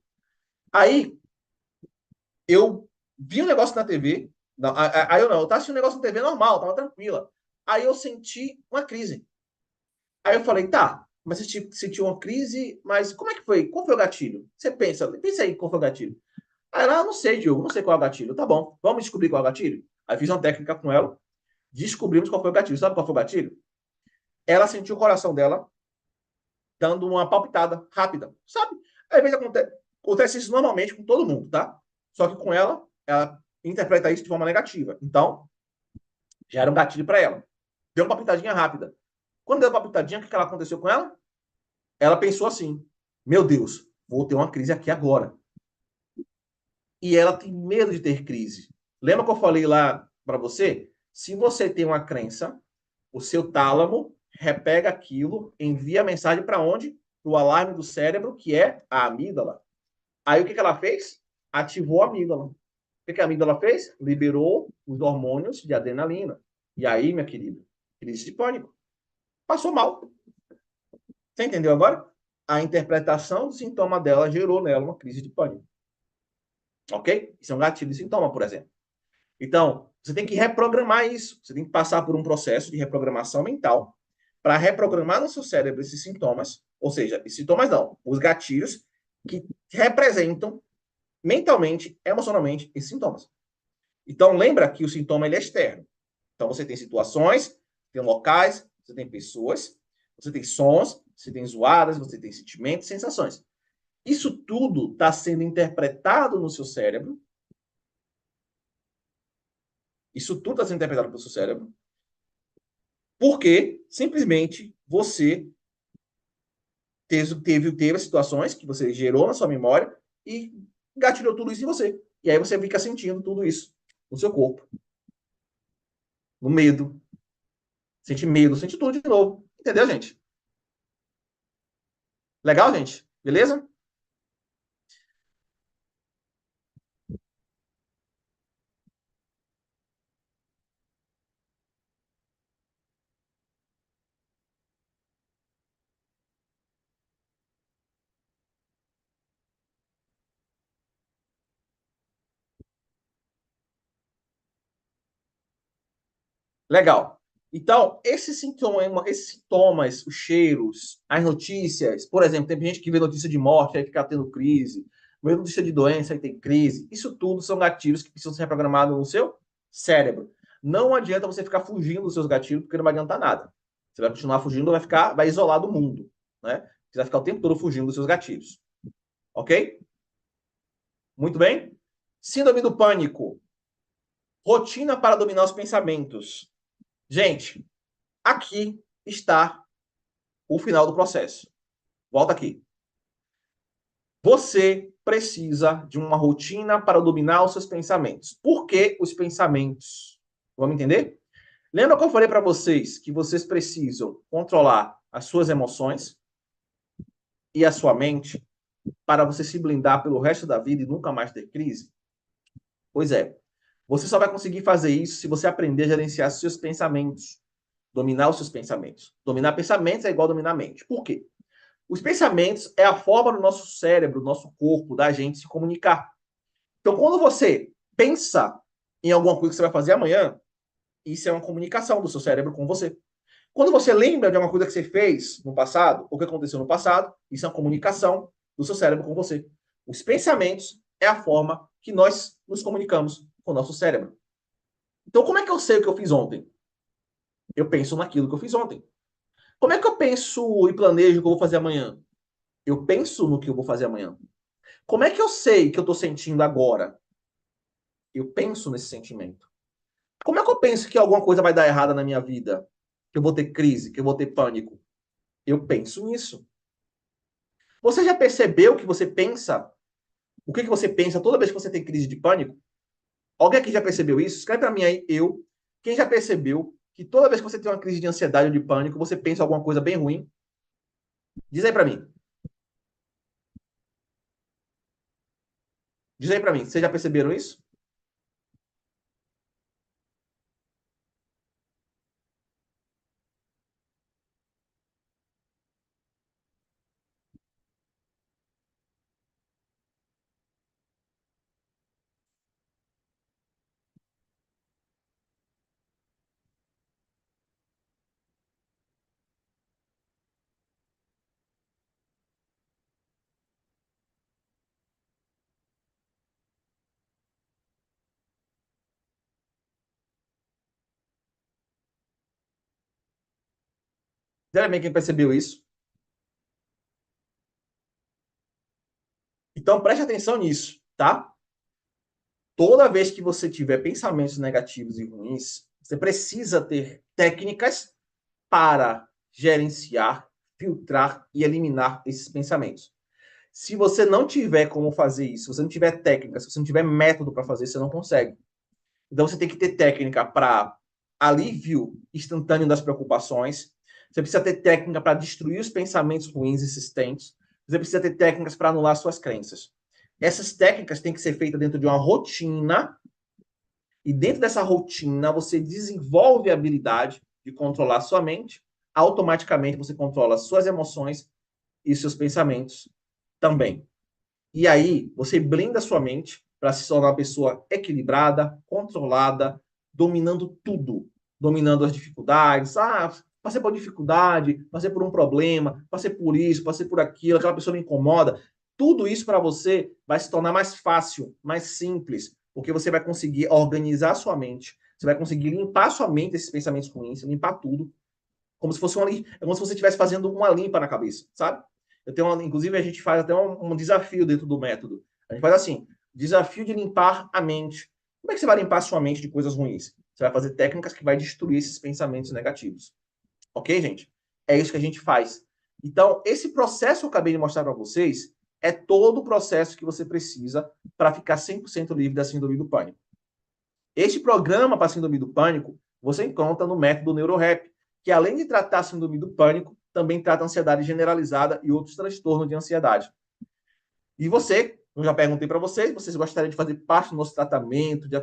Aí, eu vi um negócio na TV. Não, aí eu não, eu estava assistindo um negócio na TV normal, estava tranquila. Aí eu senti uma crise. Aí eu falei, tá, mas você sentiu uma crise, mas como é que foi? Qual foi o gatilho? Você pensa aí qual foi o gatilho. Aí ela, não sei, Diogo, não sei qual é o gatilho. Tá bom, vamos descobrir qual é o gatilho? Aí fiz uma técnica com ela, descobrimos qual foi o gatilho. Sabe qual foi o gatilho? Ela sentiu o coração dela dando uma palpitada rápida, sabe? Às vezes acontece isso normalmente com todo mundo, tá? Só que com ela interpreta isso de forma negativa. Então, já era um gatilho para ela. Deu uma palpitadinha rápida. Quando deu uma palpitadinha, o que ela aconteceu com ela? Ela pensou assim, meu Deus, vou ter uma crise aqui agora. E ela tem medo de ter crise. Lembra que eu falei lá para você? Se você tem uma crença, o seu tálamo repega aquilo, envia a mensagem para onde? Para o alarme do cérebro, que é a amígdala. Aí o que ela fez? ativou a amígdala. O que a amígdala fez? Liberou os hormônios de adrenalina. E aí, minha querida, crise de pânico. Passou mal. Você entendeu agora? A interpretação do sintoma dela gerou nela uma crise de pânico. Ok? Isso é um gatilho de sintoma, por exemplo. Então, você tem que reprogramar isso. Você tem que passar por um processo de reprogramação mental para reprogramar no seu cérebro esses sintomas, ou seja, esses sintomas não, os gatilhos que representam mentalmente, emocionalmente, esses sintomas. Então, lembra que o sintoma ele é externo. Então, você tem situações, tem locais, você tem pessoas, você tem sons, você tem zoadas, você tem sentimentos, sensações. Isso tudo está sendo interpretado no seu cérebro. Isso tudo está sendo interpretado pelo seu cérebro. Porque, simplesmente, você teve situações que você gerou na sua memória e gatilhou tudo isso em você. E aí você fica sentindo tudo isso no seu corpo. No medo. Sente medo, sente tudo de novo. Entendeu, gente? Legal, gente? Beleza? Legal. Então, esses sintomas, os cheiros, as notícias, por exemplo, tem gente que vê notícia de morte, aí fica tendo crise, vê notícia de doença, aí tem crise. Isso tudo são gatilhos que precisam ser reprogramados no seu cérebro. Não adianta você ficar fugindo dos seus gatilhos, porque não vai adiantar nada. Você vai continuar fugindo, vai isolar do mundo, né? Você vai ficar o tempo todo fugindo dos seus gatilhos. Ok? Muito bem? Síndrome do pânico. Rotina para dominar os pensamentos. Gente, aqui está o final do processo. Volta aqui. Você precisa de uma rotina para dominar os seus pensamentos. Por que os pensamentos? Vamos entender? Lembra que eu falei para vocês que vocês precisam controlar as suas emoções e a sua mente para você se blindar pelo resto da vida e nunca mais ter crise? Pois é. Você só vai conseguir fazer isso se você aprender a gerenciar seus pensamentos. Dominar os seus pensamentos. Dominar pensamentos é igual a dominar a mente. Por quê? Os pensamentos é a forma do nosso cérebro, do nosso corpo, da gente se comunicar. Então, quando você pensa em alguma coisa que você vai fazer amanhã, isso é uma comunicação do seu cérebro com você. Quando você lembra de alguma coisa que você fez no passado, ou que aconteceu no passado, isso é uma comunicação do seu cérebro com você. Os pensamentos é a forma que nós nos comunicamos com o nosso cérebro. Então, como é que eu sei o que eu fiz ontem? Eu penso naquilo que eu fiz ontem. Como é que eu penso e planejo o que eu vou fazer amanhã? Eu penso no que eu vou fazer amanhã. Como é que eu sei que eu estou sentindo agora? Eu penso nesse sentimento. Como é que eu penso que alguma coisa vai dar errada na minha vida? Que eu vou ter crise, que eu vou ter pânico? Eu penso nisso. Você já percebeu que você pensa? O que você pensa toda vez que você tem crise de pânico? Alguém aqui já percebeu isso? Escreve para mim aí, eu. Quem já percebeu que toda vez que você tem uma crise de ansiedade ou de pânico, você pensa alguma coisa bem ruim? Diz aí para mim. Diz aí para mim. Vocês já perceberam isso? Diz aí para mim quem percebeu isso. Então preste atenção nisso, tá? Toda vez que você tiver pensamentos negativos e ruins, você precisa ter técnicas para gerenciar, filtrar e eliminar esses pensamentos. Se você não tiver como fazer isso, se você não tiver técnica, se você não tiver método para fazer, você não consegue. Então você tem que ter técnica para alívio instantâneo das preocupações. Você precisa ter técnica para destruir os pensamentos ruins existentes. Você precisa ter técnicas para anular suas crenças. Essas técnicas têm que ser feitas dentro de uma rotina, e dentro dessa rotina você desenvolve a habilidade de controlar sua mente, automaticamente você controla suas emoções e seus pensamentos também. E aí você blinda sua mente para se tornar uma pessoa equilibrada, controlada, dominando tudo, dominando as dificuldades. Ah, passei por dificuldade, passei por um problema, passei por isso, passei por aquilo, aquela pessoa me incomoda. Tudo isso para você vai se tornar mais fácil, mais simples, porque você vai conseguir organizar sua mente, você vai conseguir limpar sua mente desses pensamentos ruins, limpar tudo, como se fosse é como se você estivesse fazendo uma limpa na cabeça, sabe? Inclusive, a gente faz até um desafio dentro do método. A gente faz assim: desafio de limpar a mente. Como é que você vai limpar a sua mente de coisas ruins? Você vai fazer técnicas que vai destruir esses pensamentos negativos. Ok, gente? É isso que a gente faz. Então, esse processo que eu acabei de mostrar para vocês é todo o processo que você precisa para ficar 100% livre da síndrome do pânico. Este programa para a síndrome do pânico você encontra no método NeuroRap, que além de tratar a síndrome do pânico, também trata a ansiedade generalizada e outros transtornos de ansiedade. E você, eu já perguntei para vocês gostariam de fazer parte do nosso tratamento, de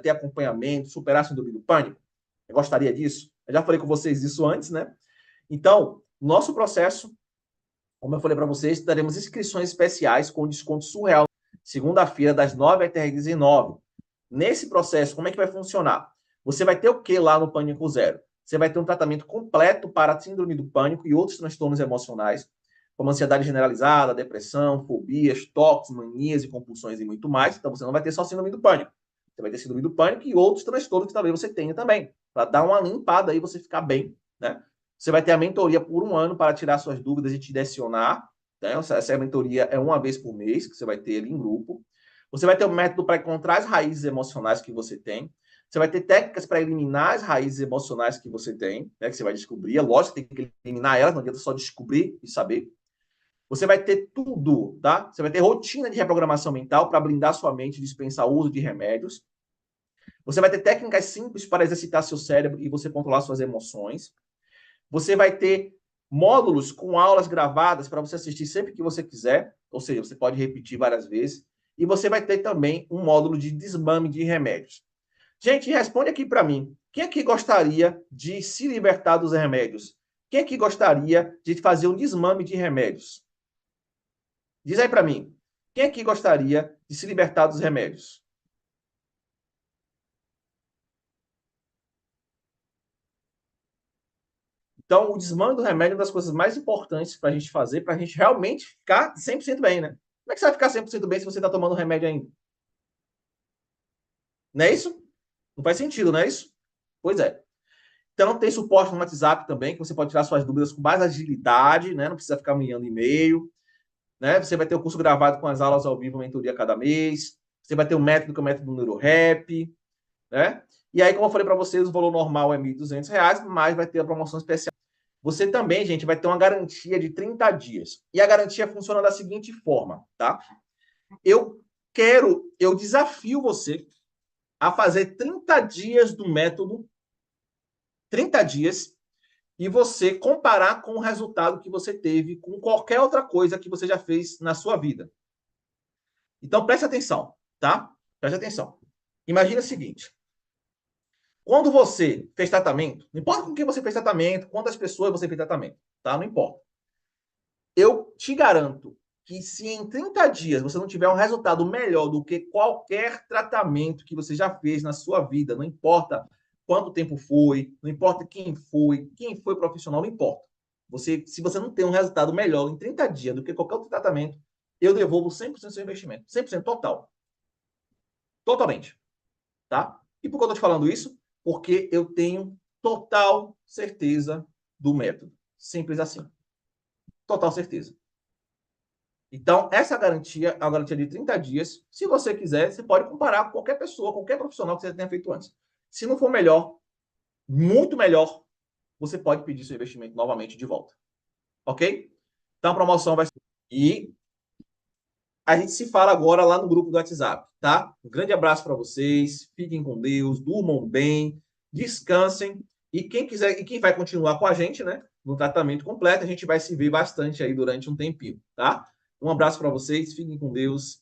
ter acompanhamento, superar a síndrome do pânico? Eu gostaria disso? Eu já falei com vocês isso antes, né? Então, nosso processo, como eu falei para vocês, daremos inscrições especiais com desconto surreal, segunda-feira, das 9 até as 19. Nesse processo, como é que vai funcionar? Você vai ter o que lá no Pânico Zero? Você vai ter um tratamento completo para a síndrome do pânico e outros transtornos emocionais, como ansiedade generalizada, depressão, fobias, toques, manias e compulsões e muito mais. Então, você não vai ter só síndrome do pânico. Você vai ter síndrome do pânico e outros transtornos que talvez você tenha também, para dar uma limpada aí e você ficar bem, né? Você vai ter a mentoria por 1 ano para tirar suas dúvidas e te direcionar. Né? Essa mentoria é uma vez por mês, que você vai ter ali em grupo. Você vai ter um método para encontrar as raízes emocionais que você tem. Você vai ter técnicas para eliminar as raízes emocionais que você tem, né, que você vai descobrir. É lógico que tem que eliminar elas, não adianta só descobrir e saber. Você vai ter tudo, tá? Você vai ter rotina de reprogramação mental para blindar sua mente e dispensar o uso de remédios. Você vai ter técnicas simples para exercitar seu cérebro e você controlar suas emoções. Você vai ter módulos com aulas gravadas para você assistir sempre que você quiser, ou seja, você pode repetir várias vezes. E você vai ter também um módulo de desmame de remédios. Gente, responde aqui para mim. Quem aqui gostaria de se libertar dos remédios? Quem aqui gostaria de fazer um desmame de remédios? Diz aí para mim. Quem aqui gostaria de se libertar dos remédios? Então, o desmame do remédio é uma das coisas mais importantes para a gente fazer, para a gente realmente ficar 100% bem, né? Como é que você vai ficar 100% bem se você está tomando remédio ainda? Não é isso? Não faz sentido, não é isso? Pois é. Então, tem suporte no WhatsApp também, que você pode tirar suas dúvidas com mais agilidade, né? Não precisa ficar me enviando e-mail, né? Você vai ter o curso gravado com as aulas ao vivo, mentoria a cada mês. Você vai ter o método, que é o método do NeuroRap, né? E aí, como eu falei para vocês, o valor normal é R$ 1.200, mas vai ter a promoção especial. Você também, gente, vai ter uma garantia de 30 dias. E a garantia funciona da seguinte forma, tá? Eu desafio você a fazer 30 dias do método, 30 dias, e você comparar com o resultado que você teve com qualquer outra coisa que você já fez na sua vida. Então, preste atenção, tá? Preste atenção. Imagina o seguinte. Quando você fez tratamento, não importa com quem você fez tratamento, quantas pessoas você fez tratamento, tá? Não importa. Eu te garanto que se em 30 dias você não tiver um resultado melhor do que qualquer tratamento que você já fez na sua vida, não importa quanto tempo foi, não importa quem foi profissional, não importa. Se você não tem um resultado melhor em 30 dias do que qualquer outro tratamento, eu devolvo 100% do seu investimento. 100% total. Totalmente. Tá? E por que eu estou te falando isso? Porque eu tenho total certeza do método. Simples assim. Total certeza. Então, essa garantia é uma garantia de 30 dias. Se você quiser, você pode comparar com qualquer pessoa, qualquer profissional que você tenha feito antes. Se não for melhor, muito melhor, você pode pedir seu investimento novamente de volta. Ok? Então, a promoção vai ser... E a gente se fala agora lá no grupo do WhatsApp, tá? Um grande abraço para vocês. Fiquem com Deus, durmam bem, descansem. E quem quiser, e quem vai continuar com a gente, né? No tratamento completo, a gente vai se ver bastante aí durante um tempinho, tá? Um abraço para vocês, fiquem com Deus.